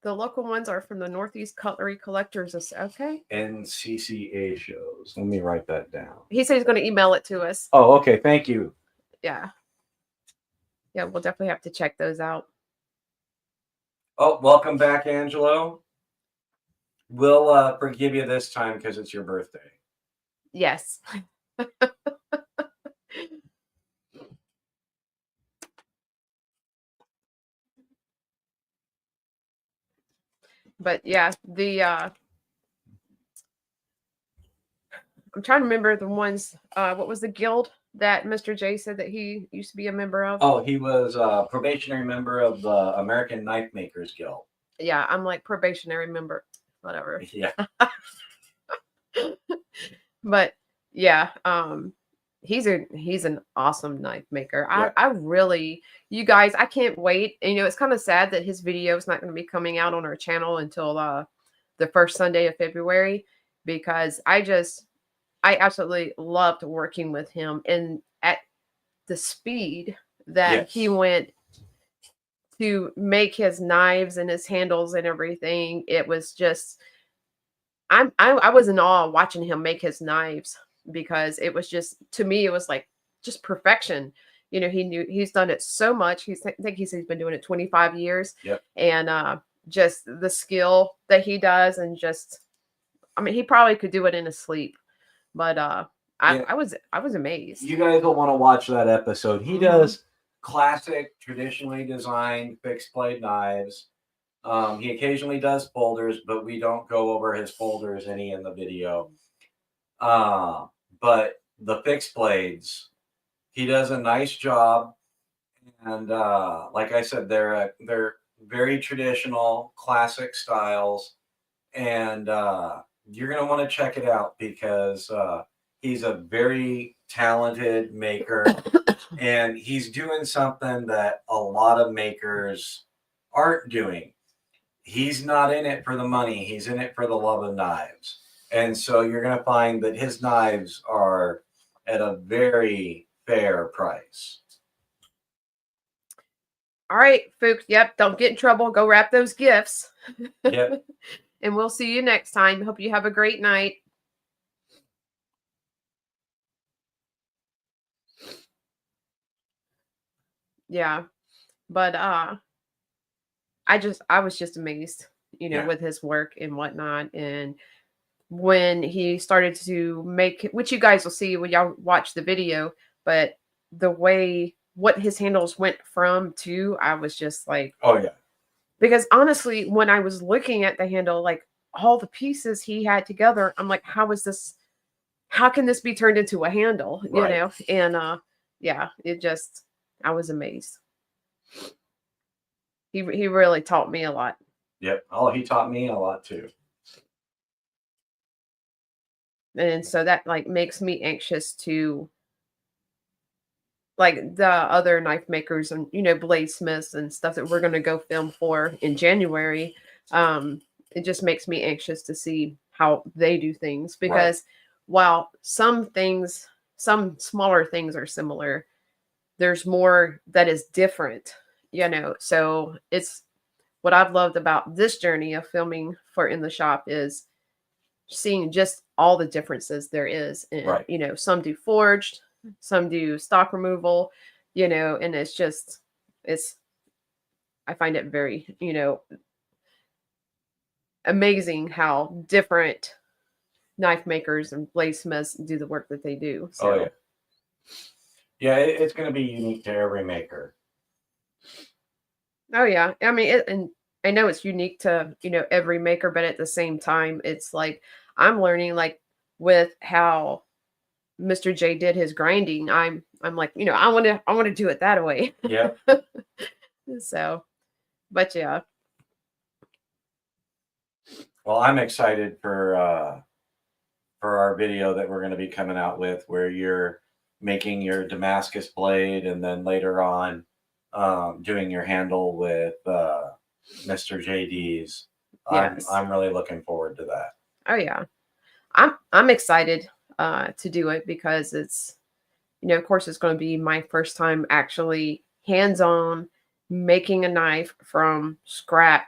The local ones are from the Northeast Cutlery Collectors. Okay. NCCA shows. Let me write that down. He said he's going to email it to us. Oh, okay. Thank you. Yeah. Yeah, we'll definitely have to check those out. Oh, welcome back, Angelo. We'll forgive you this time because it's your birthday. Yes. But yeah, I'm trying to remember the ones. What was the guild that Mr. J said that he used to be a member of? Oh, he was a probationary member of the American Knife Makers Guild. Yeah, I'm like probationary member, whatever. Yeah. But yeah, he's an awesome knife maker. Yeah. I really, you guys, I can't wait. And, it's kind of sad that his video is not going to be coming out on our channel until the first Sunday of February, because I absolutely loved working with him, and at the speed that he went to make his knives and his handles and everything, it was just, I was in awe watching him make his knives, because it was just, to me, it was like just perfection. He's done it so much. I think he said he's been doing it 25 years. Yep. And just the skill that he does, and just, I mean, he probably could do it in his sleep. But I was amazed. You guys will want to watch that episode. He does classic, traditionally designed fixed blade knives. He occasionally does folders, but we don't go over his folders any in the video. But the fixed blades, he does a nice job. And like I said, they're very traditional, classic styles. And you're going to want to check it out, because he's a very talented maker. And he's doing something that a lot of makers aren't doing. He's not in it for the money. He's in it for the love of knives. And so you're going to find that his knives are at a very fair price. All right, folks. Yep. Don't get in trouble. Go wrap those gifts. Yep. And we'll see you next time. Hope you have a great night. Yeah. But I was just amazed, with his work and whatnot. And when he started to make, which you guys will see when y'all watch the video, but the way what his handles went from to, I was just like, oh yeah. Because honestly, when I was looking at the handle, like all the pieces he had together, I'm like, how can this be turned into a handle? Right. And yeah, I was amazed. He really taught me a lot. Yep. Oh, he taught me a lot too. And so that makes me anxious to, the other knife makers and bladesmiths and stuff that we're going to go film for in January. It just makes me anxious to see how they do things, because while some smaller things are similar, there's more that is different, so it's what I've loved about this journey of filming for In the Shop is seeing just all the differences there is. And, some do forged, some do stock removal, and I find it very, amazing how different knife makers and bladesmiths do the work that they do. So. Oh, yeah. Yeah, it's going to be unique to every maker. Oh, yeah. I mean, and I know it's unique to, every maker, but at the same time, it's like I'm learning, with how Mr. J did his grinding. I'm like, I want to do it that way. Yeah. So, but yeah. Well, I'm excited for our video that we're going to be coming out with, where you're making your Damascus blade, and then later on doing your handle with Mr. JD's. Yes. I'm really looking forward to that. Oh yeah, I'm excited to do it, because it's, of course, it's going to be my first time actually hands-on making a knife from scrap,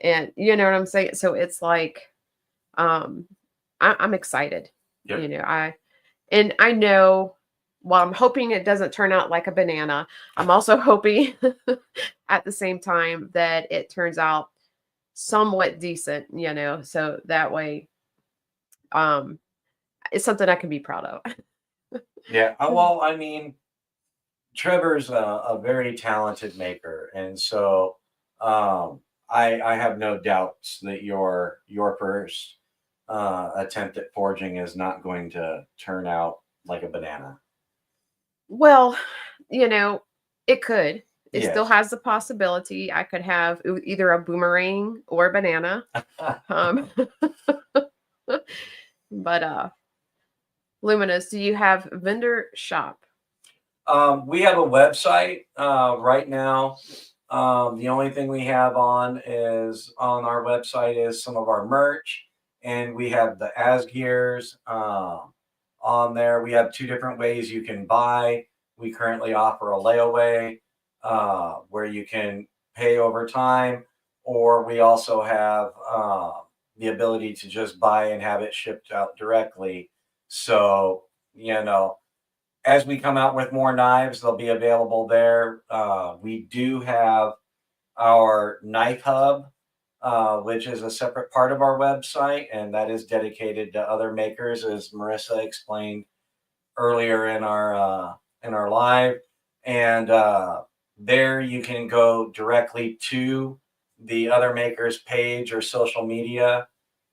And you know what I'm saying? So it's like, I'm excited. Yep. You know, I know, while I'm hoping it doesn't turn out like a banana, I'm also hoping at the same time that it turns out somewhat decent, you know, so that way um it's something I can be proud of. Yeah. Well, I mean, Trevor's a very talented maker, and so I have no doubts that your first attempt at forging is not going to turn out like a banana. Well, you know, it could. It still Yes. has the possibility I could have either a boomerang or a banana. Um, but Luminous, do you have vendor shop? We have a website right now. The only thing we have on our website is some of our merch, and we have the ASGEIRs on there. We have two different ways you can buy. We currently offer a layaway where you can pay over time, or we also have the ability to just buy and have it shipped out directly. So, you know, as we come out with more knives, they'll be available there. We do have our knife hub, which is a separate part of our website, and that is dedicated to other makers, as Marissa explained earlier in our live. And there you can go directly to the other makers page or social media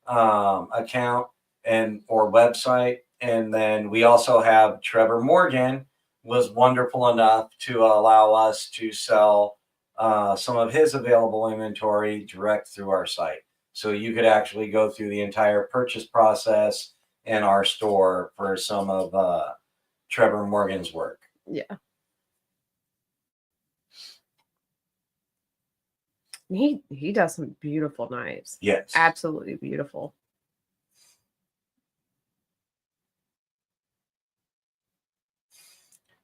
account and or website. And then we also have Trevor Morgan was wonderful enough to allow us to sell some of his available inventory direct through our site. So you could actually go through the entire purchase process in our store for some of Trevor Morgan's work. Yeah. He does some beautiful knives. Yes. Absolutely beautiful.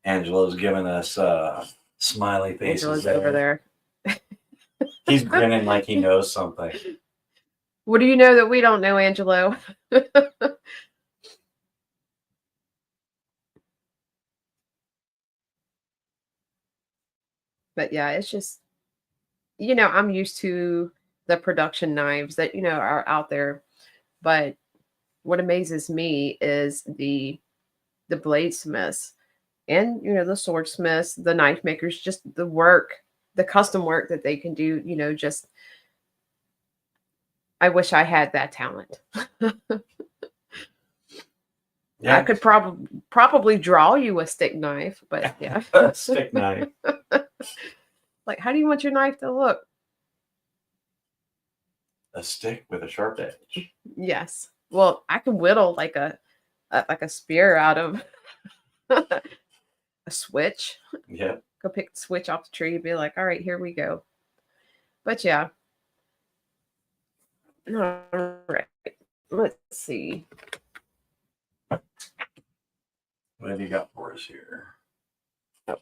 Angelo's giving us smiley faces. Angela's over there. He's grinning like he knows something. What do you know that we don't know, Angelo? But yeah, it's just, you know, I'm used to the production knives that, you know, are out there. But what amazes me is the bladesmiths and, you know, the swordsmiths, the knife makers, just the work, the custom work that they can do, you know, just I wish I had that talent. Yeah. I could probably draw you a stick knife, but yeah. A stick knife. Like, how do you want your knife to look? A stick with a sharp edge. Yes. Well, I can whittle like a spear out of a switch. Yeah. Go pick the switch off the tree and be like, all right, here we go. But yeah. All right. Let's see. What have you got for us here? Oh.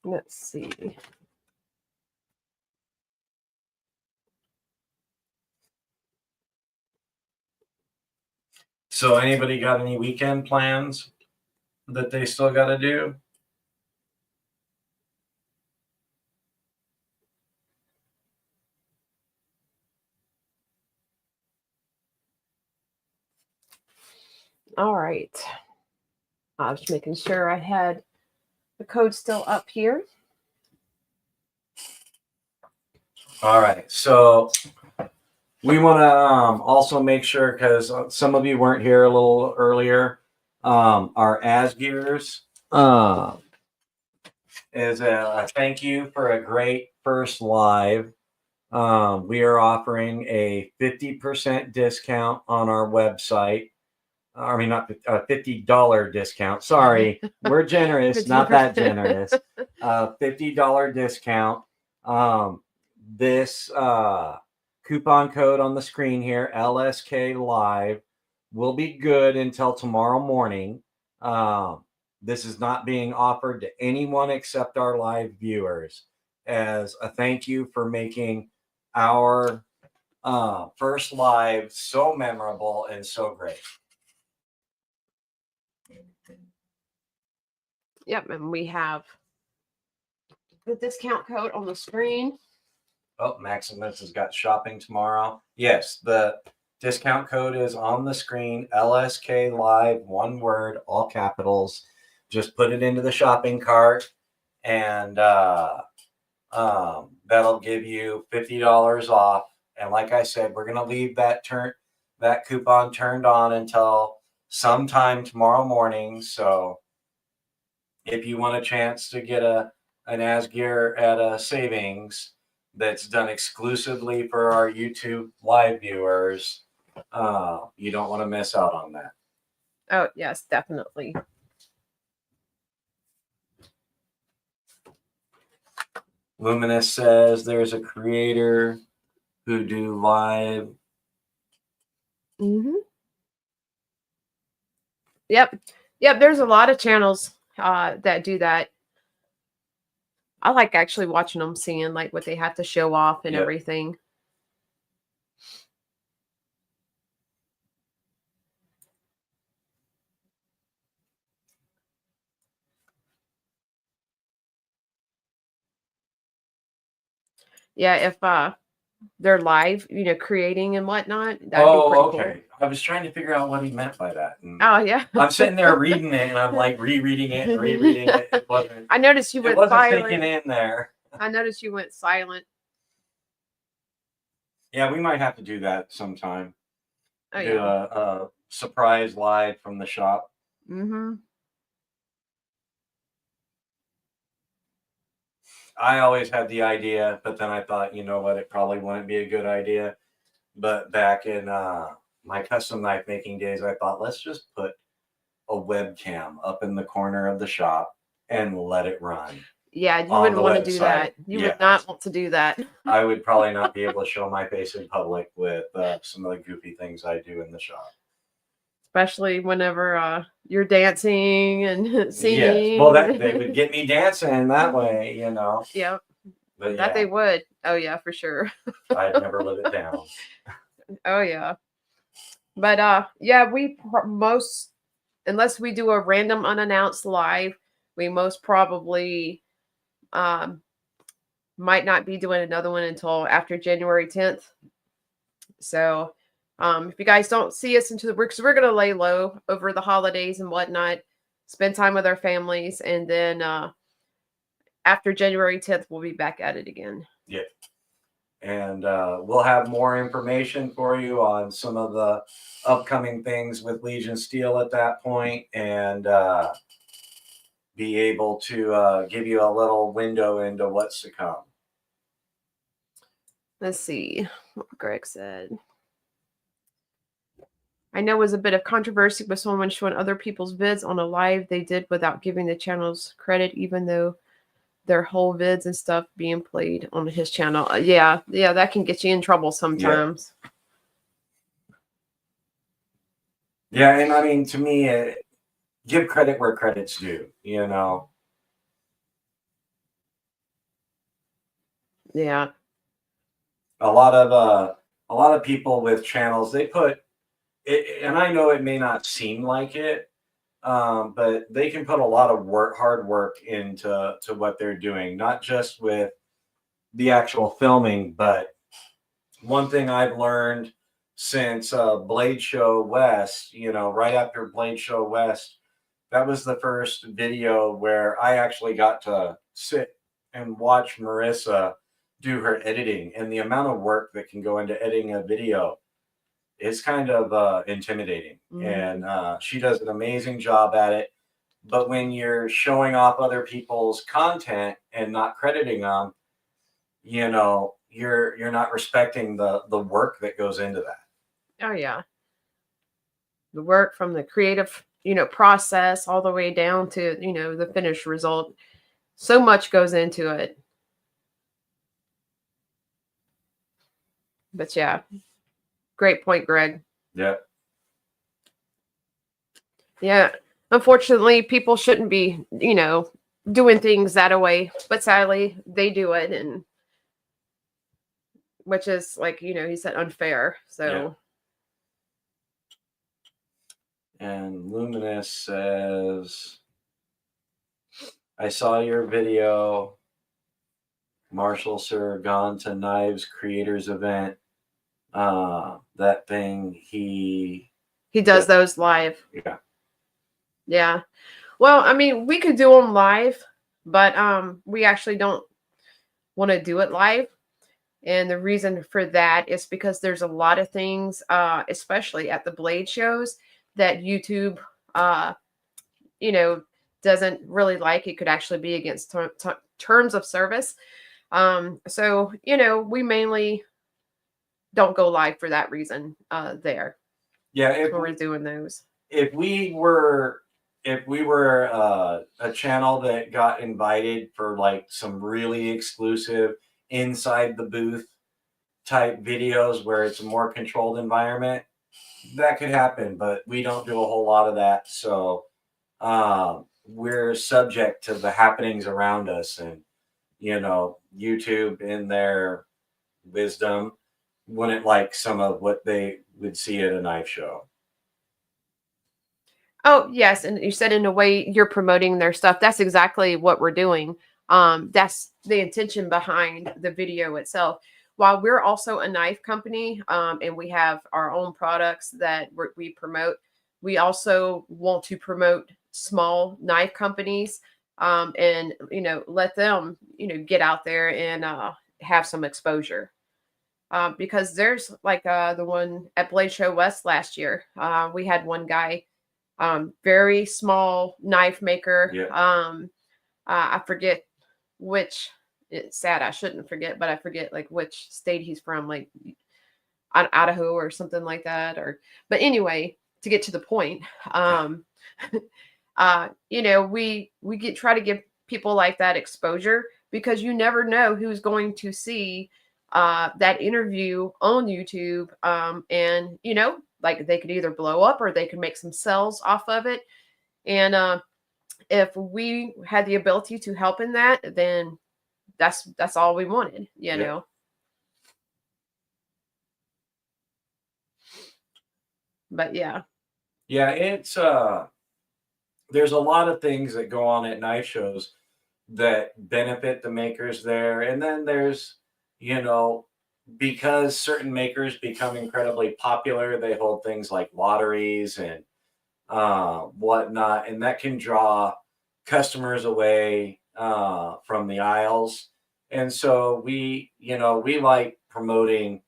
Let's see. So anybody got any weekend plans that they still got to do? All right. I was making sure I had the code still up here. All right. So we want to also make sure, because some of you weren't here a little earlier, our ASGEIRs is a thank you for a great first live. We are offering a 50% discount on our website. I mean, not a $50 discount. Sorry, we're generous, not that generous. $50 discount. This coupon code on the screen here, LSK Live, will be good until tomorrow morning. This is not being offered to anyone except our live viewers as a thank you for making our first live so memorable and so great. Yep, and we have the discount code on the screen. Oh, Maximus has got shopping tomorrow. Yes, the discount code is on the screen. LSK Live, one word, all capitals. Just put it into the shopping cart, and that'll give you $50 off. And like I said, we're gonna leave that coupon turned on until sometime tomorrow morning. So if you want a chance to get an ASGEIR at a savings that's done exclusively for our YouTube live viewers, you don't want to miss out on that. Oh, yes, definitely. Luminous says there's a creator who do live. Mm-hmm. Yep. There's a lot of channels that do that. I like actually watching them, seeing like what they have to show off and everything. Yeah, if they're live, creating and whatnot, that'd be pretty cool. I was trying to figure out what he meant by that. And oh, yeah. I'm sitting there reading it, and I'm like rereading it and rereading it. It wasn't. I noticed you went silent. Thinking in there. I noticed you went silent. Yeah, we might have to do that sometime. Oh, do a surprise live from the shop. Mm-hmm. I always had the idea, but then I thought, you know what, it probably wouldn't be a good idea. But back in my custom knife making days, I thought, let's just put a webcam up in the corner of the shop and let it run. Yeah, you wouldn't want to do that. You would not want to do that. I would probably not be able to show my face in public with some of the goofy things I do in the shop. Especially whenever you're dancing and singing. Yes. Well, they would get me dancing that way, Yep. But that they would. Oh, yeah, for sure. I'd never live it down. Oh, yeah. But yeah, unless we do a random unannounced live, we most probably might not be doing another one until after January 10th. So if you guys don't see us because we're going to lay low over the holidays and whatnot, spend time with our families, and then after January 10th, we'll be back at it again. Yeah. And we'll have more information for you on some of the upcoming things with Legion Steel at that point, and be able to give you a little window into what's to come. Let's see what Greg said. I know it was a bit of controversy with someone showing other people's vids on a live they did without giving the channels credit, even though their whole vids and stuff being played on his channel. Yeah, that can get you in trouble sometimes. Yeah, and I mean, to me, give credit where credit's due, Yeah. A lot of people with channels, they put it, and I know it may not seem like it, but they can put a lot of hard work into what they're doing, not just with the actual filming, but one thing I've learned since Blade Show West, right after Blade Show West, that was the first video where I actually got to sit and watch Marissa do her editing, and the amount of work that can go into editing a video is kind of intimidating. And she does an amazing job at it. But when you're showing off other people's content and not crediting them, you're not respecting the work that goes into that. Oh, yeah. The work from the creative, process all the way down to, the finished result. So much goes into it. But yeah, great point, Greg. Yeah. Yeah. unfortunately, people shouldn't be, doing things that way, but sadly they do it, and which is like, he said, unfair. So And Luminous says, I saw your video, Marshall Sir gone to Knives Creators event. That thing he does those live. Yeah. Yeah. Well, I mean, we could do them live, but we actually don't want to do it live. And the reason for that is because there's a lot of things, especially at the blade shows, that YouTube, doesn't really like. It could actually be against terms of service. So, we mainly don't go live for that reason there. Yeah. If we're doing those. If we were a channel that got invited for like some really exclusive inside the booth type videos where it's a more controlled environment, that could happen, but we don't do a whole lot of that. So we're subject to the happenings around us, and YouTube in their wisdom wouldn't like some of what they would see at a knife show. Oh, yes, and you said in a way you're promoting their stuff. That's exactly what we're doing. That's the intention behind the video itself. While we're also a knife company, and we have our own products that we promote, we also want to promote small knife companies, and let them get out there and have some exposure. Because there's like the one at Blade Show West last year. We had one guy, very small knife maker. Yeah. I forget which. It's sad, I shouldn't forget, but I forget like which state he's from, like Idaho or something like that. But anyway, to get to the point, we try to give people like that exposure, because you never know who's going to see that interview on YouTube, and like they could either blow up or they could make some sales off of it. And if we had the ability to help in that, then that's all we wanted, know. But yeah, it's there's a lot of things that go on at knife shows that benefit the makers there, and then there's because certain makers become incredibly popular, they hold things like lotteries and whatnot, and that can draw customers away from the aisles. And so we like promoting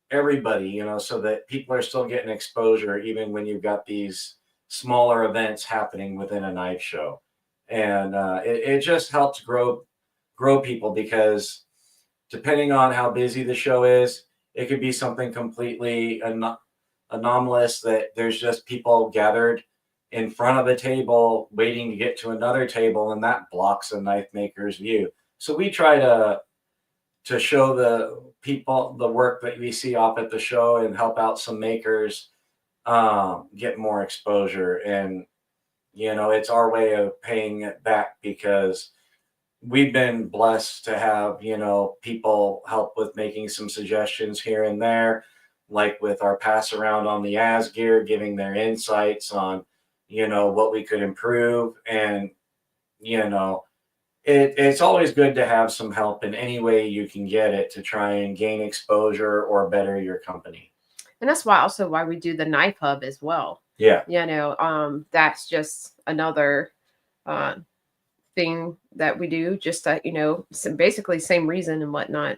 everybody, so that people are still getting exposure even when you've got these smaller events happening within a knife show. And it just helps grow people, because depending on how busy the show is, it could be something completely anomalous, that there's just people gathered in front of a table waiting to get to another table, and that blocks a knife maker's view. So we try to show the people the work that we see off at the show and help out some makers get more exposure. And it's our way of paying it back, because we've been blessed to have people help with making some suggestions here and there, like with our pass around on the ASGEIR, giving their insights on what we could improve. And it's always good to have some help in any way you can get it, to try and gain exposure or better your company. And that's why we do the knife hub as well. Yeah. That's just another thing that we do, just to, basically same reason and whatnot.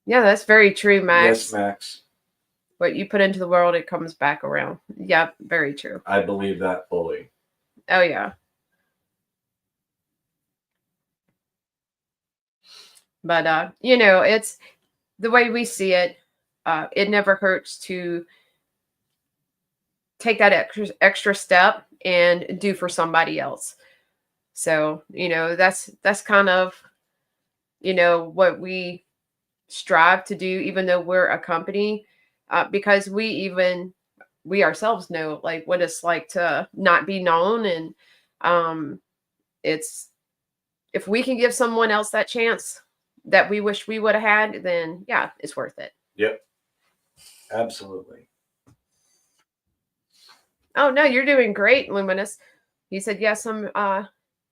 Yeah, that's very true, Max. Yes, Max. What you put into the world, it comes back around. Yeah, very true. I believe that fully. Oh, yeah. But, it's the way we see it. It never hurts to take that extra step and do for somebody else. So, that's kind of, what we strive to do, even though we're a company, because we even we ourselves know like what it's like to not be known. And it's, if we can give someone else that chance that we wish we would have had, then yeah, it's worth it. Yep. Absolutely. Oh no, you're doing great, Luminous. He said, yes, some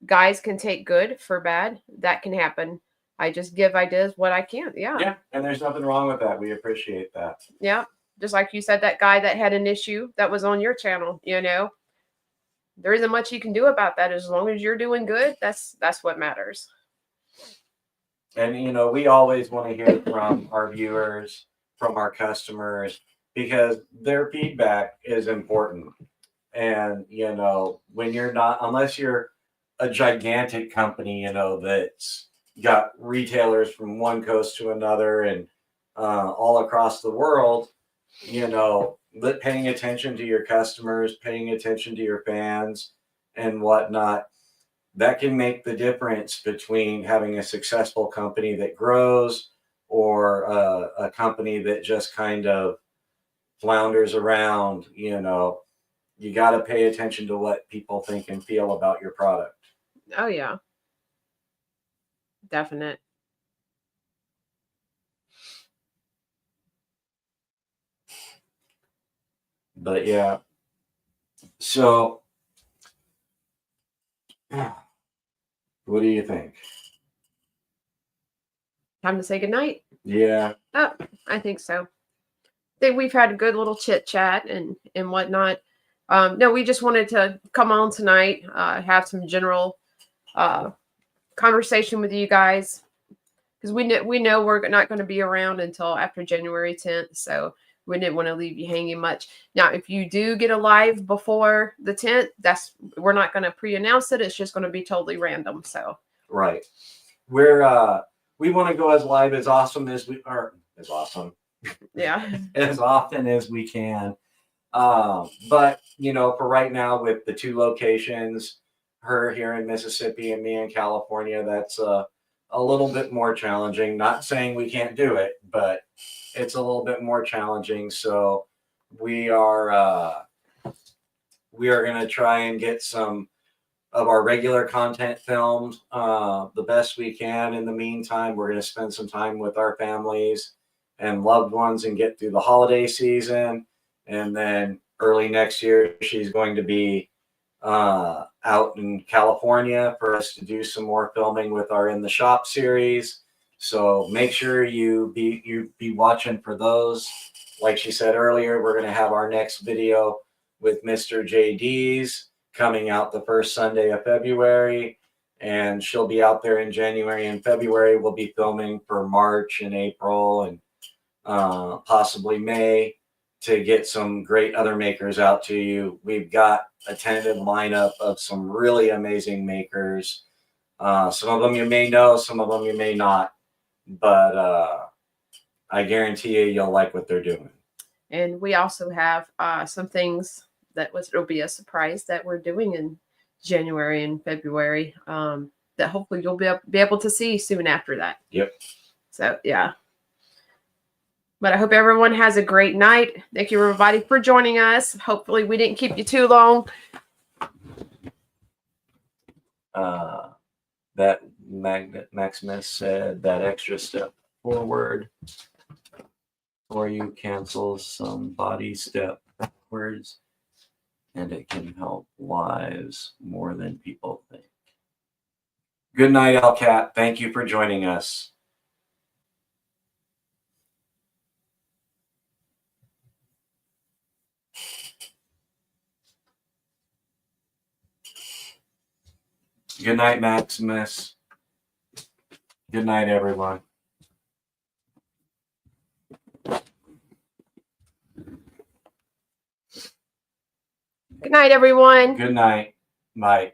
guys can take good for bad. That can happen. I just give ideas what I can. Yeah. Yeah. And there's nothing wrong with that. We appreciate that. Yeah. Just like you said, that guy that had an issue that was on your channel, you know, there isn't much you can do about that. As long as you're doing good, that's what matters. And, you know, we always want to hear from our viewers, from our customers, because their feedback is important. And, you know, when you're not, unless you're a gigantic company, you know, that's got retailers from one coast to another and all across the world, you know, paying attention to your customers, paying attention to your fans and whatnot, that can make the difference between having a successful company that grows or a company that just kind of flounders around. You know, you got to pay attention to what people think and feel about your product. Oh yeah, definite. But yeah, so what do you think? Time to say goodnight. Yeah. Oh, I think so. I think we've had a good little chit chat and whatnot. No, we just wanted to come on tonight, have some general conversation with you guys, because we know we're not going to be around until after January 10th, so we didn't want to leave you hanging much. Now, if you do get a live before the 10th, we're not going to pre-announce it. It's just going to be totally random. So right, we want to go as live as awesome as we are, as awesome, yeah, as often as we can. But you know, for right now, with the two locations, her here in Mississippi and me in California, that's a little bit more challenging. Not saying we can't do it, but it's a little bit more challenging. So we are going to try and get some of our regular content filmed the best we can. In the meantime, we're going to spend some time with our families and loved ones and get through the holiday season. And then early next year, she's going to be out in California for us to do some more filming with our In the Shop series. So make sure you be watching for those. Like she said earlier, we're going to have our next video with Mr. JD's coming out the first Sunday of February, and she'll be out there in January and February. We'll be filming for March and April and possibly May to get some great other makers out to you. We've got a tentative lineup of some really amazing makers. Some of them you may know, some of them you may not, but I guarantee you'll like what they're doing. And we also have some things it'll be a surprise that we're doing in January and February that hopefully you'll be able to see soon after that. Yep. So yeah. But I hope everyone has a great night. Thank you, everybody, for joining us. Hopefully we didn't keep you too long. That Maximus said that extra step forward, or you cancel some body step backwards, and it can help lives more than people think. Good night, LCAT. Thank you for joining us. Good night, Maximus. Good night, everyone. Good night, everyone. Good night. Bye.